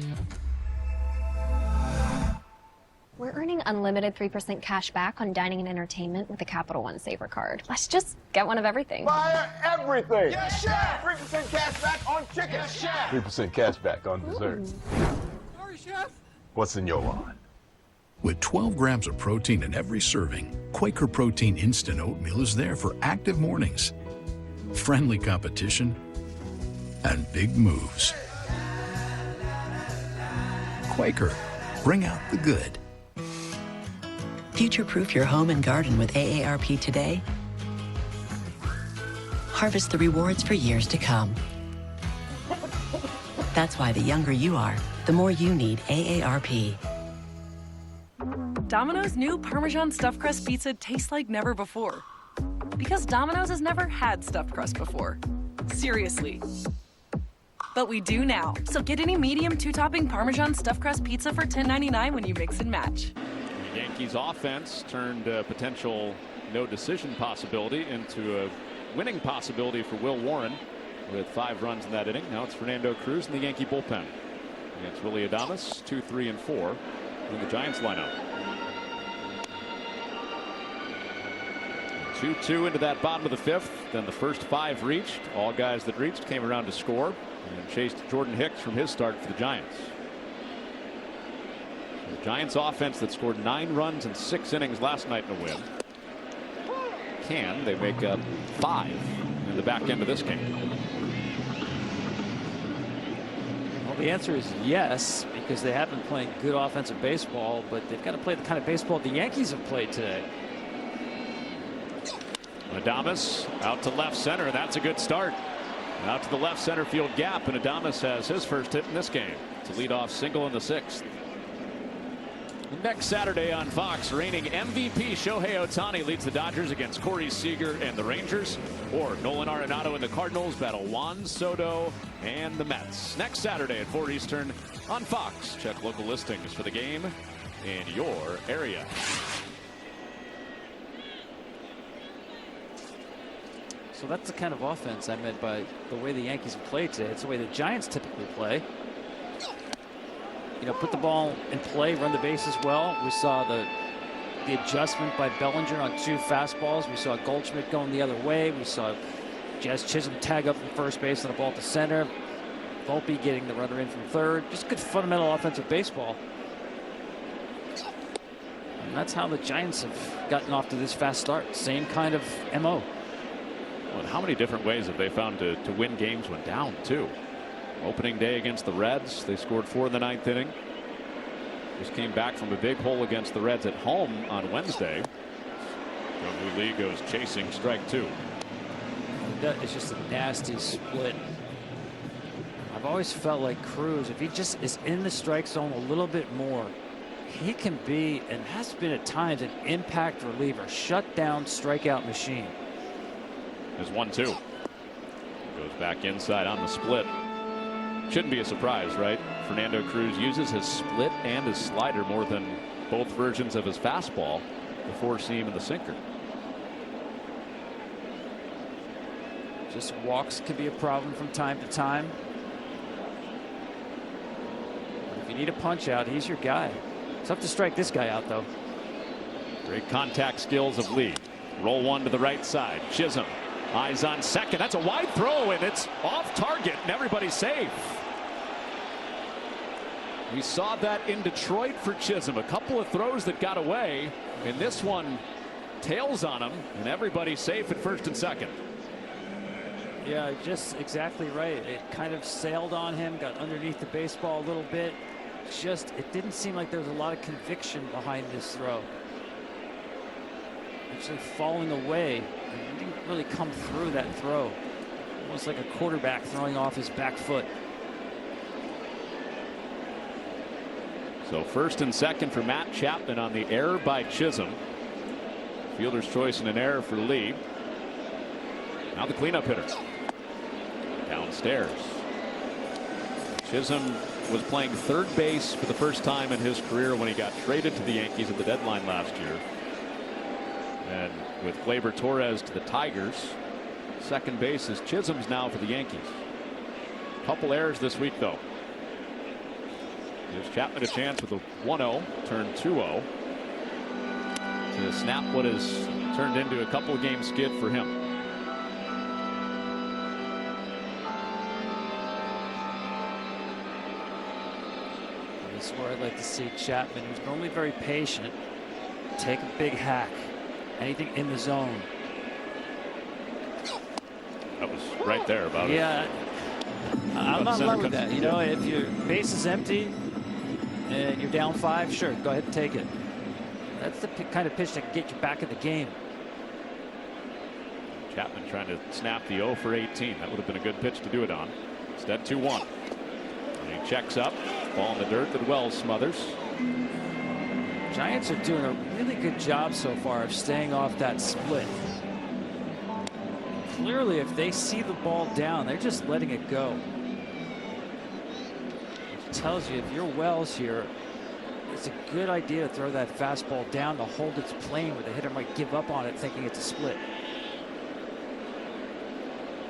We're earning unlimited 3% cash back on dining and entertainment with the Capital One Saver card. Let's just get one of everything. Fire everything! Yes, chef! 3% cash back on chicken! Yes, chef! 3% cash back on desserts. Sorry, chef. What's in your wallet? With 12 grams of protein in every serving, Quaker Protein Instant Oatmeal is there for active mornings, friendly competition, and big moves. Quaker, bring out the good. Future-proof your home and garden with AARP today. Harvest the rewards for years to come. That's why the younger you are, the more you need AARP. Domino's new Parmesan stuffed crust pizza tastes like never before. Because Domino's has never had stuffed crust before. Seriously. But we do now. So get any medium 2-topping Parmesan stuffed crust pizza for $10.99 when you mix and match. The Yankees offense turned a potential no decision possibility into a winning possibility for Will Warren with 5 runs in that inning. Now it's Fernando Cruz in the Yankee bullpen against Willy Adames, 2, 3, and 4 in the Giants lineup. 2-2 into that bottom of the 5th. Then the first 5 reached. All guys that reached came around to score and chased Jordan Hicks from his start for the Giants. The Giants offense that scored 9 runs in 6 innings last night in a win. Can they make up 5 in the back end of this game? Well, the answer is yes, because they have been playing good offensive baseball, but they've got to play the kind of baseball the Yankees have played today. Adames out to left center, and that's a good start. Out to the left center field gap, and Adames has his first hit in this game. It's a leadoff single in the 6th. Next Saturday on Fox, reigning MVP Shohei Ohtani leads the Dodgers against Corey Seager and the Rangers. Or Nolan Arenado and the Cardinals battle Juan Soto and the Mets. Next Saturday at 4 Eastern on Fox. Check local listings for the game in your area. So that's the kind of offense I meant by the way the Yankees have played today. It's the way the Giants typically play. You know, put the ball in play, run the bases well. We saw the adjustment by Bellinger on 2 fastballs. We saw Goldschmidt going the other way. We saw Jazz Chisholm tag up from first base on the ball to center. Volpe getting the runner in from third. Just good fundamental offensive baseball. And that's how the Giants have gotten off to this fast start. Same kind of MO. Well, how many different ways have they found to win games when down, too? Opening day against the Reds, they scored 4 in the 9th inning. Just came back from a big hole against the Reds at home on Wednesday. Young Lee goes chasing strike 2. That is just a nasty split. I've always felt like Cruz, if he just is in the strike zone a little bit more, he can be, and has been at times, an impact reliever, shut down strikeout machine. There's 1-2. Goes back inside on the split. Shouldn't be a surprise, right? Fernando Cruz uses his split and his slider more than both versions of his fastball, the 4-seam and the sinker. Just walks can be a problem from time to time. If you need a punch out, he's your guy. It's tough to strike this guy out, though. Great contact skills of Lee. Roll 1 to the right side. Chisholm. Eyes on second. That's a wide throw, and it's off target, and everybody's safe. We saw that in Detroit for Chisholm. A couple of throws that got away, and this one tails on him, and everybody's safe at first and second. Yeah, just exactly right. It kind of sailed on him, got underneath the baseball a little bit. Just, it didn't seem like there was a lot of conviction behind this throw. Actually falling away, and didn't really come through that throw. Almost like a quarterback throwing off his back foot. So first and second for Matt Chapman on the error by Chisholm. Fielder's choice and an error for Lee. Now the cleanup hitter. Downstairs. Chisholm was playing third base for the first time in his career when he got traded to the Yankees at the deadline last year. And with Gleyber Torres to the Tigers, second base is Chisholm's now for the Yankees. Couple errors this week, though. Gives Chapman a chance with a 1-0, turn 2-0 to snap what has turned into a couple of game skid for him. This is where I'd like to see Chapman, who's normally very patient, take a big hack. Anything in the zone. That was right there about yeah. I'm not in love with that. You know, if your base is empty and you're down 5, sure, go ahead and take it. That's the kind of pitch that can get you back in the game. Chapman trying to snap the 0 for 18. That would have been a good pitch to do it on. Instead, 2-1. And he checks up. Ball in the dirt that Wells smothers. Giants are doing a really good job so far of staying off that split. Clearly, if they see the ball down, they're just letting it go. Which tells you if you're Wells here, it's a good idea to throw that fastball down to hold its plane where the hitter might give up on it thinking it's a split.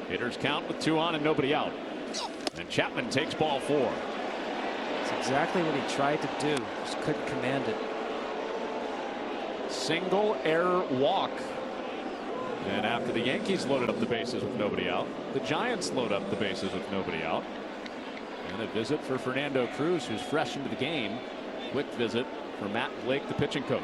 Hitters count with 2 on and nobody out. And Chapman takes ball 4. That's exactly what he tried to do. Just couldn't command it. Single error walk. And after the Yankees loaded up the bases with nobody out, the Giants load up the bases with nobody out. And a visit for Fernando Cruz, who's fresh into the game. Quick visit for Matt Blake, the pitching coach.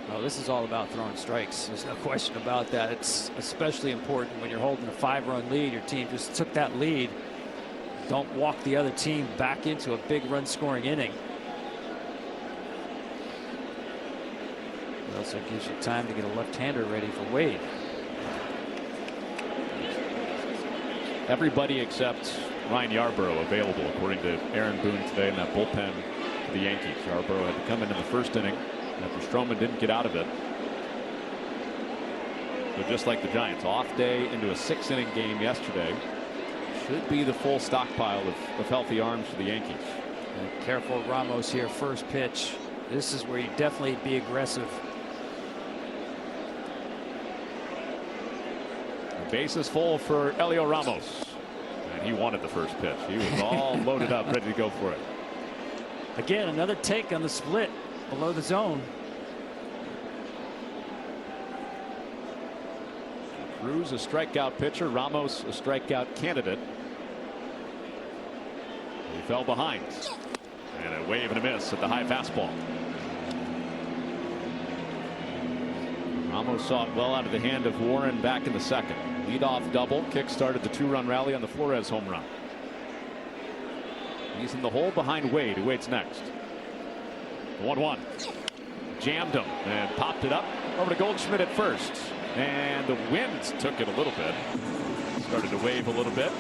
Well, this is all about throwing strikes. There's no question about that. It's especially important when you're holding a 5-run lead. Your team just took that lead. Don't walk the other team back into a big run scoring inning. It also gives you time to get a left-hander ready for Wade. Everybody except Ryan Yarbrough available, according to Aaron Boone today in that bullpen for the Yankees. Yarbrough had to come in the first inning after Stroman didn't get out of it. So just like the Giants, off day into a 6-inning game yesterday. Should be the full stockpile of healthy arms for the Yankees. And careful Ramos here, first pitch. This is where you definitely be aggressive. The base is full for Elio Ramos. And he wanted the first pitch. He was all loaded up, ready to go for it. Again, another take on the split below the zone. Cruz a strikeout pitcher, Ramos a strikeout candidate. He fell behind. And a wave and a miss at the high fastball. Ramos saw it well out of the hand of Warren back in the second. Leadoff double, kick-started the 2-run rally on the Flores home run. He's in the hole behind Wade, who waits next. 1-1. Jammed him and popped it up over to Goldschmidt at first. And the wind took it a little bit. Started to wave a little bit.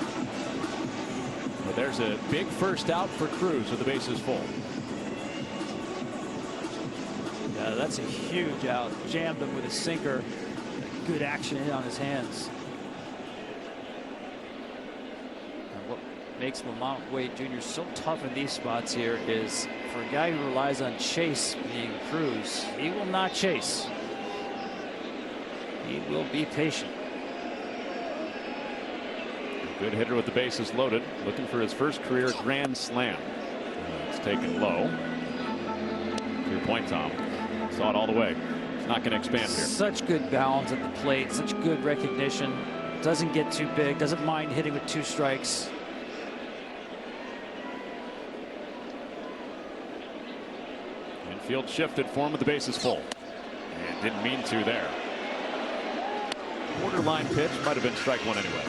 But there's a big first out for Cruz with the bases full. Yeah, that's a huge out. Jammed him with a sinker. Good action in on his hands. And what makes Lamont Wade Jr. so tough in these spots here is for a guy who relies on chase, being Cruz, he will not chase. He will be patient. Good hitter with the bases loaded, looking for his first career grand slam. It's taken low. To your point, Tom. Saw it all the way. It's not going to expand here. Such good balance at the plate, such good recognition. Doesn't get too big, doesn't mind hitting with 2 strikes. Infield shifted for him with the bases full. And didn't mean to there. Borderline pitch, might have been strike 1 anyway.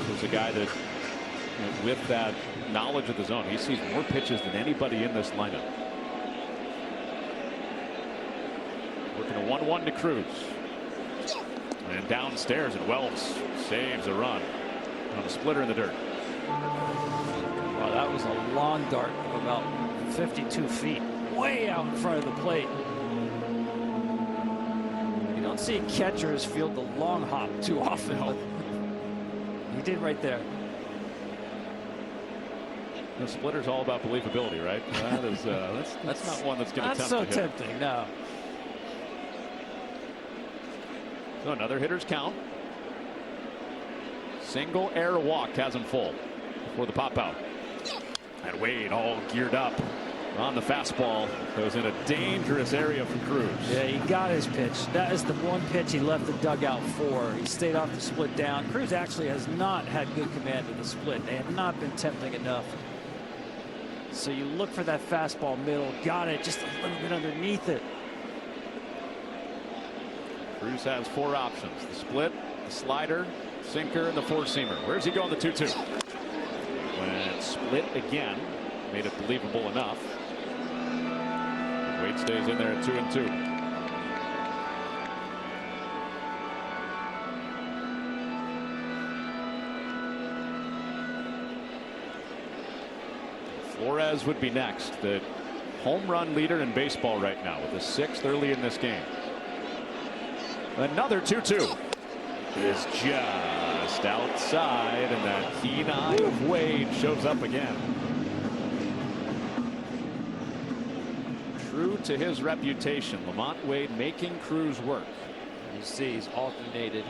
This is a guy that, with that knowledge of the zone, he sees more pitches than anybody in this lineup. Working a 1-1 to Cruz. And downstairs, and Wells saves a run on a splitter in the dirt. Wow, that was a long dart of about 52 feet, way out in front of the plate. see catchers field the long hop too often. But he did right there. The splitter's all about believability, right? That is, that's not one that's going to tempt so a hitter. tempting, no. So another hitter's count. Single air walk has him full before the pop out. And Wade all geared up on the fastball. Goes in a dangerous area for Cruz. Yeah, he got his pitch. That is the one pitch he left the dugout for. He stayed off the split down. Cruz actually has not had good command of the split. They have not been tempting enough. So you look for that fastball middle. Got it just a little bit underneath it. Cruz has 4 options. The split, the slider, sinker, and the 4-seamer. Where's he going? The 2-2. When split again, made it believable enough. Wade stays in there at 2-2. Flores would be next, the home run leader in baseball right now with the 6th early in this game. Another 2-2 is just outside, and that keen eye of Wade shows up again. True to his reputation, Lamont Wade making Cruz work. You see he's alternated.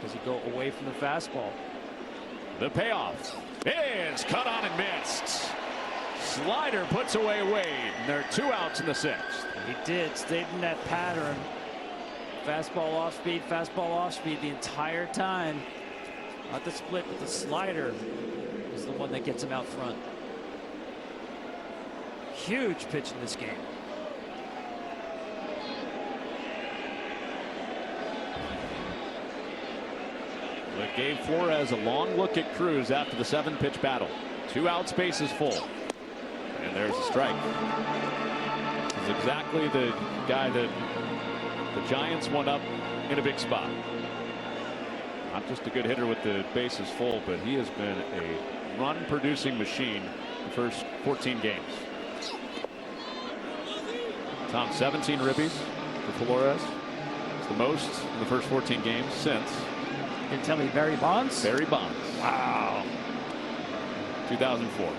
Does he go away from the fastball? The payoff is cut on and missed. Slider puts away Wade, and there are 2 outs in the 6th. He did, stayed in that pattern. Fastball off speed the entire time. Not the split, but the slider is the one that gets him out front. Huge pitch in this game. But gave Flores a long look at Cruz after the 7-pitch battle. 2 outs, bases full. And there's a strike. This is exactly the guy that the Giants won up in a big spot. Not just a good hitter with the bases full, but he has been a run-producing machine the first 14 games. Tom, 17 ribbies for Flores. It's the most in the first 14 games since. You can tell me Barry Bonds? Barry Bonds. Wow. 2004.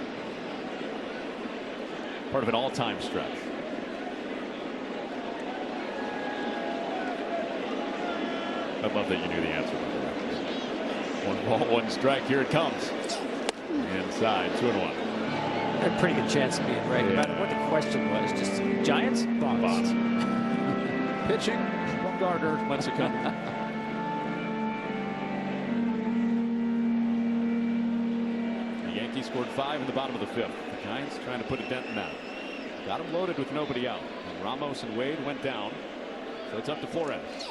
Part of an all-time stretch. I love that you knew the answer. 1 ball, 1 strike. Here it comes. Inside, 2-1. Had a pretty good chance of being right. No matter what the question was, just Giants, Bonds. Pitching, Bumgarner, Mexico. The Yankees scored 5 in the bottom of the 5th. The Giants trying to put a dent in that. Got him loaded with nobody out. And Ramos and Wade went down. So it's up to Flores,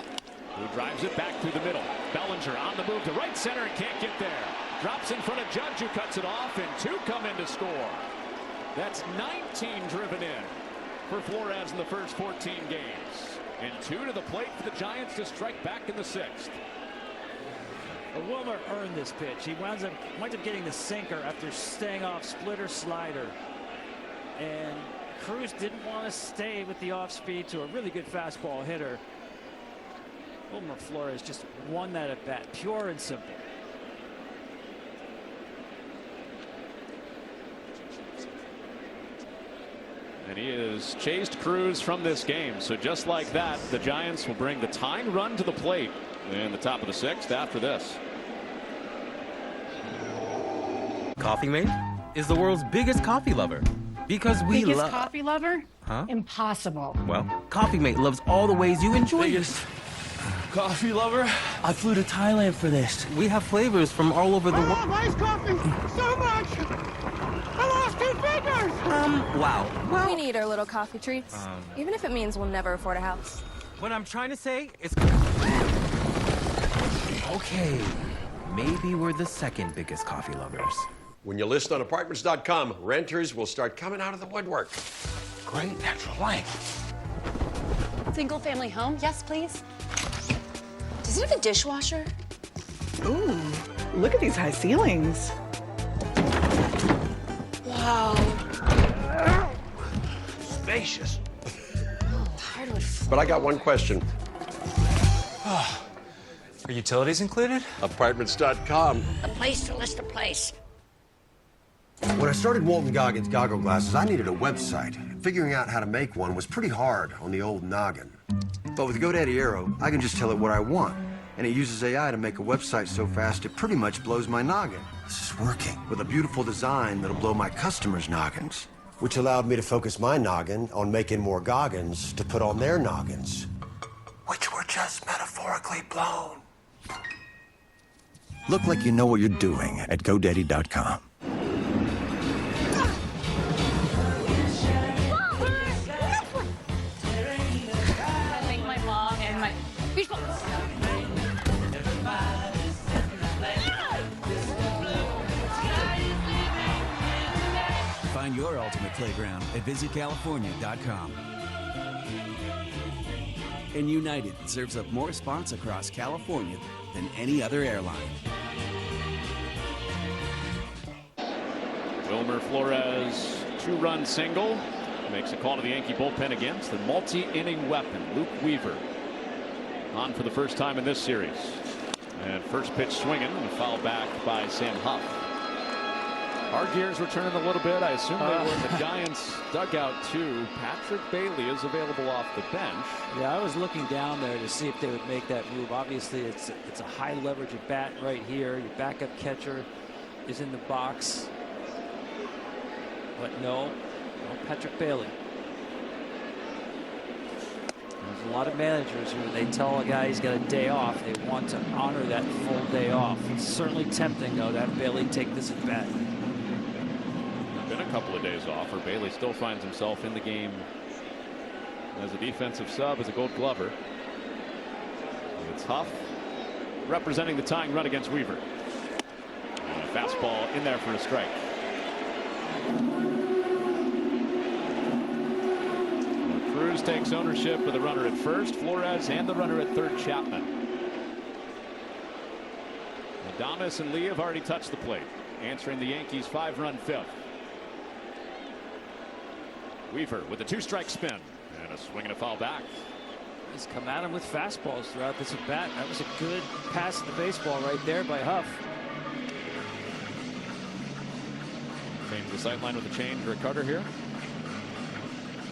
who drives it back through the middle. Bellinger on the move to right center and can't get there. Drops in front of Judge, who cuts it off, and 2 come in to score. That's 19 driven in for Flores in the first 14 games. And 2 to the plate for the Giants to strike back in the 6th. Wilmer earned this pitch. He winds up getting the sinker after staying off splitter slider. And Cruz didn't want to stay with the off speed to a really good fastball hitter. Wilmer Flores just won that at bat, pure and simple. And he has chased Cruz from this game. So just like that, the Giants will bring the tying run to the plate in the top of the 6th after this. Coffee Mate is the world's biggest coffee lover. Because we Biggest love... coffee lover? Huh? Impossible. Well, Coffee Mate loves all the ways you enjoy Biggest coffee lover? I flew to Thailand for this. We have flavors from all over the world. I love iced coffee so much. I lost 2 fingers. Wow. Well, We need our little coffee treats, even if it means we'll never afford a house. what I'm trying to say is... Okay, maybe we're the 2nd biggest coffee lovers. When you list on apartments.com, renters will start coming out of the woodwork. Great natural light. Single family home? Yes, please. Does it have a dishwasher? Ooh, look at these high ceilings. Wow. Spacious. Hardwood floor. But I got one question. Oh, are utilities included? Apartments.com. A place to list a place. When I started Walton Goggins Goggle Glasses, I needed a website. Figuring out how to make one was pretty hard on the old noggin. But with GoDaddy Aero, I can just tell it what I want. And it uses AI to make a website so fast it pretty much blows my noggin. This is working. With a beautiful design that'll blow my customers' noggins. Which allowed me to focus my noggin on making more goggins to put on their noggins. Which were just metaphorically blown. Look like you know what you're doing at GoDaddy.com. Find your ultimate playground at visitcalifornia.com. And United serves up more spots across California than any other airline. Wilmer Flores, 2-run single. Makes a call to the Yankee bullpen against the multi-inning weapon, Luke Weaver. On for the first time in this series. And first pitch swinging and fouled back by Sam Huff. Our gears returning a little bit. I assume they were in the Giants dugout too. Patrick Bailey is available off the bench. Yeah, I was looking down there to see if they would make that move. Obviously, it's a high leverage at bat right here. Your backup catcher is in the box. But no Patrick Bailey. There's a lot of managers who they tell a guy he's got a day off. They want to honor that full day off. It's certainly tempting, though, to have Bailey take this at bat. Been a couple of days off, or Bailey still finds himself in the game as a defensive sub, as a Gold Glover. It's Huff representing the tying run against Weaver. And a fastball in there for a strike. Cruz takes ownership with the runner at first. Flores and the runner at third, Chapman. Adames and Lee have already touched the plate, answering the Yankees' 5-run fifth. Weaver with a 2-strike spin and a swing and a foul back. He's come at him with fastballs throughout this at bat. That was a good pass to the baseball right there by Huff. Change the sight line with a change. Rick Carter here.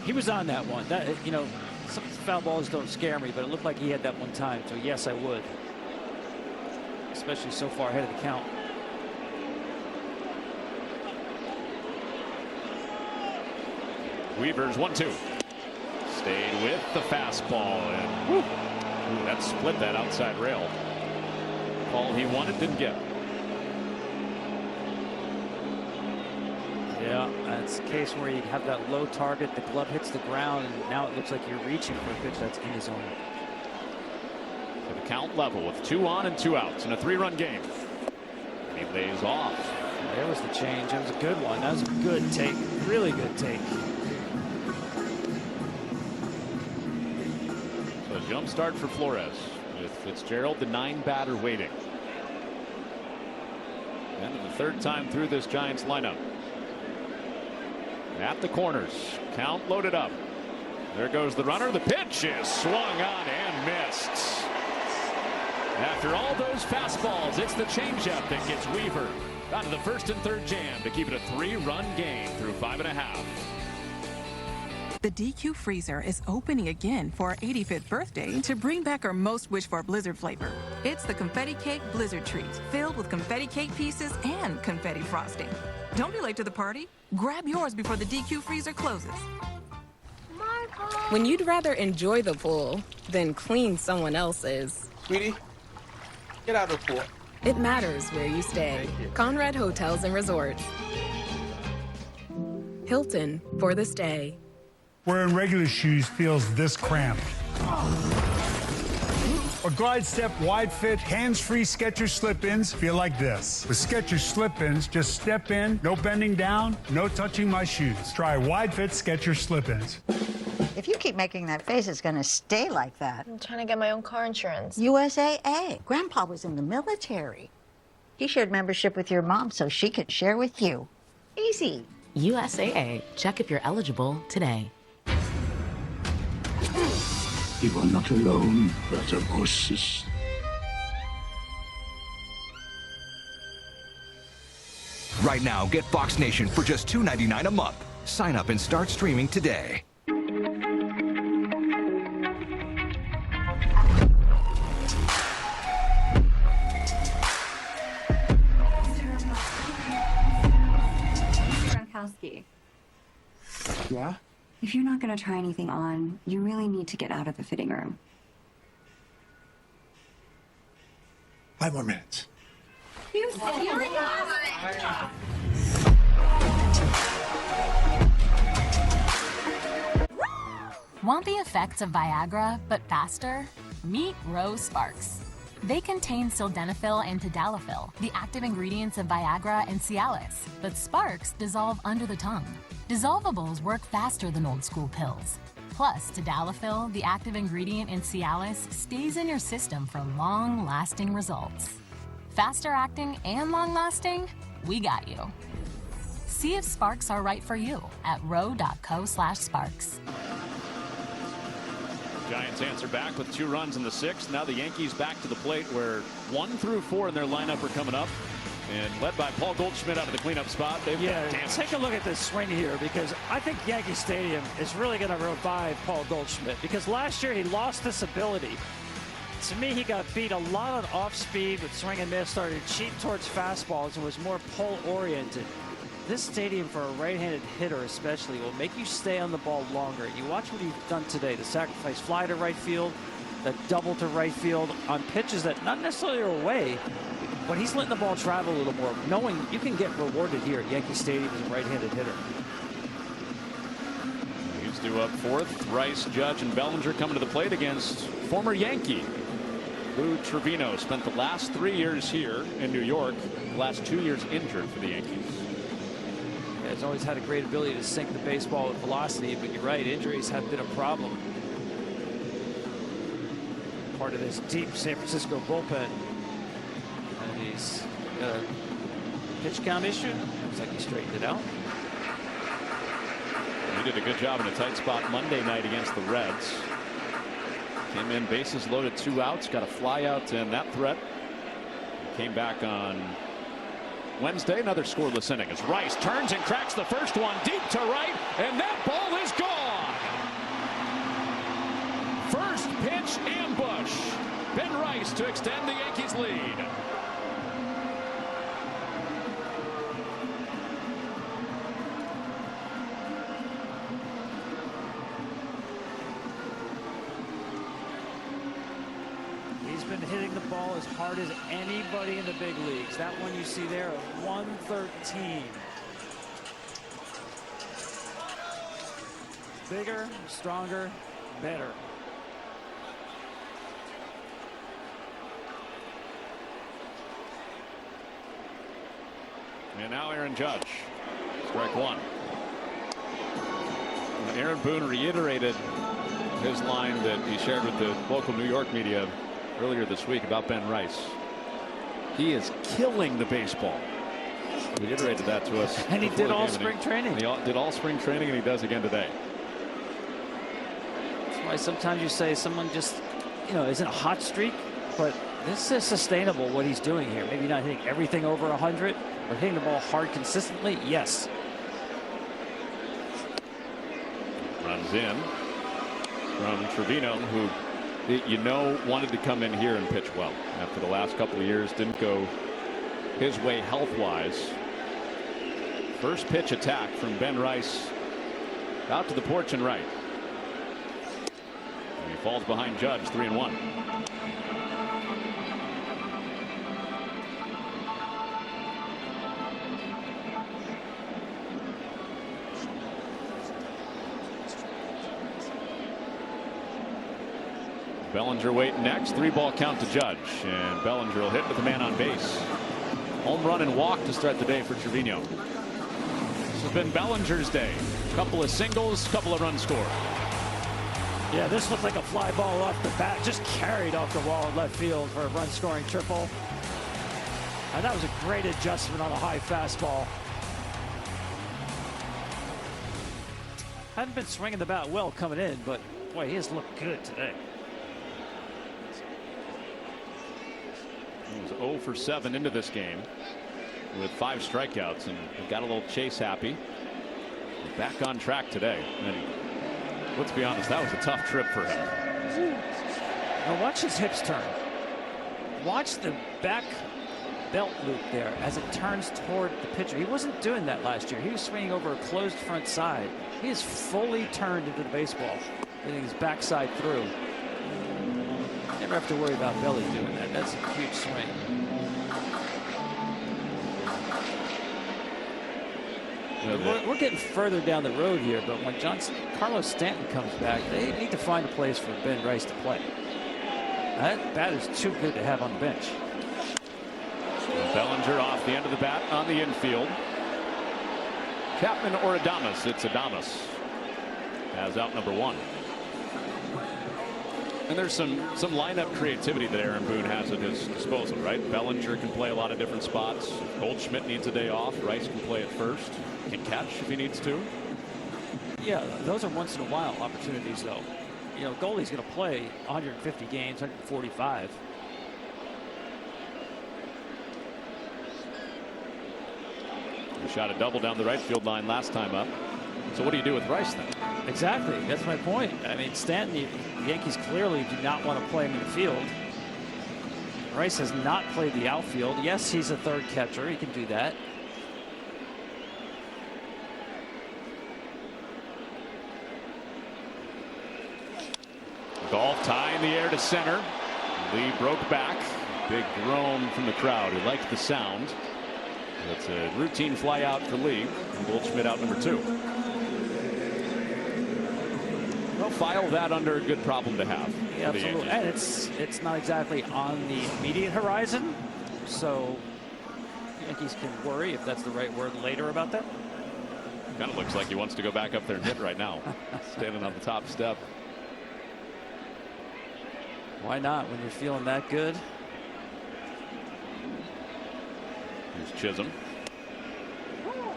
He was on that one. That, you know, some foul balls don't scare me, but it looked like he had that one time. So yes, I would. Especially so far ahead of the count. Weaver's 1-2. Stayed with the fastball, and ooh, that split that outside rail. Call he wanted, didn't get. Yeah, that's a case where you have that low target, the glove hits the ground, and now it looks like you're reaching for a pitch that's in his zone. So the count level with 2 on and 2 outs in a 3-run game. He lays off. There was the change. That was a good one. That was a good take. Really good take. So jump start for Flores with Fitzgerald, the 9-batter waiting. And the 3rd time through this Giants lineup. At the corners, count loaded up. There goes the runner. The pitch is swung on and missed. After all those fastballs, it's the changeup that gets Weaver out of the 1st and 3rd jam to keep it a 3-run game through 5.5. The DQ freezer is opening again for our 85th birthday to bring back our most wished for blizzard flavor. It's the Confetti Cake Blizzard Treat, filled with confetti cake pieces and confetti frosting. Don't be late to the party. Grab yours before the DQ freezer closes. When you'd rather enjoy the pool than clean someone else's. Sweetie, get out of the pool. It matters where you stay. Conrad Hotels and Resorts. Hilton for the stay. Wearing regular shoes feels this cramped. Or Glide Step wide fit, hands-free Skechers slip-ins feel like this. With Skechers slip-ins, just step in, no bending down, no touching my shoes. Try wide fit Skechers slip-ins. If you keep making that face, it's gonna stay like that. I'm trying to get my own car insurance. USAA. Grandpa was in the military. He shared membership with your mom so she could share with you. Easy. USAA. Check if you're eligible today. You are not alone, brother Moses. Right now, get Fox Nation for just $2.99 a month. Sign up and start streaming today. Gronkowski, Yeah? if you're not going to try anything on, you really need to get out of the fitting room. 5 more minutes. You serious? Want the effects of Viagra, but faster? Meet Rose Sparks. They contain sildenafil and tadalafil, the active ingredients of Viagra and Cialis, but Sparks dissolve under the tongue. Dissolvables work faster than old school pills. Plus, tadalafil, the active ingredient in Cialis, stays in your system for long-lasting results. Faster acting and long-lasting? We got you. See if Sparks are right for you at ro.co/sparks. Giants answer back with 2 runs in the 6th. Now the Yankees back to the plate where 1 through 4 in their lineup are coming up. And led by Paul Goldschmidt out of the cleanup spot. Take a look at this swing here, because I think Yankee Stadium is really going to revive Paul Goldschmidt, because last year he lost this ability. To me, he got beat a lot on off speed with swing and miss, started cheap towards fastballs, and was more pull oriented. This stadium, for a right-handed hitter especially, will make you stay on the ball longer. You watch what he's done today, the sacrifice fly to right field, the double to right field on pitches that not necessarily are away, but he's letting the ball travel a little more, knowing you can get rewarded here at Yankee Stadium as a right-handed hitter. He's due up 4th. Rice, Judge, and Bellinger coming to the plate against former Yankee Lou Trevino. Spent the last 3 years here in New York, the last 2 years injured for the Yankees. Yeah, he's always had a great ability to sink the baseball with velocity, but you're right, injuries have been a problem. Part of this deep San Francisco bullpen. And he's got a pitch count issue. Looks like he straightened it out. He did a good job in a tight spot Monday night against the Reds. Came in bases loaded, 2 outs, got a fly out to end that threat. Came back on Wednesday, another scoreless inning as Rice turns and cracks the first one deep to right, and that ball is gone. First pitch ambush. Ben Rice to extend the Yankees lead. He's been hitting the ball as hard as anybody in the big leagues. That one you see there, 113. Bigger, stronger, better. And now Aaron Judge. Strike 1. And Aaron Boone reiterated his line that he shared with the local New York media earlier this week about Ben Rice. He is killing the baseball. He reiterated that to us. And he did all spring training. He did all spring training, and he does again today. That's why sometimes you say someone just, isn't a hot streak, but this is sustainable what he's doing here. Maybe not hitting everything over 100, but hitting the ball hard consistently, yes. Runs in from Trevino, who wanted to come in here and pitch well after the last couple of years. Didn't go his way health-wise. First pitch attack from Ben Rice out to the porch and right. And he falls behind Judge, 3-1. Bellinger waiting next. 3-ball count to Judge, and Bellinger will hit with the man on base. Home run and walk to start the day for Trevino. This has been Bellinger's day. Couple of singles, couple of runs scored. Yeah, this looked like a fly ball off the bat, just carried off the wall in left field for a run-scoring triple. And that was a great adjustment on a high fastball. Hadn't been swinging the bat well coming in, but boy, he has looked good today. He was 0 for 7 into this game with 5 strikeouts and got a little chase happy. Back on track today. And let's be honest, that was a tough trip for him. Now watch his hips turn. Watch the back belt loop there as it turns toward the pitcher. He wasn't doing that last year. He was swinging over a closed front side. He is fully turned into the baseball, getting his backside through. Never have to worry about belly doing that. That's a huge swing. We're getting further down the road here, but when Carlos Stanton comes back, they need to find a place for Ben Rice to play. That bat is too good to have on the bench. Bellinger off the end of the bat on the infield. Chapman or Adames? It's Adames. As out number 1. And there's some lineup creativity that Aaron Boone has at his disposal, right? Bellinger can play a lot of different spots. Goldschmidt needs a day off. Rice can play at first. Can catch if he needs to. Yeah, those are once in a while opportunities, though. You know, Goldie's going to play 150 games, 145. He shot a double down the right field line last time up. So what do you do with Rice then? Exactly. That's my point. I mean, Stanton, the Yankees clearly do not want to play him in the field. Rice has not played the outfield. Yes, he's a third catcher. He can do that. Golf tie in the air to center. Lee broke back. Big groan from the crowd. He liked the sound. That's a routine fly out for Lee. And Goldschmidt out number 2. Well, file that under a good problem to have. Yeah, absolutely. And it's not exactly on the immediate horizon, so Yankees can worry, if that's the right word, later about that. Kind of looks like he wants to go back up there and hit right now. Standing on the top step. Why not when you're feeling that good? Here's Chisholm.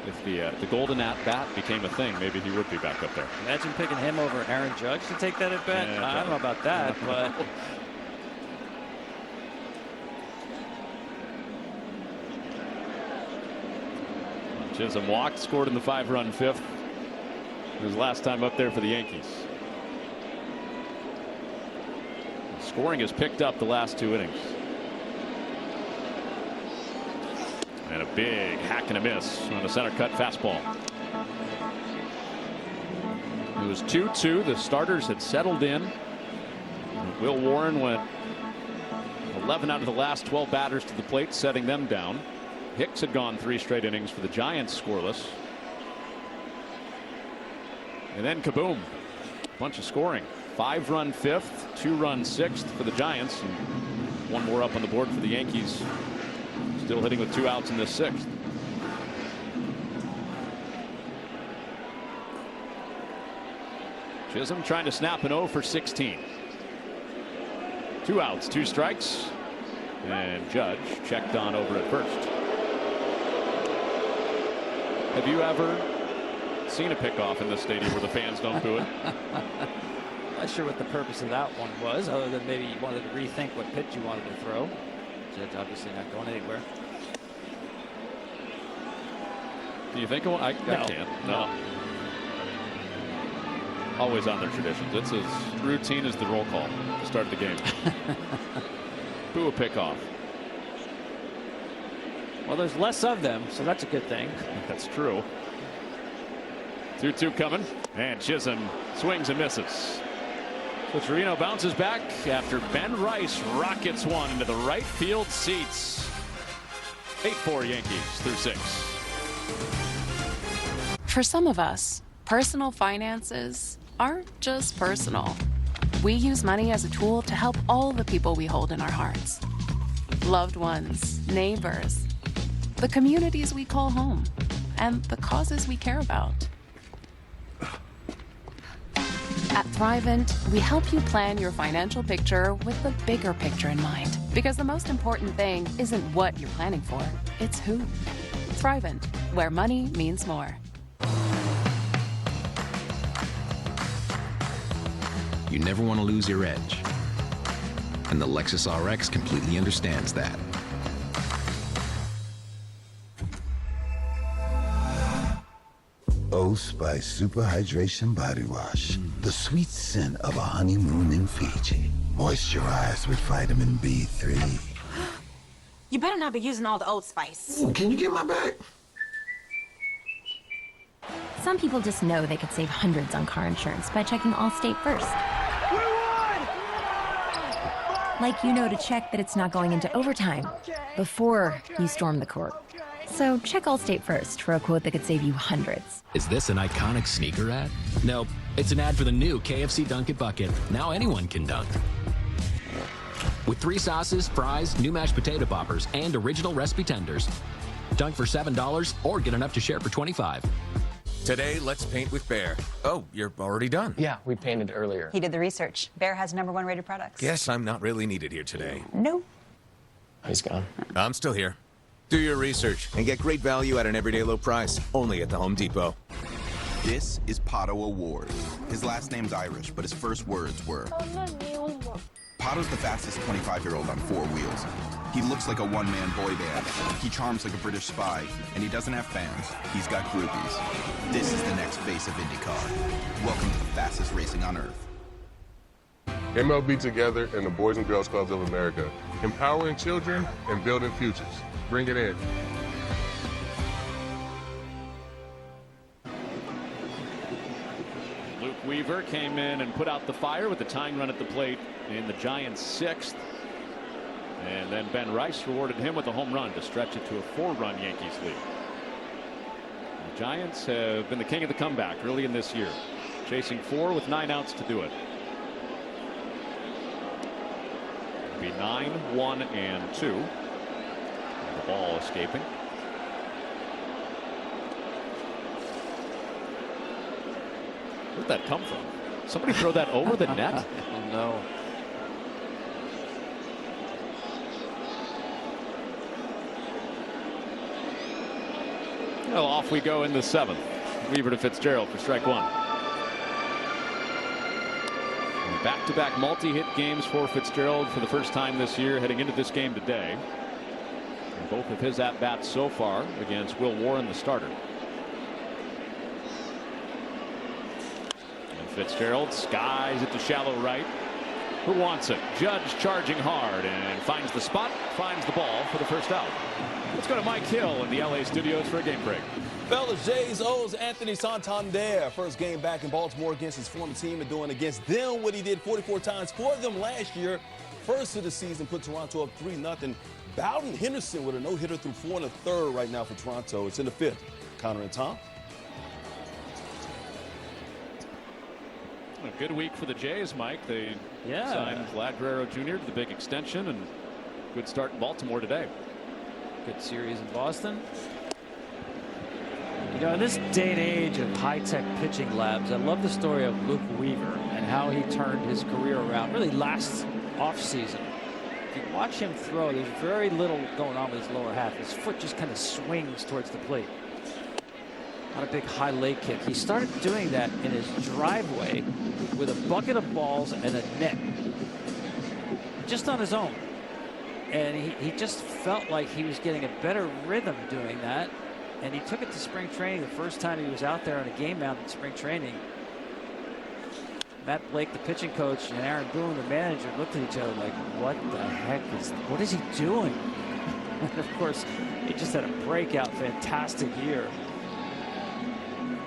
If the golden at bat became a thing, maybe he would be back up there. Imagine picking him over Aaron Judge to take that at bat. Yeah, I don't know about that, but Chisholm walked, scored in the 5-run 5th. His last time up there for the Yankees. Scoring has picked up the last 2 innings. And a big hack and a miss on a center cut fastball. It was 2-2. The starters had settled in. Will Warren went 11 out of the last 12 batters to the plate, setting them down. Hicks had gone 3 straight innings for the Giants scoreless. And then kaboom. Bunch of scoring. 5-run 5th, 2-run 6th for the Giants, and 1 more up on the board for the Yankees. Still hitting with 2 outs in this 6th. Chisholm trying to snap an 0 for 16. 2 outs, 2 strikes, and Judge checked on over at first. Have you ever seen a pickoff in this stadium where the fans don't boo it? not sure what the purpose of that one was, other than maybe you wanted to rethink what pitch you wanted to throw. Judge obviously not going anywhere. Do you think I can't? No. Always on their traditions. It's as routine as the roll call to start the game. Boo a pickoff. Well, there's less of them, so that's a good thing. That's true. 2-2 coming, and Chisholm swings and misses. So Torino bounces back after Ben Rice rockets one into the right field seats. 8-4 Yankees through 6. For some of us, personal finances aren't just personal. We use money as a tool to help all the people we hold in our hearts. Loved ones, neighbors, the communities we call home, and the causes we care about. At Thrivent, we help you plan your financial picture with the bigger picture in mind. Because the most important thing isn't what you're planning for, it's who. Thrivent, where money means more. You never want to lose your edge. And the Lexus RX completely understands that. Old Spice Super Hydration Body Wash. The sweet scent of a honeymoon in Fiji. Moisturized with vitamin B3. You better not be using all the Old Spice. Can you get my bag? Some people just know they could save hundreds on car insurance by checking Allstate first. Like you know to check that it's not going into overtime before you storm the court. So check Allstate first for a quote that could save you hundreds. Is this an iconic sneaker ad? Nope. It's an ad for the new KFC Dunk It Bucket. Now anyone can dunk. With 3 sauces, fries, new mashed potato poppers, and original recipe tenders. Dunk for $7 or get enough to share for $25. Today, let's paint with Behr. Oh, you're already done. Yeah, we painted earlier. He did the research. Behr has #1 rated products. Guess I'm not really needed here today. No. He's gone. I'm still here. Do your research and get great value at an everyday low price. Only at the Home Depot. This is Pato Award. His last name's Irish, but his first words were... Pato's the fastest 25-year-old on 4 wheels. He looks like a one-man boy band. He charms like a British spy, and he doesn't have fans. He's got groupies. This is the next face of IndyCar. Welcome to the fastest racing on Earth. MLB Together and the Boys and Girls Clubs of America. Empowering children and building futures. Bring it in. Luke Weaver came in and put out the fire with the tying run at the plate in the Giants' 6th. And then Ben Rice rewarded him with a home run to stretch it to a 4-run Yankees lead. The Giants have been the king of the comeback early in this year, chasing 4 with 9 outs to do it. It'll be 9, 1, and 2. The ball escaping. Where'd that come from? Somebody throw that over the net? Oh, no. Well, off we go in the 7th. Weaver to Fitzgerald for strike 1. Back-to-back multi-hit games for Fitzgerald for the first time this year, heading into this game today. And both of his at-bats so far against Will Warren, the starter. And Fitzgerald skies it to shallow right. Who wants it? Judge charging hard and finds the spot, finds the ball for the first out. Let's go to Mike Hill in the LA studios for a game break. Fellas, Jays owes Anthony Santander. First game back in Baltimore against his former team and doing against them what he did 44 times for them last year. First of the season put Toronto up 3-0. Bowden Henderson with a no-hitter through 4 1/3 right now for Toronto. It's in the 5th. Connor and Tom. A good week for the Jays, Mike. They signed Vlad Guerrero Jr. to the big extension, and good start in Baltimore today. Good series in Boston. You know, in this day and age of high-tech pitching labs, I love the story of Luke Weaver and how he turned his career around really last offseason. If you watch him throw, there's very little going on with his lower half. His foot just kind of swings towards the plate. Not a big high leg kick. He started doing that in his driveway with a bucket of balls and a net. Just on his own. And he just felt like he was getting a better rhythm doing that. And he took it to spring training the first time he was out there on a game mound in spring training. Matt Blake, the pitching coach, and Aaron Boone, the manager, looked at each other like, what is he doing? And of course, he just had a breakout, fantastic year.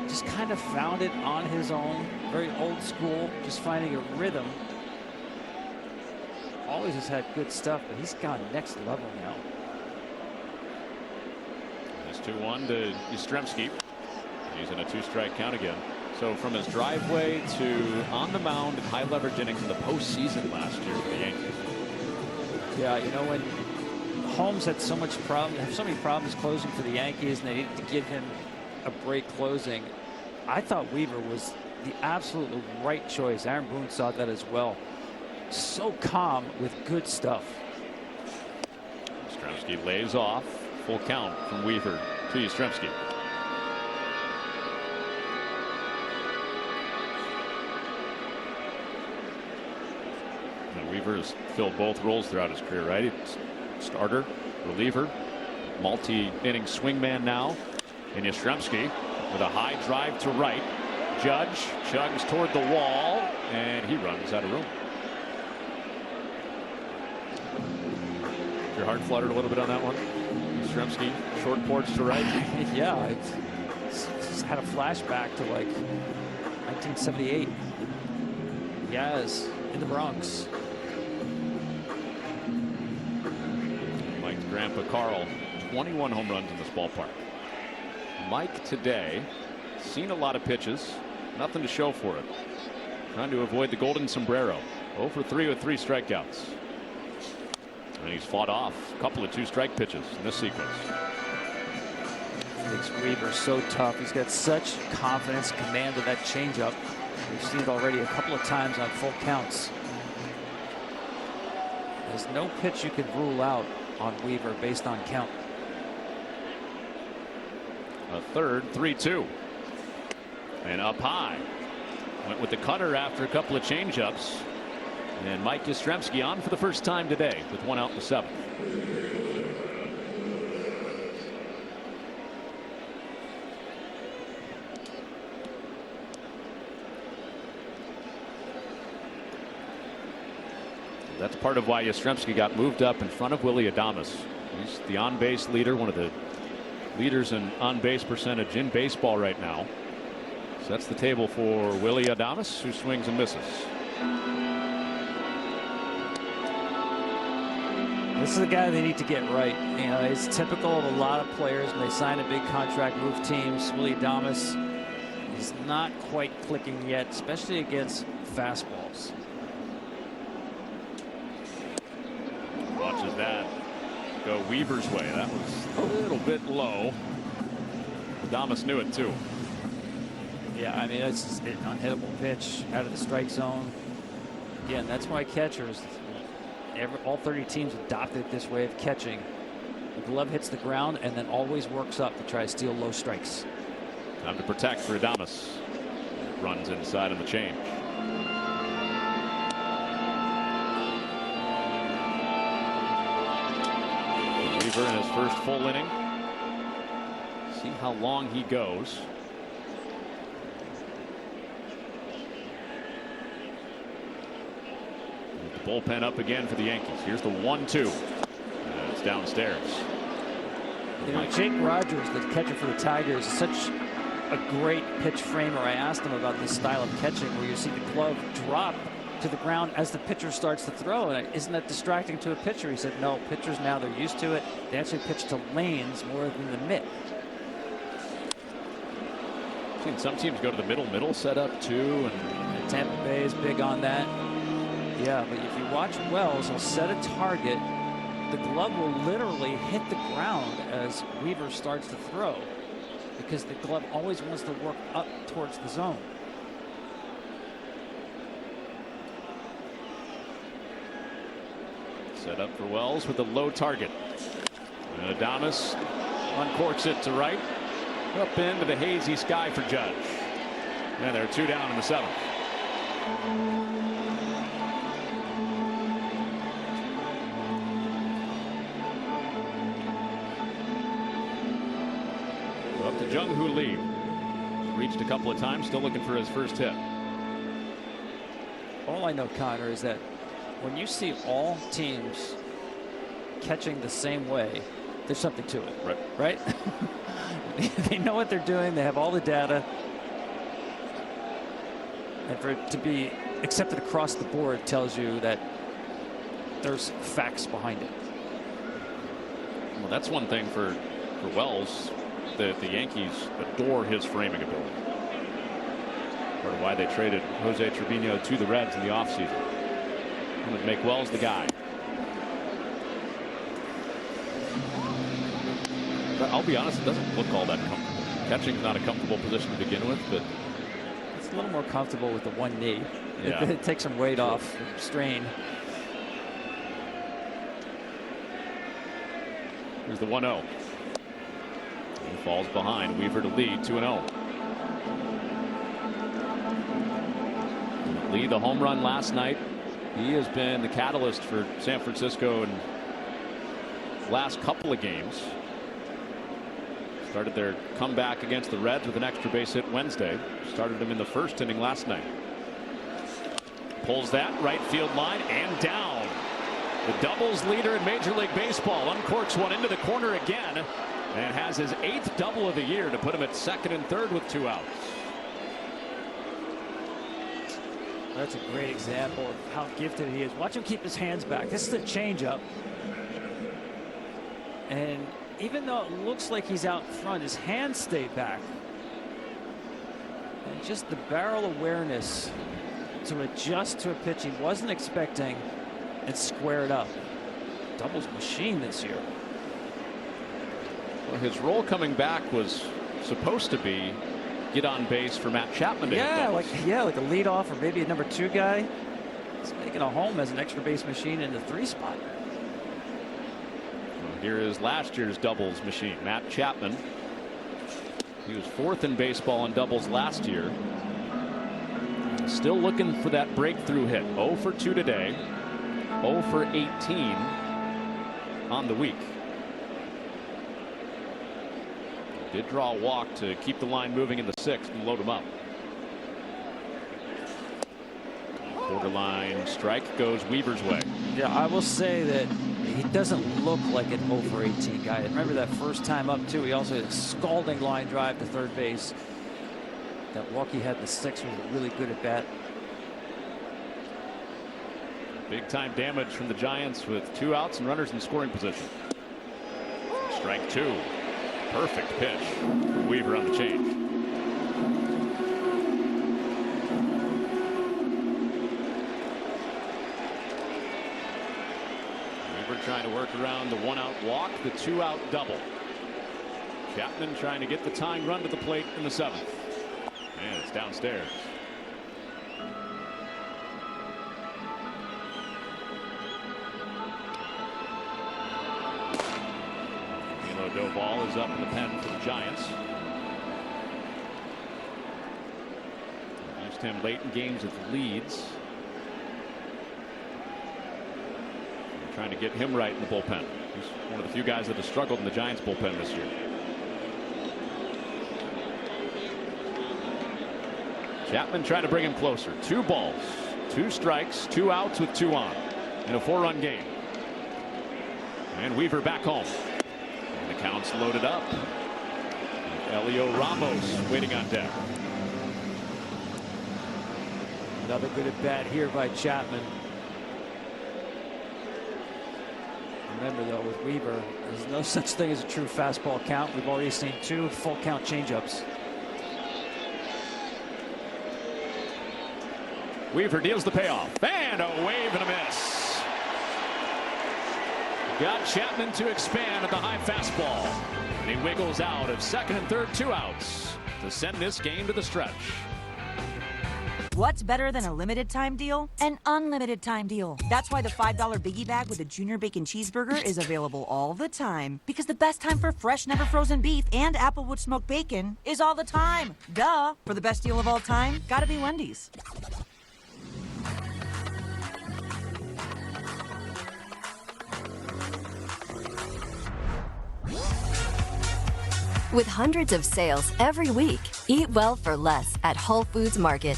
Just kind of found it on his own, very old school, just finding a rhythm. Always has had good stuff, but he's gone next level now. It's 2-1 to Yastrzemski. He's in a 2-strike count again. So from his driveway to on the mound in high leverage innings in the postseason last year for the Yankees. Yeah, you know, when Holmes had so many problems closing for the Yankees, and they needed to give him a break closing, I thought Weaver was the absolutely right choice. Aaron Boone saw that as well. So calm with good stuff. Yastrzemski lays off. Full count from Weaver to Yastrzemski. And Weaver's filled both roles throughout his career, right? Starter, reliever, multi-inning swingman now. And Yastrzemski with a high drive to right. Judge chugs toward the wall, and he runs out of room. Your heart fluttered a little bit on that one. Yastrzemski, short porch to right. Yeah, it's had a flashback to like 1978. Yes, in the Bronx. Mike's grandpa Carl, 21 home runs in this ballpark. Mike today, seen a lot of pitches, nothing to show for it. Trying to avoid the golden sombrero. 0 for 3 with 3 strikeouts. And he's fought off a couple of 2-strike pitches in this sequence. Makes Weaver so tough. He's got such confidence, command of that changeup. We've seen it already a couple of times on full counts. There's no pitch you could rule out on Weaver based on count. A third, 3-2. And up high. Went with the cutter after a couple of changeups. And Mike Yastrzemski on for the first time today with 1 out in the 7th. That's part of why Yastrzemski got moved up in front of Willy Adames. He's the on-base leader, one of the leaders in on-base percentage in baseball right now. Sets the table for Willy Adames, who swings and misses. This is a guy they need to get right. You know, it's typical of a lot of players when they sign a big contract, move teams. Willy Adames is not quite clicking yet, especially against fastballs. Watches that go Weaver's way. That was a little bit low. Adames knew it too. Yeah, I mean, it's an unhittable pitch out of the strike zone. Again, that's why catchers, all 30 teams adopted this way of catching. The glove hits the ground and then always works up to try to steal low strikes. Time to protect for Adames. Runs inside on the change. Weaver in his first full inning. See how long he goes. The bullpen up again for the Yankees. Here's the 1-2. It's downstairs. You know, Jake Rogers, the catcher for the Tigers, is such a great pitch framer. I asked him about this style of catching where you see the glove drop to the ground as the pitcher starts to throw. And isn't that distracting to a pitcher? He said, no, pitchers now, they're used to it. They actually pitch to lanes more than the mitt. Seen some teams go to the middle setup too. And Tampa Bay is big on that. Yeah, but if you watch Wells, he'll set a target. The glove will literally hit the ground as Weaver starts to throw because the glove always wants to work up towards the zone. Set up for Wells with a low target. And Adames uncorks it to right. Up into the hazy sky for Judge. And there are 2 down in the 7th. Up to Jung-Hoo Lee. Reached a couple of times, still looking for his first hit. All I know, Connor, is that when you see all teams catching the same way, there's something to it. Right? They know what they're doing. They have all the data. And for it to be accepted across the board tells you that there's facts behind it. Well, that's one thing for Wells. The Yankees adore his framing ability. Part of why they traded Jose Trevino to the Reds in the offseason. And would make Wells the guy. But I'll be honest, it doesn't look all that comfortable. Catching's not a comfortable position to begin with, but it's a little more comfortable with the one knee. Yeah. It takes some weight off, strain. Here's the 1-0. He falls behind. Weaver to lead, 2-0. Lee, the home run last night. He has been the catalyst for San Francisco in the last couple of games. Started their comeback against the Reds with an extra base hit Wednesday. Started him in the first inning last night. Pulls that right field line and down. The doubles leader in Major League Baseball uncorks one into the corner again and has his 8th double of the year to put him at second and third with 2 outs. That's a great example of how gifted he is. Watch him keep his hands back. This is a changeup. And even though it looks like he's out front, his hands stay back. And just the barrel awareness to adjust to a pitch he wasn't expecting and square it up. Doubles machine this year. Well, his role coming back was supposed to be get on base for Matt Chapman. Yeah, like a leadoff or maybe a number 2 guy. He's making a home as an extra base machine in the 3 spot. Well, here is last year's doubles machine, Matt Chapman. He was 4th in baseball in doubles last year. Still looking for that breakthrough hit. 0 for 2 today. 0 for 18 on the week. Did draw a walk to keep the line moving in the 6th and load him up. Borderline strike goes Weaver's way. Yeah, I will say that he doesn't look like an 0 for 18 guy. Remember that first time up too, he also had a scalding line drive to third base. That walk he had the 6th was really good at bat. Big time damage from the Giants with 2 outs and runners in scoring position. Strike 2. Perfect pitch. Weaver on the change. Weaver trying to work around the 1-out walk, the 2-out double. Chapman trying to get the tying run to the plate in the 7th. And it's downstairs. Doe ball is up in the pen for the Giants. Used him late in games with leads. They're trying to get him right in the bullpen. He's one of the few guys that have struggled in the Giants bullpen this year. Chapman trying to bring him closer. 2 balls, 2 strikes, 2 outs with 2 on in a 4-run game. And Weaver back home. The count's loaded up. Elio Ramos waiting on deck. Another good at bat here by Chapman. Remember though, with Weaver, there's no such thing as a true fastball count. We've already seen 2 full count changeups. Weaver deals the payoff and a wave and a miss. Got Chapman to expand at the high fastball. And he wiggles out of second and third, 2 outs to send this game to the stretch. What's better than a limited time deal? An unlimited time deal. That's why the $5 biggie bag with a junior bacon cheeseburger is available all the time. Because the best time for fresh, never frozen beef and Applewood smoked bacon is all the time. Duh. For the best deal of all time, gotta be Wendy's. With hundreds of sales every week, eat well for less at Whole Foods Market.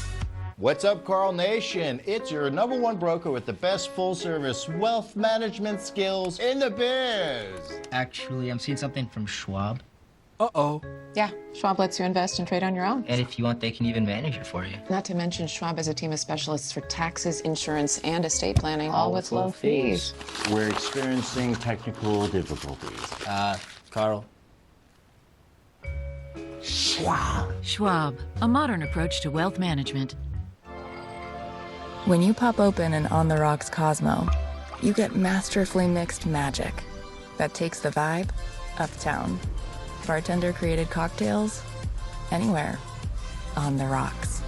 What's up, Carl Nation? It's your #1 broker with the best full-service wealth management skills in the biz. Actually, I'm seeing something from Schwab. Uh-oh. Yeah, Schwab lets you invest and trade on your own. And if you want, they can even manage it for you. Not to mention, Schwab has a team of specialists for taxes, insurance, and estate planning, all with low fees. We're experiencing technical difficulties. Carl. Schwab. Schwab, a modern approach to wealth management. When you pop open an On the Rocks Cosmo, you get masterfully mixed magic that takes the vibe uptown. Bartender created cocktails anywhere on the rocks.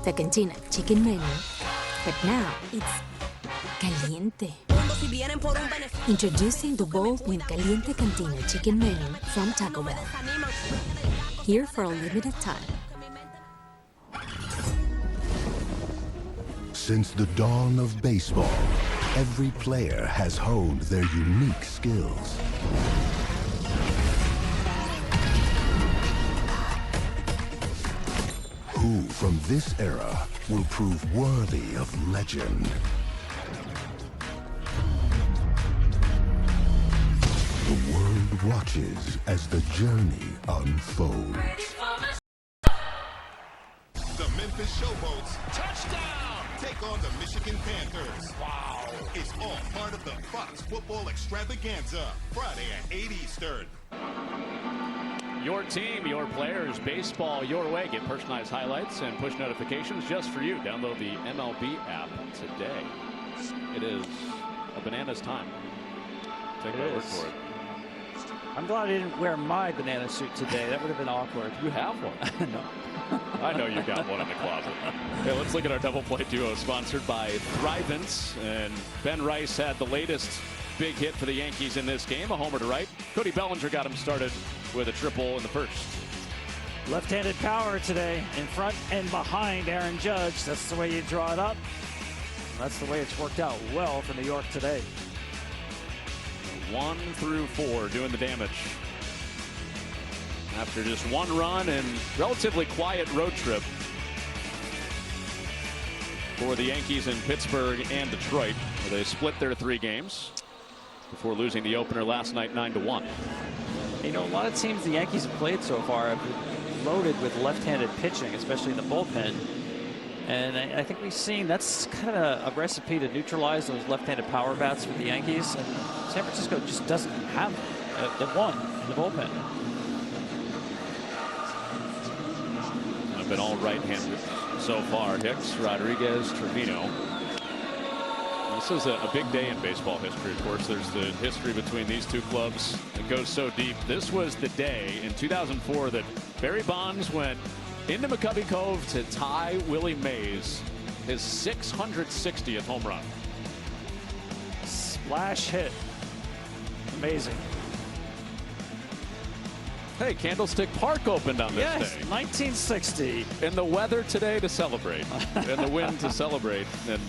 The Cantina chicken menu, but now it's caliente. Introducing the bold with Caliente Cantina chicken menu from Taco Bell. Here for a limited time. Since the dawn of baseball, every player has honed their unique skills. from this era will prove worthy of legend. The world watches as the journey unfolds. The Memphis Showboats, touchdown! Take on the Michigan Panthers. Wow! It's all part of the Fox Football Extravaganza, Friday at 8 Eastern. Your team, your players, baseball your way. Get personalized highlights and push notifications just for you. Download the MLB app today. It is a bananas time. Take my word for it. I'm glad I didn't wear my banana suit today. That would have been awkward. You have one. No. I know you got one in the closet. Okay, let's look at our double play duo sponsored by Thrivents. And Ben Rice had the latest big hit for the Yankees in this game, a homer to right. Cody Bellinger got him started with a triple in the first. Left-handed power today, in front and behind Aaron Judge. That's the way you draw it up. That's the way it's worked out well for New York today. 1 through 4 doing the damage. After just one run and relatively quiet road trip for the Yankees in Pittsburgh and Detroit, where they split their 3 games before losing the opener last night 9-1. You know, a lot of teams the Yankees have played so far have been loaded with left-handed pitching, especially in the bullpen. And I think we've seen that's kind of a recipe to neutralize those left-handed power bats with the Yankees. And San Francisco just doesn't have the one in the bullpen. Have been all right-handed so far. Hicks, Rodriguez, Trevino. This is a big day in baseball history. Of course, there's the history between these two clubs. It goes so deep. This was the day in 2004 that Barry Bonds went into McCovey Cove to tie Willie Mays, his 660th home run. Splash hit. Amazing. Hey, Candlestick Park opened on this yes, day. 1960. And the weather today to celebrate. And the wind to celebrate. And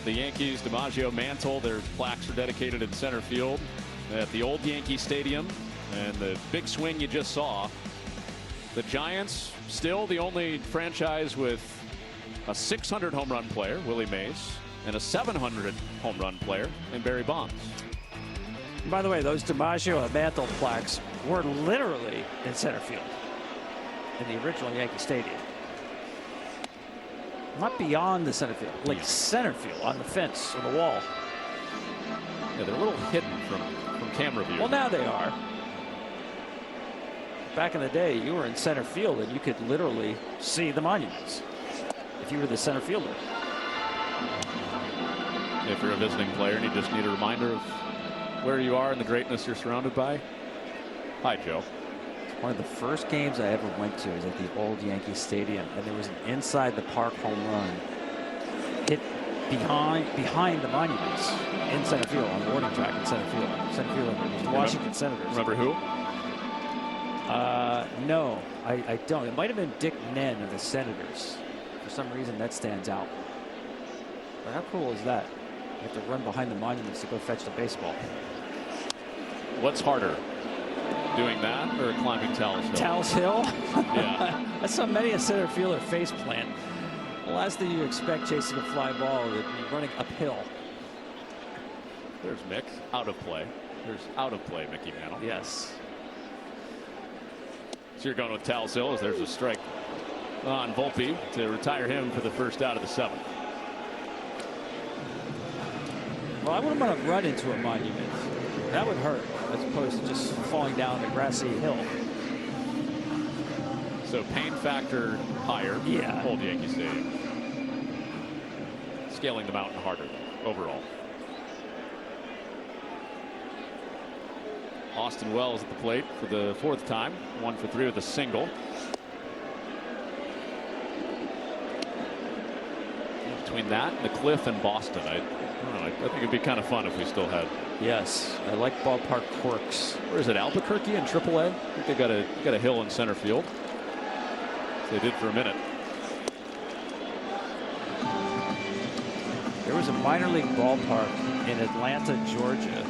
the Yankees, DiMaggio, Mantle, their plaques are dedicated in center field at the old Yankee Stadium. And the big swing you just saw. The Giants, still the only franchise with a 600 home run player, Willie Mays, and a 700 home run player in Barry Bonds. And by the way, those DiMaggio and Mantle plaques were literally in center field in the original Yankee Stadium. Not beyond the center field, like center field on the fence or the wall. Yeah, they're a little hidden from camera view. Well, now they are. Back in the day, you were in center field and you could literally see the monuments if you were the center fielder. If you're a visiting player and you just need a reminder of where you are and the greatness you're surrounded by. Hi, Joe. One of the first games I ever went to was at the old Yankee Stadium, and there was an inside the park home run hit behind the monuments in center field on the warning track in center field. Center field was the Washington Senators. Remember who? No, I don't. It might have been Dick Nen of the Senators. For some reason, that stands out. But how cool is that? You have to run behind the monuments to go fetch the baseball. What's harder, doing that or climbing Talus Hill? Talus Hill? Yeah. I saw many a center fielder face plant. The last thing you expect chasing a fly ball would be running uphill. There's Mick, out of play. There's out of play, Mickey Mantle. Yes. So you're going with Talus Hill as there's a strike on Volpe to retire him for the first out of the 7th. Well, I wouldn't want to run into a monument. That would hurt, as opposed to just falling down a grassy hill. So pain factor higher. Yeah. Old Yankee Stadium. Scaling the mountain harder overall. Austin Wells at the plate for the 4th time. 1 for 3 with a single. Between that and the Cliff and Boston, I think it'd be kind of fun if we still had. Yes, I like ballpark quirks. Where is it? Albuquerque in AAA? I think they got a hill in center field. They did for a minute. There was a minor league ballpark in Atlanta, Georgia,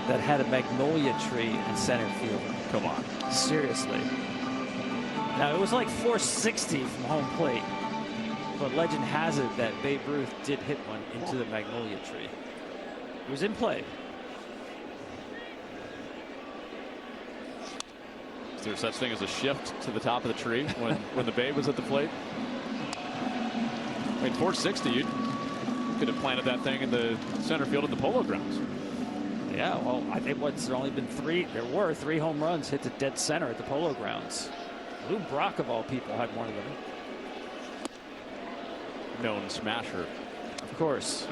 that had a magnolia tree in center field. Come on. Seriously. Now, it was like 460 from home plate. But legend has it that Babe Ruth did hit one into the magnolia tree. It was in play. Is there such thing as a shift to the top of the tree when the Babe was at the plate? I mean, 460, you could have planted that thing in the center field at the Polo Grounds. Yeah, well, I think there were three home runs hit to dead center at the Polo Grounds. Lou Brock, of all people, had one of them. Known smasher. Of course.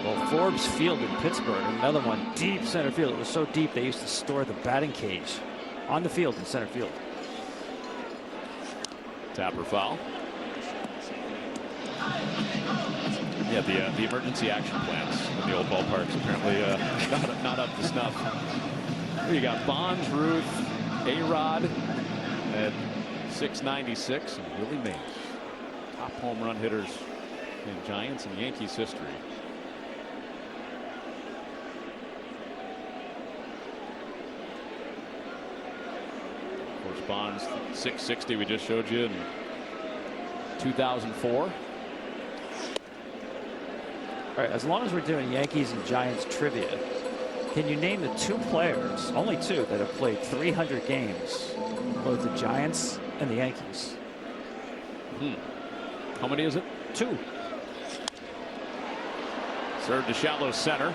Well, Forbes Field in Pittsburgh, another one deep center field. It was so deep they used to store the batting cage on the field in center field. Tapper foul. Yeah, the emergency action plans in the old ballparks apparently not up to snuff. You got Bonds, Ruth, A-Rod at 696, and Willie Mays, top home run hitters in Giants and Yankees history. Of course, Bonds 660 we just showed you in 2004. All right, as long as we're doing Yankees and Giants trivia, can you name the two players, only two, that have played 300 games, both the Giants and the Yankees? How many is it? Two. Served to shallow center.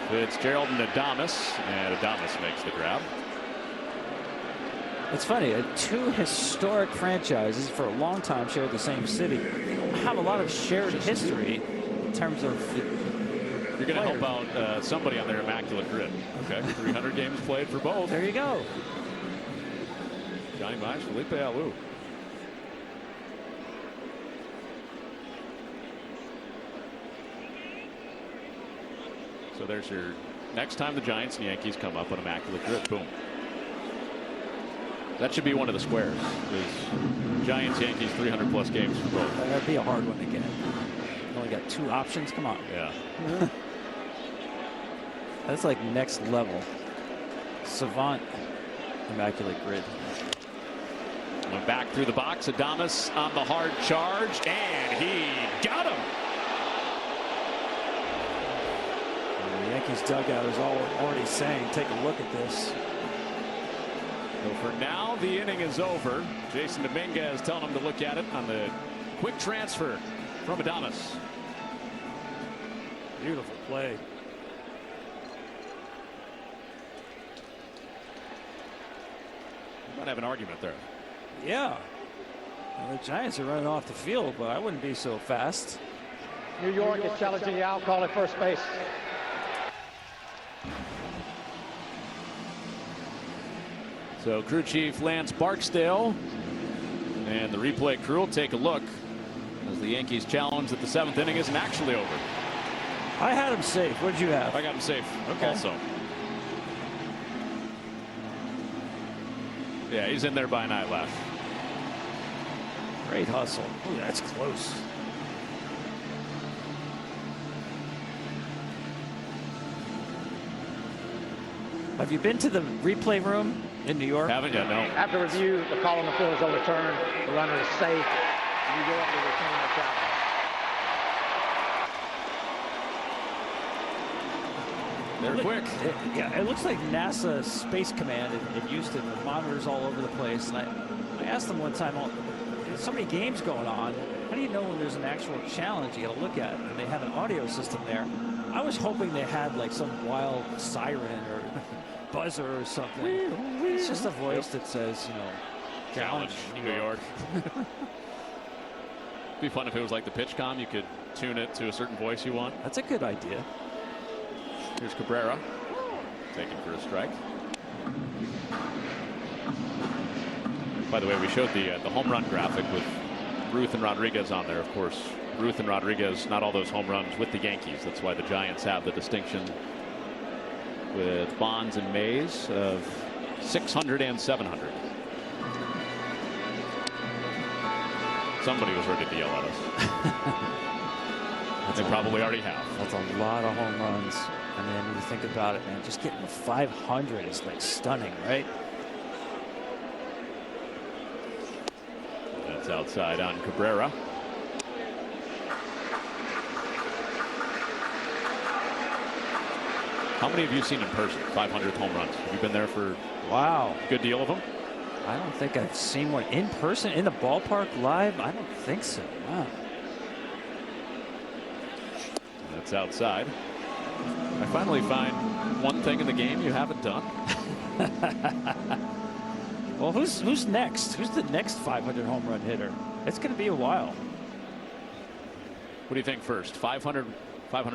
Fitzgerald and Adames, and Adames makes the grab. It's funny, two historic franchises for a long time shared the same city. Have a lot of shared history in terms of. You're going to help out somebody on their immaculate grid. Okay, 300 games played for both. There you go. Johnny Mize, Felipe Alou. So there's your next time the Giants and Yankees come up on immaculate grid. Boom. That should be one of the squares. Is Giants, Yankees, 300 plus games for both. That'd be a hard one again. You only got two options. Come on. Yeah. That's like next level. Savant immaculate grid. Went back through the box. Adames on the hard charge, and he got him. And the Yankees dugout is already saying, take a look at this. So for now, the inning is over. Jason Dominguez telling him to look at it on the quick transfer from Adames. Beautiful play. We might have an argument there. Yeah. Well, the Giants are running off the field, but I wouldn't be so fast. New York is challenging Al Call at first base. So crew chief Lance Barksdale and the replay crew will take a look as the Yankees challenge that the 7th inning isn't actually over. I had him safe. What did you have? I got him safe. Okay. Also. Yeah, he's in there by an eyelash. Great hustle. Ooh, that's close. Have you been to the replay room in New York? Haven't yet, no. After review, the call on the field is overturned. The runner is safe. New York will retain the challenge. They're quick. Yeah, it looks like NASA Space Command in Houston with monitors all over the place. And I asked them one time, there's so many games going on. How do you know when there's an actual challenge you got to look at? And they have an audio system there. I was hoping they had like some wild siren or buzzer or something. It's just a voice that says, you know, challenge New York. It'd be fun if it was like the PitchCom. You could tune it to a certain voice you want. That's a good idea. Here's Cabrera taking for a strike. By the way, we showed the home run graphic with Ruth and Rodriguez on there. Of course, Ruth and Rodriguez, not all those home runs with the Yankees. That's why the Giants have the distinction with Bonds and Mays of 600 and 700. Somebody was ready to yell at us. They probably already have. That's a lot of home runs. And then when you think about it, man, just getting to 500 is like stunning, right? That's outside on Cabrera. How many have you seen in person? 500th home runs. Have you been there for a good deal of them? I don't think I've seen one in person in the ballpark live. I don't think so. Wow. That's outside. I finally find one thing in the game you haven't done. Well, who's next? Who's the next 500 home run hitter? It's going to be a while. What do you think first? 500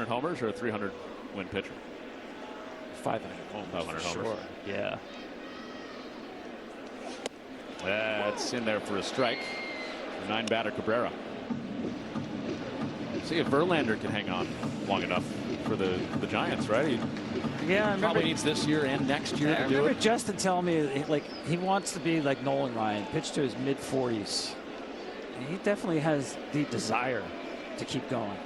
homers or a 300 win pitcher? 500 homers. 500 homers. Sure. Yeah. That's in there for a strike. 9-batter Cabrera. See if Verlander can hang on long enough for the Giants, right? Yeah, Probably needs this year and next year to do remember it. Justin telling me like he wants to be like Nolan Ryan, pitch to his mid-40s. He definitely has the desire to keep going.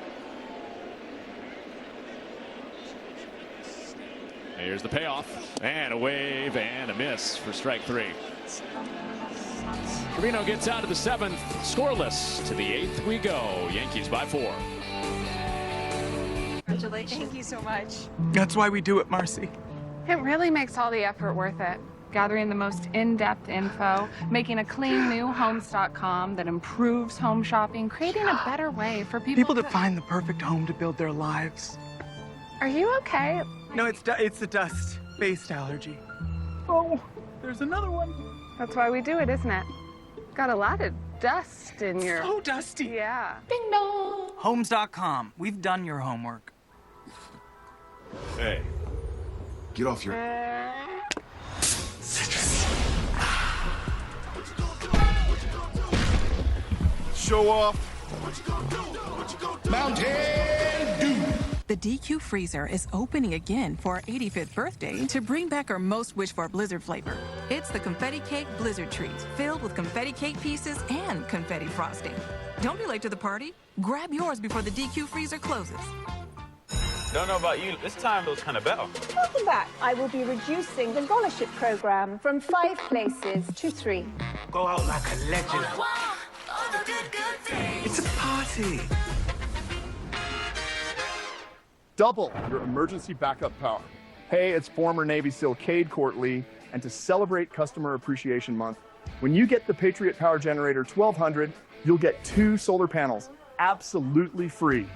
Here's the payoff, and a wave and a miss for strike 3. Carino gets out of the 7th, scoreless. To the 8th we go. Yankees by 4. Congratulations. Thank you so much. That's why we do it, Marcy. It really makes all the effort worth it. Gathering the most in-depth info, making a clean new homes.com that improves home shopping, creating a better way for people to find the perfect home to build their lives. Are you okay? No, it's the dust-based allergy. Oh, there's another one. That's why we do it, isn't it? Got a lot of dust in your... So dusty. Yeah. Ding dong. Homes.com. We've done your homework. Hey. Get off your... Show off. Mountain Dew. The DQ Freezer is opening again for our 85th birthday to bring back our most wished-for Blizzard flavor. It's the Confetti Cake Blizzard Treat, filled with confetti cake pieces and confetti frosting. Don't be late to the party. Grab yours before the DQ Freezer closes. Don't know about you, this time feels kind of better. Welcome back. I will be reducing the scholarship program from 5 places to 3. Go out like a legend. It's a party. Double your emergency backup power. Hey, it's former Navy SEAL Cade Courtley, and to celebrate Customer Appreciation Month, when you get the Patriot Power Generator 1200, you'll get 2 solar panels, absolutely free.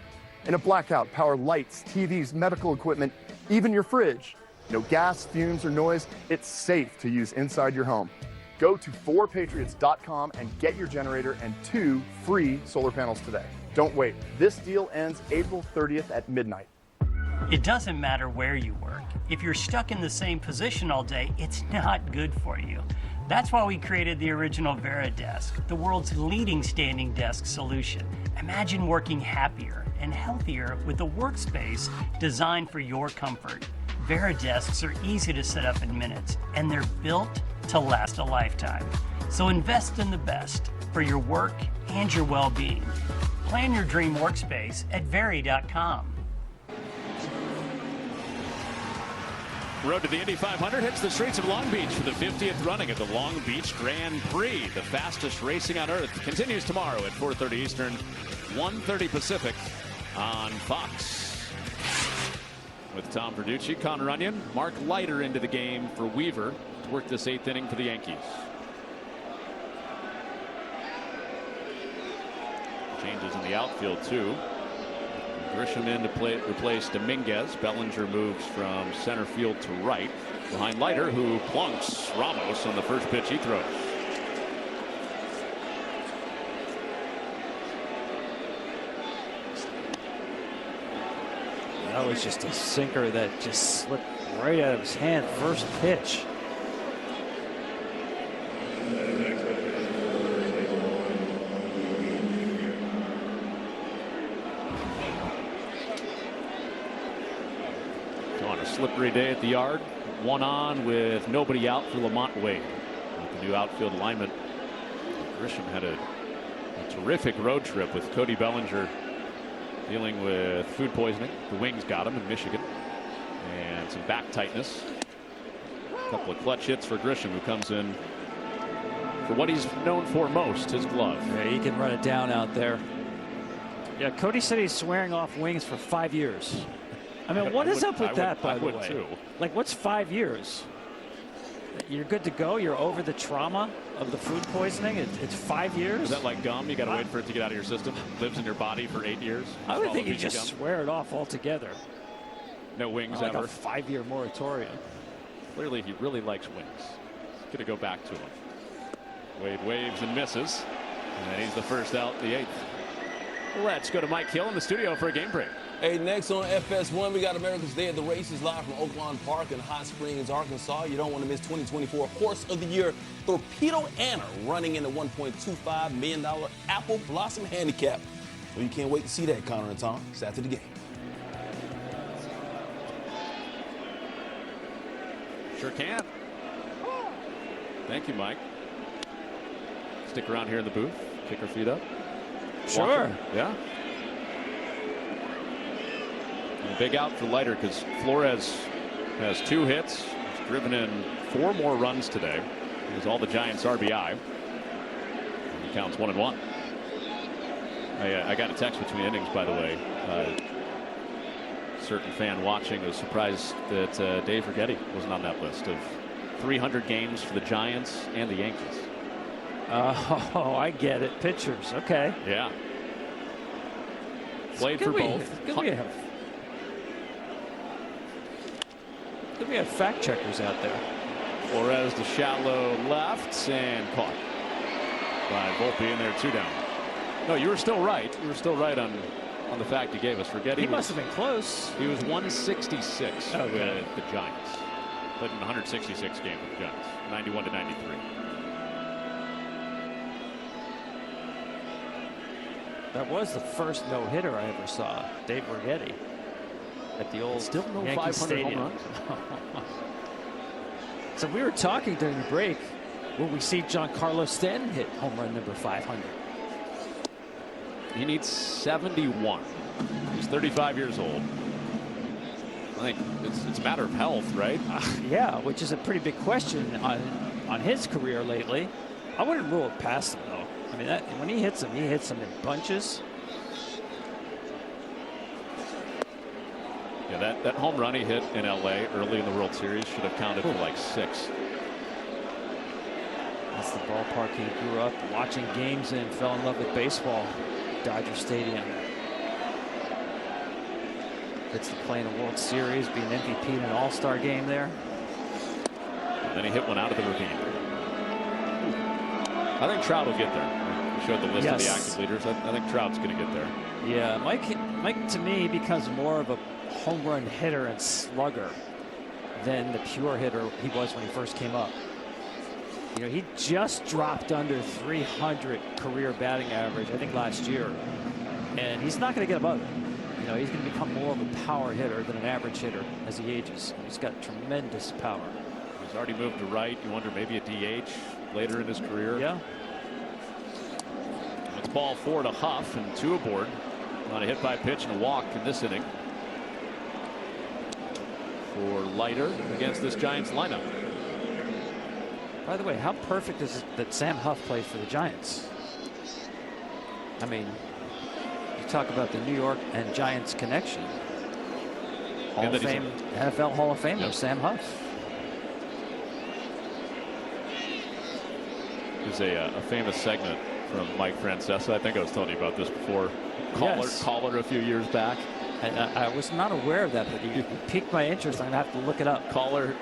In a blackout, power lights, TVs, medical equipment, even your fridge. No gas, fumes, or noise. It's safe to use inside your home. Go to 4patriots.com and get your generator and 2 free solar panels today. Don't wait. This deal ends April 30th at midnight. It doesn't matter where you work. If you're stuck in the same position all day, it's not good for you. That's why we created the original VeriDesk, the world's leading standing desk solution. Imagine working happier and healthier with a workspace designed for your comfort. VeriDesks are easy to set up in minutes, and they're built to last a lifetime. So invest in the best for your work and your well-being. Plan your dream workspace at Veri.com. Road to the Indy 500 hits the streets of Long Beach for the 50th running of the Long Beach Grand Prix. The fastest racing on earth continues tomorrow at 4:30 Eastern, 1:30 Pacific on Fox. With Tom Verducci, Connor Onion, Mark Leiter into the game for Weaver to work this 8th inning for the Yankees. Changes in the outfield too. Grisham in to replace Dominguez. Bellinger moves from center field to right behind Leiter, who plunks Ramos on the first pitch he throws. That was just a sinker that just slipped right out of his hand. First pitch. On a slippery day at the yard. 1 on with nobody out for Lamont Wade. With the new outfield alignment, Grisham had a terrific road trip with Cody Bellinger dealing with food poisoning. The Wings got him in Michigan. And some back tightness. A couple of clutch hits for Grisham, who comes in for what he's known for most, his glove. Yeah, he can run it down out there. Yeah, Cody said he's swearing off Wings for 5 years. I mean, what is up with that, by the way? Too. Like, what's 5 years? You're good to go? You're over the trauma of the food poisoning? It's 5 years? Is that like gum? You got to wait for it to get out of your system? Lives in your body for 8 years? I would think you just swear it off altogether. No Wings like ever? A 5-year moratorium. Clearly, he really likes Wings. He's going to go back to him. Wade waves and misses. And he's the first out, the 8th. Let's go to Mike Hill in the studio for a game break. Hey, next on FS1, we got America's Day of the Races live from Oaklawn Park in Hot Springs, Arkansas. You don't want to miss 2024 Horse of the Year Torpedo Anna running in the $1.25 million Apple Blossom Handicap. Well, you can't wait to see that, Connor and Tom. It's after the game. Sure can. Thank you, Mike. Stick around here in the booth. Kick our feet up. Sure. Yeah. And a big out for Leiter because Flores has 2 hits. He's driven in 4 more runs today. He has all the Giants RBI. And he counts 1-1. I got a text between innings, by the way. Certain fan watching was surprised that Dave Righetti wasn't on that list of 300 games for the Giants and the Yankees. Oh, I get it. Pitchers. Okay. Yeah. Played for both. We have fact checkers out there. Flores to shallow left and caught by Volpe in there, 2 down. No, you were still right. You were still right on the fact you gave us. Forget he must have been close. He was 166 with the Giants. Played in 166 games with the Giants, 91 to 93. That was the first no-hitter I ever saw, Dave Righetti, at the old Still no Yankee 500 Stadium. home runs. So we were talking during the break. Will we see Giancarlo Stanton hit home run number 500? He needs 71. He's 35 years old. I think it's a matter of health, right? Yeah, which is a pretty big question on his career lately. I wouldn't rule it past him, though. I mean, when he hits them in bunches. Yeah, that home run he hit in L.A. early in the World Series should have counted for like 6. That's the ballpark he grew up watching games in, fell in love with baseball. Dodger Stadium. Gets to play in a World Series, be an MVP in an All-Star game there. And then he hit one out of the ravine. I think Trout will get there. We showed the list of the active leaders. I think Trout's going to get there. Yeah, Mike to me becomes more of a home run hitter and slugger than the pure hitter he was when he first came up. You know, he just dropped under 300 career batting average, I think, last year. And he's not going to get above it. You know, he's going to become more of a power hitter than an average hitter as he ages. He's got tremendous power. He's already moved to right. You wonder maybe a DH later in his career. Yeah. It's ball 4 to Huff and 2 aboard on a hit by pitch and a walk in this inning for Leiter against this Giants lineup. By the way, how perfect is it that Sam Huff plays for the Giants? I mean, you talk about the New York and Giants connection. Hall of Fame, NFL Hall of Famer, Sam Huff. There's a famous segment from Mike Francesa. I think I was telling you about this before. Caller a few years back. I was not aware of that, but you piqued my interest. I'm going to have to look it up. Caller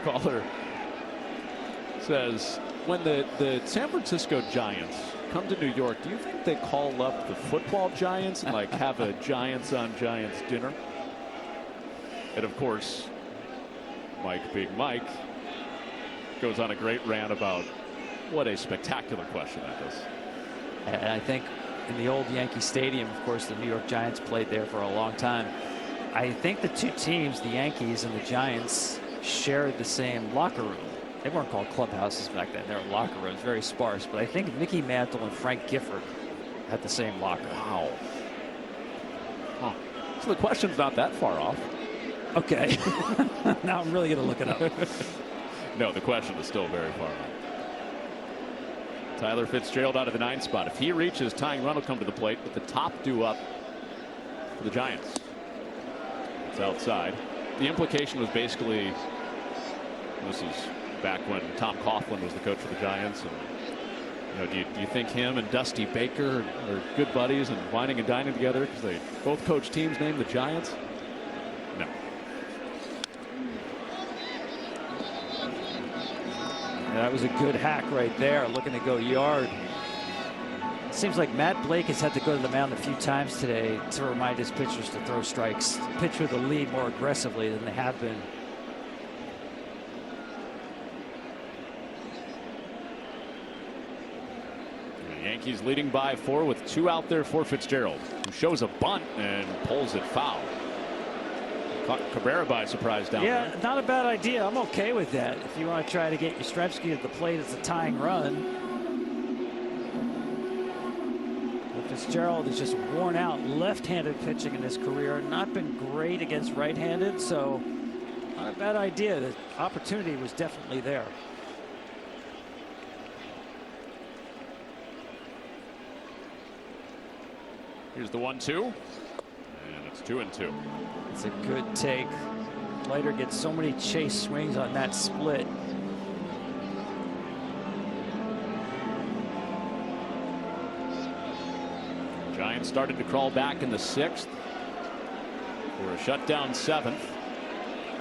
says, when the San Francisco Giants come to New York, do you think they call up the football Giants and like have a Giants on Giants dinner? And of course, Mike being Mike goes on a great rant about what a spectacular question that is. And I think in the old Yankee Stadium, of course, the New York Giants played there for a long time. I think the two teams, the Yankees and the Giants, shared the same locker room. They weren't called clubhouses back then. They were locker rooms, very sparse. But I think Mickey Mantle and Frank Gifford had the same locker. Wow. Huh. So the question's not that far off. Okay. Now I'm really going to look it up. No, the question is still very far off. Tyler Fitzgerald out of the 9th spot. If he reaches, tying run will come to the plate with the top due up for the Giants. It's outside. The implication was basically, this is back when Tom Coughlin was the coach for the Giants. And, do you think him and Dusty Baker are good buddies and whining and dining together because they both coach teams named the Giants? No. That was a good hack right there, looking to go yard. It seems like Matt Blake has had to go to the mound a few times today to remind his pitchers to throw strikes, pitch with the lead more aggressively than they have been. The Yankees leading by 4 with 2 out there for Fitzgerald, who shows a bunt and pulls it foul. Caught Cabrera by surprise down there. Yeah, not a bad idea. I'm okay with that. If you want to try to get Yastrzemski at the plate, it's a tying run. But Fitzgerald is just worn out. Left-handed pitching in his career. Not been great against right-handed, so not a bad idea. The opportunity was definitely there. Here's the 1-2. And it's 2-2. It's a good take. Leiter gets so many chase swings on that split. Giants started to crawl back in the 6th for a shutdown 7th.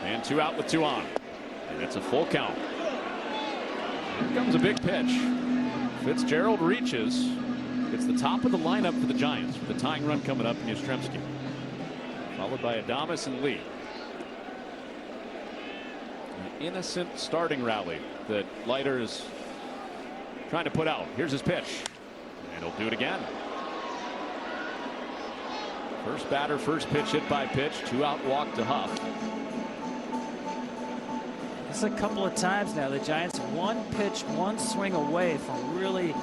And 2 out with 2 on. And it's a full count. Here comes a big pitch. Fitzgerald reaches. It's the top of the lineup for the Giants with the tying run coming up in Yastrzemski. Followed by Adames and Lee. An innocent starting rally that Leiter is trying to put out. Here's his pitch. And he'll do it again. First batter, first pitch hit by pitch. 2 out walk to Huff. It's a couple of times now the Giants one pitch, one swing away from really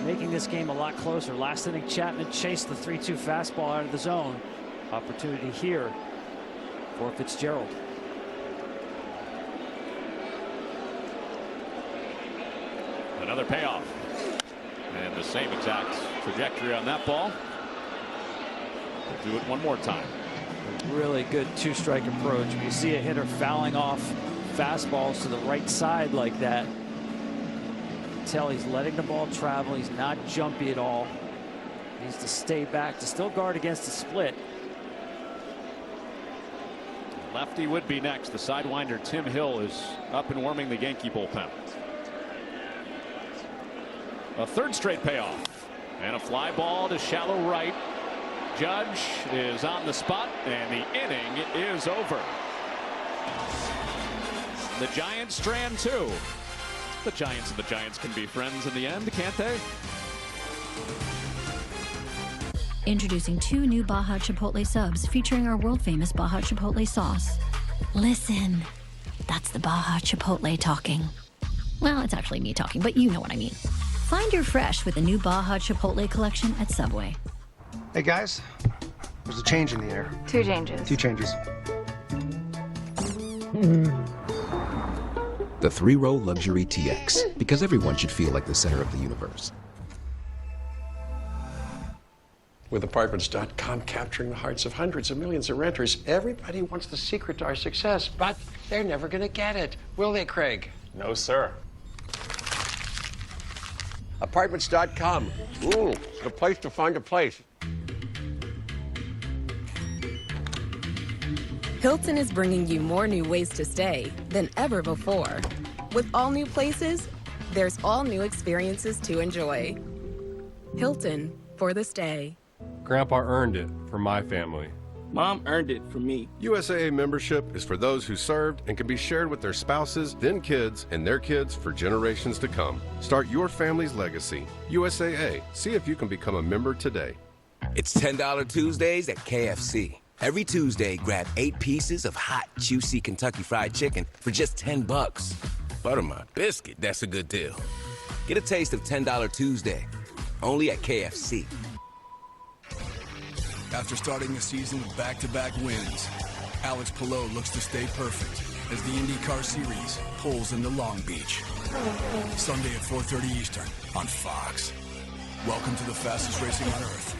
making this game a lot closer. Last inning, Chapman chased the 3-2 fastball out of the zone. Opportunity here for Fitzgerald. Another payoff. And the same exact trajectory on that ball. We'll do it one more time. A really good 2-strike approach. When you see a hitter fouling off fastballs to the right side like that, tell he's letting the ball travel. He's not jumpy at all. He needs to stay back to still guard against the split. Lefty would be next. The sidewinder Tim Hill is up and warming the Yankee bullpen. A 3rd straight payoff and a fly ball to shallow right. Judge is on the spot and the inning is over. The Giants strand 2. The Giants and the Giants can be friends in the end, can't they? Introducing 2 new Baja Chipotle subs featuring our world-famous Baja Chipotle sauce. Listen, that's the Baja Chipotle talking. Well, it's actually me talking, but you know what I mean. Find your fresh with the new Baja Chipotle collection at Subway. Hey guys, there's a change in the air. 2 changes. 2 changes. The 3-row luxury TX, because everyone should feel like the center of the universe. With Apartments.com capturing the hearts of hundreds of millions of renters, everybody wants the secret to our success, but they're never going to get it. Will they, Craig? No, sir. Apartments.com. Ooh, the place to find a place. Hilton is bringing you more new ways to stay than ever before. With all new places, there's all new experiences to enjoy. Hilton for the stay. Grandpa earned it for my family. Mom earned it for me. USAA membership is for those who served and can be shared with their spouses, then kids, and their kids for generations to come. Start your family's legacy. USAA. See if you can become a member today. It's $10 Tuesdays at KFC. Every Tuesday, grab 8 pieces of hot, juicy Kentucky Fried Chicken for just $10. Butter my biscuit, that's a good deal. Get a taste of $10 Tuesday, only at KFC. After starting the season with back-to-back wins, Alex Palou looks to stay perfect as the IndyCar Series pulls into Long Beach. Sunday at 4:30 Eastern on Fox. Welcome to the fastest racing on Earth.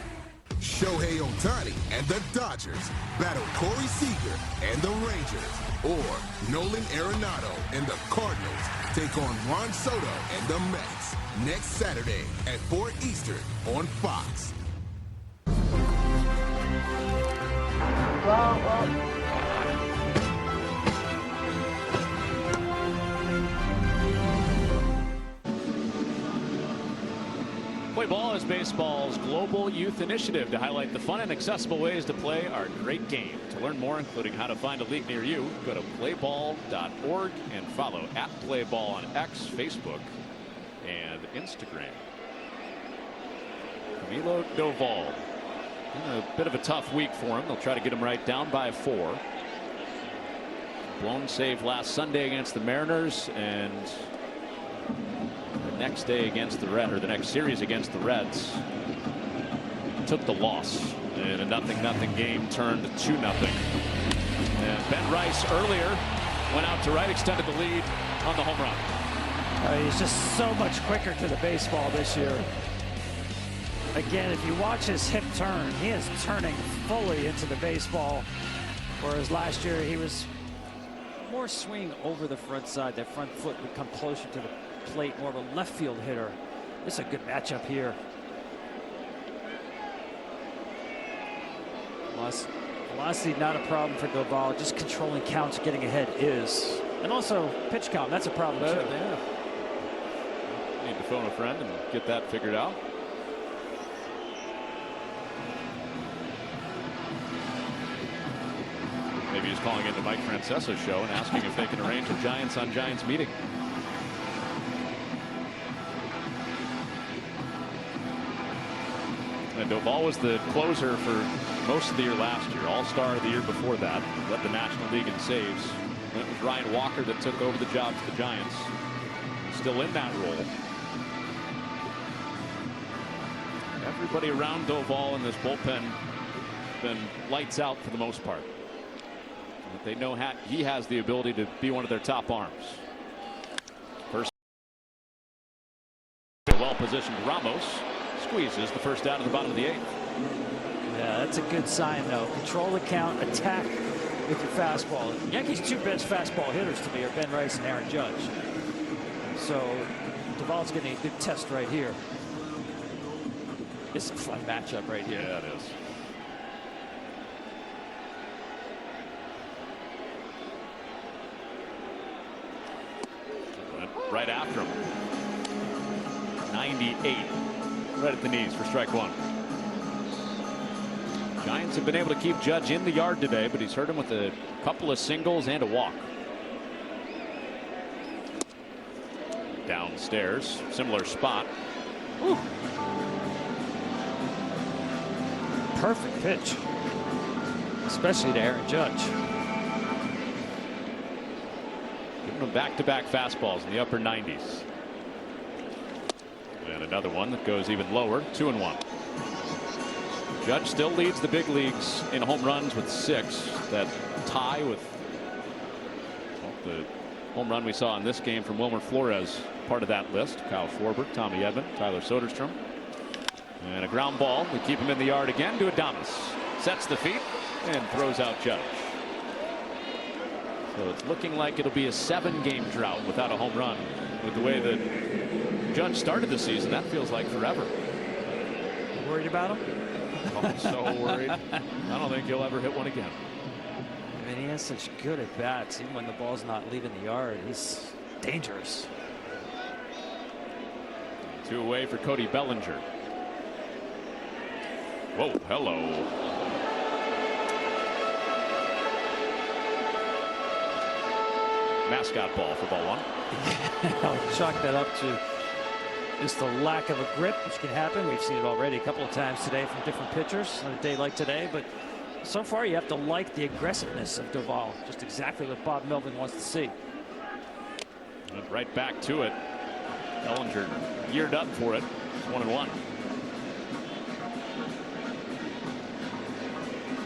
Shohei Ohtani and the Dodgers battle Corey Seager and the Rangers. Or Nolan Arenado and the Cardinals take on Juan Soto and the Mets. Next Saturday at 4 Eastern on Fox. Play Ball is baseball's global youth initiative to highlight the fun and accessible ways to play our great game. To learn more, including how to find a league near you, go to playball.org and follow @playball on X, Facebook, and Instagram. Camilo Doval. A bit of a tough week for him. They'll try to get him right, down by 4. Blown save last Sunday against the Mariners, and the next day against the Reds, or the next series against the Reds, took the loss in a 0-0 game, turned to 2-0. And Ben Rice earlier went out to right, extended the lead on the home run. He's just so much quicker to the baseball this year. Again, if you watch his hip turn, he is turning fully into the baseball, whereas last year he was more swinging over the front side. That front foot would come closer to the plate, more of a left field hitter. This is a good matchup here. Velocity not a problem for Doval, just controlling counts, getting ahead is. And also pitch count, that's a problem too. Yeah. Need to phone a friend and get that figured out. Maybe he's calling into Mike Francesa's show and asking if they can arrange a Giants on Giants meeting. And Doval was the closer for most of the year last year, all-star the year before that, led the National League in saves. And it was Ryan Walker that took over the job for the Giants. Still in that role. Everybody around Doval in this bullpen been lights out for the most part. But they know he has the ability to be one of their top arms. First, well-positioned Ramos squeezes the first out of the bottom of the 8th. Yeah, that's a good sign, though. Control the count, attack with your fastball. The Yankees' 2 best fastball hitters to me are Ben Rice and Aaron Judge. So Doval's getting a good test right here. It's a fun matchup right here. Yeah, it is. Right after him. 98. Right at the knees for strike 1. Giants have been able to keep Judge in the yard today, but he's hurt him with a couple of singles and a walk. Downstairs, similar spot. Whew. Perfect pitch, especially to Aaron Judge. Giving him back-to-back fastballs in the upper 90s. And another one that goes even lower, 2-1. Judge still leads the big leagues in home runs with 6. That tie with the home run we saw in this game from Wilmer Flores, part of that list. Kyle Schwarber, Tommy Edman, Tyler Soderstrom. And a ground ball. We keep him in the yard again to Adames. Sets the feet and throws out Judge. So it's looking like it'll be a 7-game drought without a home run. With the way that Judge started the season, that feels like forever. Worried about him? Oh, I'm so worried. I don't think he'll ever hit one again. I mean, he has such good at bats. Even when the ball's not leaving the yard, he's dangerous. 2 away for Cody Bellinger. Whoa, hello. Mascot ball for ball 1. I'll chalk that up to just the lack of a grip, which can happen. We've seen it already a couple of times today from different pitchers on a day like today. But so far, you have to like the aggressiveness of Doval. Just exactly what Bob Melvin wants to see. And right back to it. Bellinger geared up for it. 1-1.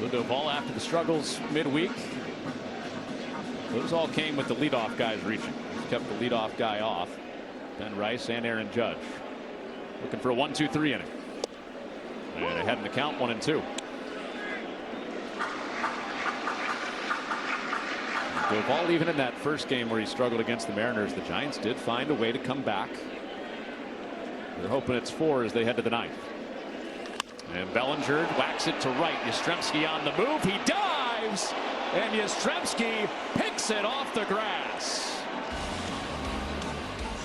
Duvall after the struggles midweek. Those all came with the leadoff guys reaching. He's kept the leadoff guy off. Ben Rice and Aaron Judge. Looking for a 1-2-3 inning. And ahead in the count, 1-2. Duvall, even in that first game where he struggled against the Mariners, the Giants did find a way to come back. They're hoping it's 4 as they head to the 9th. And Bellinger whacks it to right. Yastrzemski on the move. He dives, and Yastrzemski picks it off the grass.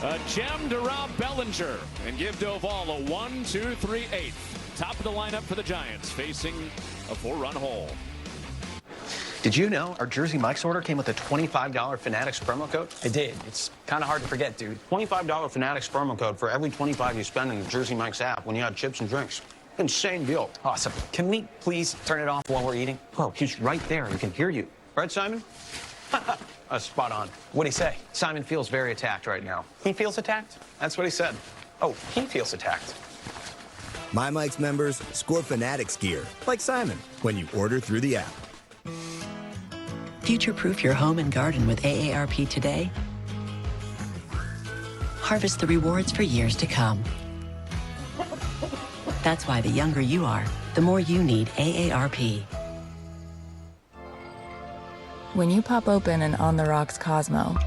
A gem to Rob Bellinger and give Duvall a 1-2-3-8. Top of the lineup for the Giants, facing a 4-run hole. Did you know our Jersey Mike's order came with a $25 Fanatics promo code? I did. It's kind of hard to forget, dude. $25 Fanatics promo code for every $25 you spend in the Jersey Mike's app when you have chips and drinks. Insane deal. Awesome. Can we please turn it off while we're eating? Whoa, he's right there. He can hear you. Right, Simon? Spot on. What'd he say? Simon feels very attacked right now. He feels attacked? That's what he said. Oh, he feels attacked. My Mike's members score Fanatics gear, like Simon, when you order through the app. Future-proof your home and garden with AARP today. Harvest the rewards for years to come. That's why the younger you are, the more you need AARP. When you pop open an On the Rocks Cosmo,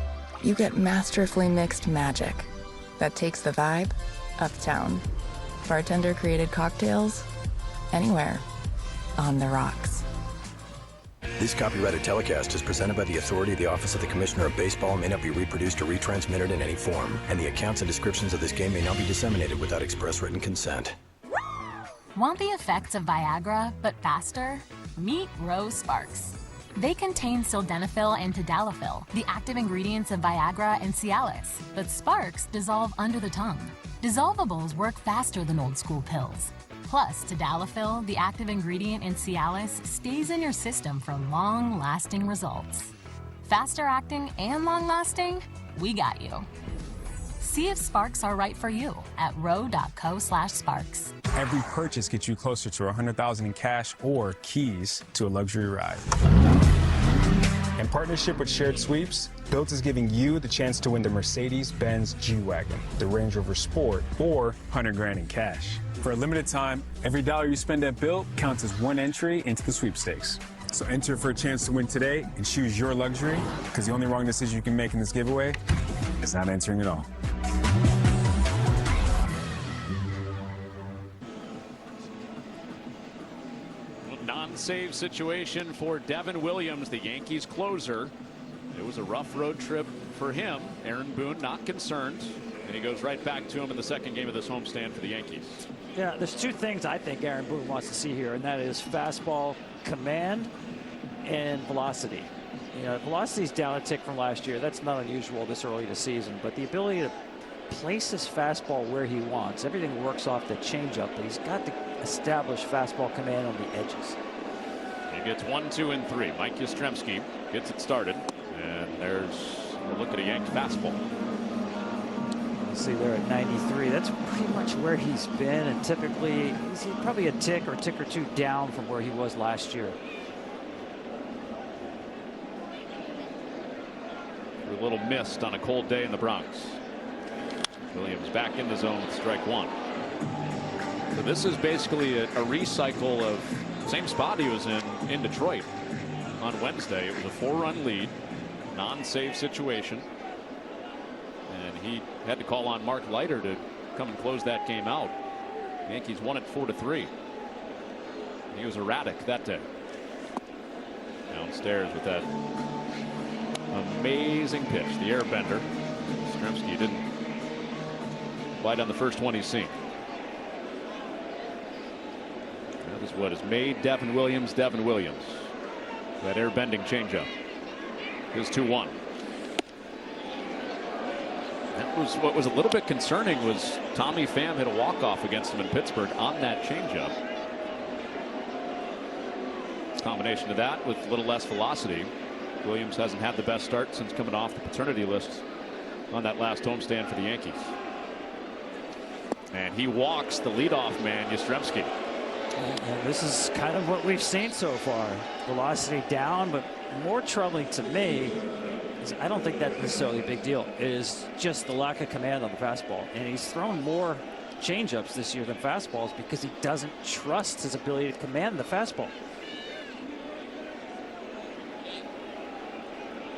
you get masterfully mixed magic that takes the vibe uptown. Bartender-created cocktails, anywhere on the rocks. This copyrighted telecast is presented by the authority of the Office of the Commissioner of Baseball, may not be reproduced or retransmitted in any form, and the accounts and descriptions of this game may not be disseminated without express written consent. Want the effects of Viagra, but faster? Meet Rose Sparks. They contain sildenafil and tadalafil, the active ingredients of Viagra and Cialis, but Sparks dissolve under the tongue. Dissolvables work faster than old school pills. Plus, tadalafil, the active ingredient in Cialis, stays in your system for long-lasting results. Faster acting and long-lasting? We got you. See if Sparks are right for you at ro.co/sparks. Every purchase gets you closer to $100,000 in cash or keys to a luxury ride. In partnership with Shared Sweeps, Built is giving you the chance to win the Mercedes-Benz G-Wagon, the Range Rover Sport, or $100,000 in cash. For a limited time, every dollar you spend at Built counts as one entry into the sweepstakes. So enter for a chance to win today and choose your luxury, because the only wrong decision you can make in this giveaway is not entering at all. Non-save situation for Devin Williams, the Yankees closer. It was a rough road trip for him. Aaron Boone not concerned, and he goes right back to him in the second game of this homestand for the Yankees. Yeah, there's two things I think Aaron Boone wants to see here, and that is fastball command and velocity. You know, velocity's down a tick from last year. That's not unusual this early in the season, but the ability to place his fastball where he wants. Everything works off the changeup, but he's got to establish fastball command on the edges. He gets 1, 2, and 3. Mike Yastrzemski gets it started, and there's a look at a yanked fastball. See there at 93. That's pretty much where he's been, and typically he's probably a tick or two down from where he was last year. A little missed on a cold day in the Bronx. Williams back in the zone with strike one. So this is basically a recycle of the same spot he was in Detroit on Wednesday. It was a 4-run lead, non-save situation, and he had to call on Mark Leiter to come and close that game out. The Yankees won it 4-3. He was erratic that day. Downstairs with that amazing pitch, the air bender. Yastrzemski didn't quite on the first one he's seen. That is what has made Devin Williams Devin Williams. That air bending changeup. His 2-1. That was what was a little bit concerning, was Tommy Pham hit a walk-off against him in Pittsburgh on that changeup. Combination of that with a little less velocity. Williams hasn't had the best start since coming off the paternity list on that last homestand for the Yankees. And he walks the leadoff man, Yastrzemski. And this is kind of what we've seen so far. Velocity down, but more troubling to me is I don't think that's necessarily a big deal. It is just the lack of command on the fastball. And he's thrown more changeups this year than fastballs because he doesn't trust his ability to command the fastball.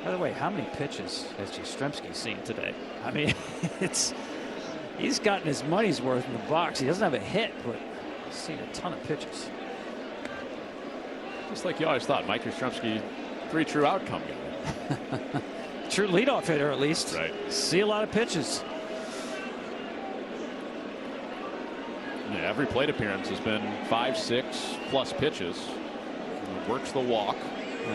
By the way, how many pitches has Yastrzemski seen today? I mean, he's gotten his money's worth in the box. He doesn't have a hit, but he's seen a ton of pitches. Just like you always thought, Mike Yastrzemski, 3 true outcome guy. True leadoff hitter, at least. Right. See a lot of pitches. Yeah, every plate appearance has been 5-6+ pitches. He works the walk.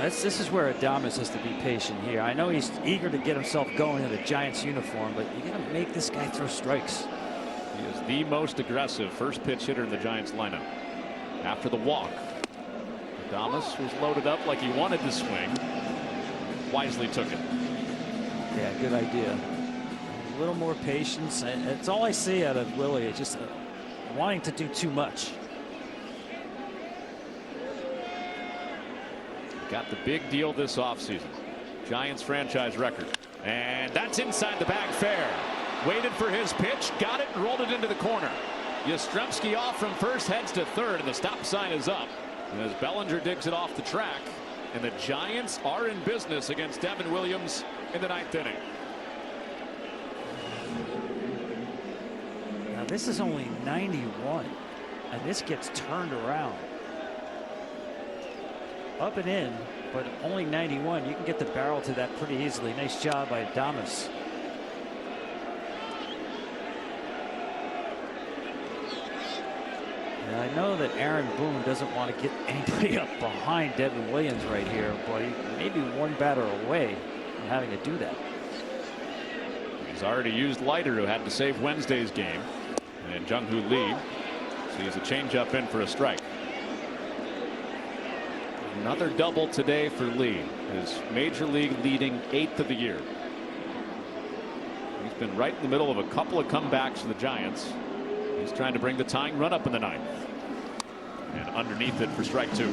This is where Adames has to be patient here. I know he's eager to get himself going in the Giants uniform, but you got to make this guy throw strikes. He is the most aggressive first pitch hitter in the Giants lineup. After the walk, Adames was loaded up like he wanted to swing. Wisely took it. Yeah, good idea. A little more patience. It's all I see out of Willie. It's just wanting to do too much. Got the big deal this offseason. Giants franchise record. And that's inside the bag fair. Waited for his pitch, got it, and rolled it into the corner. Yastrzemski off from first, heads to third, and the stop sign is up. And as Bellinger digs it off the track, and the Giants are in business against Devin Williams in the 9th inning. Now this is only 91, and this gets turned around. Up and in, but only 91. You can get the barrel to that pretty easily. Nice job by Adames. And I know that Aaron Boone doesn't want to get anybody up behind Devin Williams right here, but he may be one batter away from having to do that. He's already used Leiter, who had to save Wednesday's game, and Jung-Hoo Lee sees a changeup in for a strike. Another double today for Lee, his major league leading 8th of the year. He's been right in the middle of a couple of comebacks for the Giants. He's trying to bring the tying run up in the 9th. And underneath it for strike 2.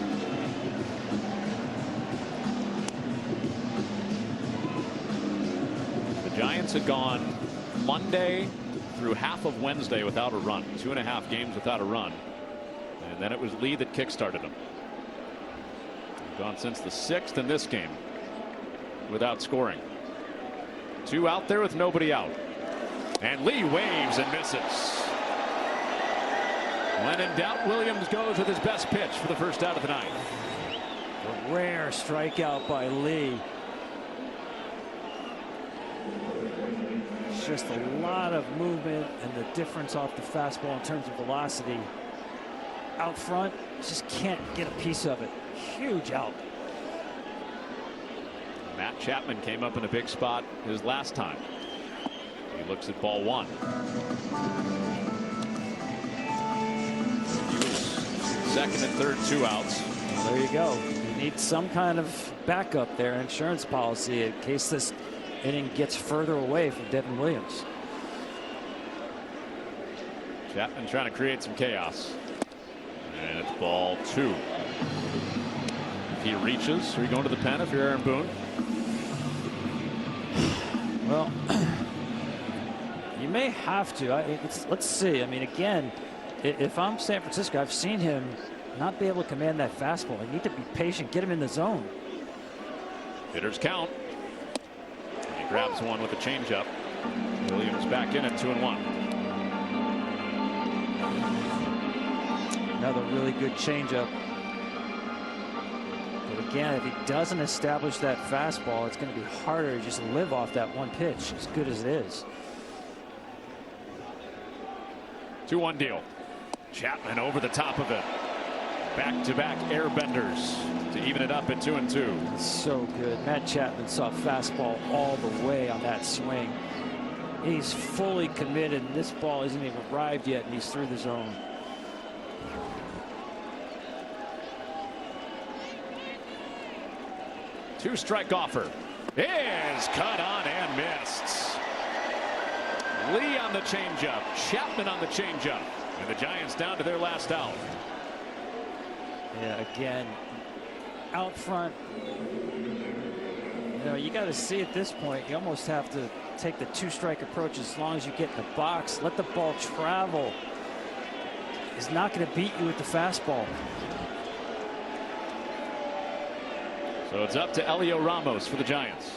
The Giants had gone Monday through half of Wednesday without a run. 2.5 games without a run. And then it was Lee that kick-started them. Gone since the 6th in this game without scoring. 2 out there with nobody out. And Lee waves and misses. When in doubt, Williams goes with his best pitch for the first out of the 9th. A rare strikeout by Lee. It's just a lot of movement and the difference off the fastball in terms of velocity. Out front, just can't get a piece of it. Huge out. Matt Chapman came up in a big spot his last time. He looks at ball 1. He was second and third, 2 outs. Well, there you go. You need some kind of backup there, insurance policy, in case this inning gets further away from Devin Williams. Chapman trying to create some chaos. And it's ball 2. He reaches. Are you going to the pen if you're Aaron Boone? Well, you may have to. Let's see. I mean, again, if I'm San Francisco, I've seen him not be able to command that fastball. I need to be patient, get him in the zone. Hitters count. He grabs one with a changeup. Williams back in at 2-1. Another really good changeup. But again, if he doesn't establish that fastball, it's going to be harder to just live off that one pitch, as good as it is. 2-1 deal. Chapman over the top of it. Back-to-back airbenders to even it up at 2-2. So good. Matt Chapman saw fastball all the way on that swing. He's fully committed. This ball isn't even arrived yet, and he's through the zone. Two-strike offer is cut on and missed. Lee on the changeup, Chapman on the changeup, and the Giants down to their last out. Yeah, again, out front. You know, you got to see at this point, you almost have to take the two-strike approach as long as you get in the box. Let the ball travel. He's not going to beat you with the fastball. So it's up to Elio Ramos for the Giants.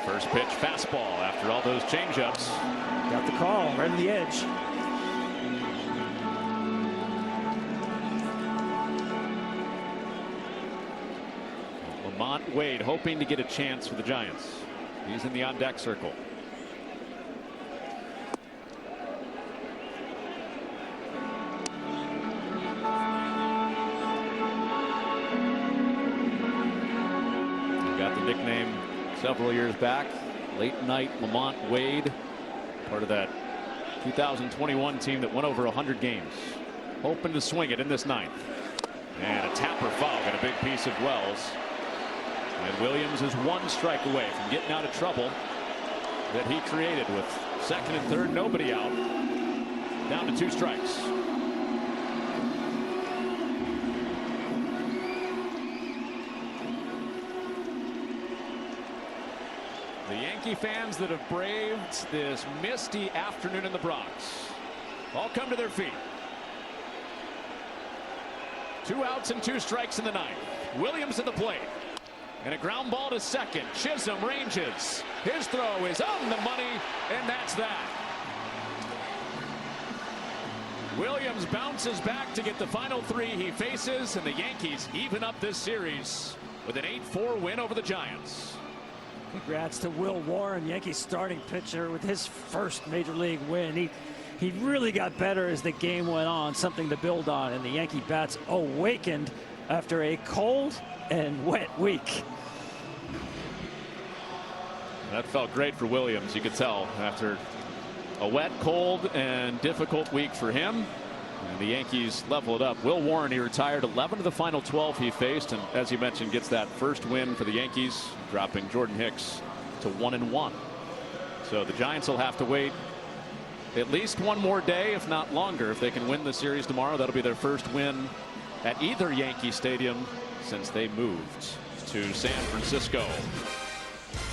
First pitch fastball after all those changeups. Got the call right on the edge. Lamont Wade hoping to get a chance for the Giants. He's in the on-deck circle. Got the nickname several years back, Late Night Lamont Wade, part of that 2021 team that went over 100 games. Hoping to swing it in this ninth. And a tapper foul, got a big piece of Wells. And Williams is one strike away from getting out of trouble that he created with second and third, nobody out. Down to 2 strikes. The Yankee fans that have braved this misty afternoon in the Bronx all come to their feet. 2 outs and 2 strikes in the ninth. Williams at the plate. And a ground ball to second. Chisholm ranges. His throw is on the money, and that's that. Williams bounces back to get the final 3 he faces, and the Yankees even up this series with an 8-4 win over the Giants. Congrats to Will Warren, Yankees starting pitcher, with his first major league win. He really got better as the game went on, something to build on, and the Yankee bats awakened after a cold and wet week. That felt great for Williams, you could tell, after a wet, cold, and difficult week for him. And the Yankees level it up. Will Warren, he retired 11 of the final 12 he faced, and as you mentioned, gets that first win for the Yankees, dropping Jordan Hicks to 1-1. So the Giants will have to wait at least one more day, if not longer. If they can win the series tomorrow, that'll be their first win at either Yankee Stadium since they moved to San Francisco.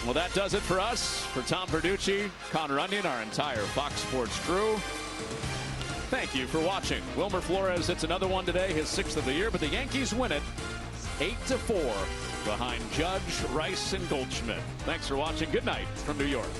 Well, that does it for us. For Tom Verducci, Connor Onion, our entire Fox Sports crew, thank you for watching. Wilmer Flores hits another one today, his 6th of the year, but the Yankees win it 8-4 behind Judge, Rice, and Goldschmidt. Thanks for watching. Good night from New York.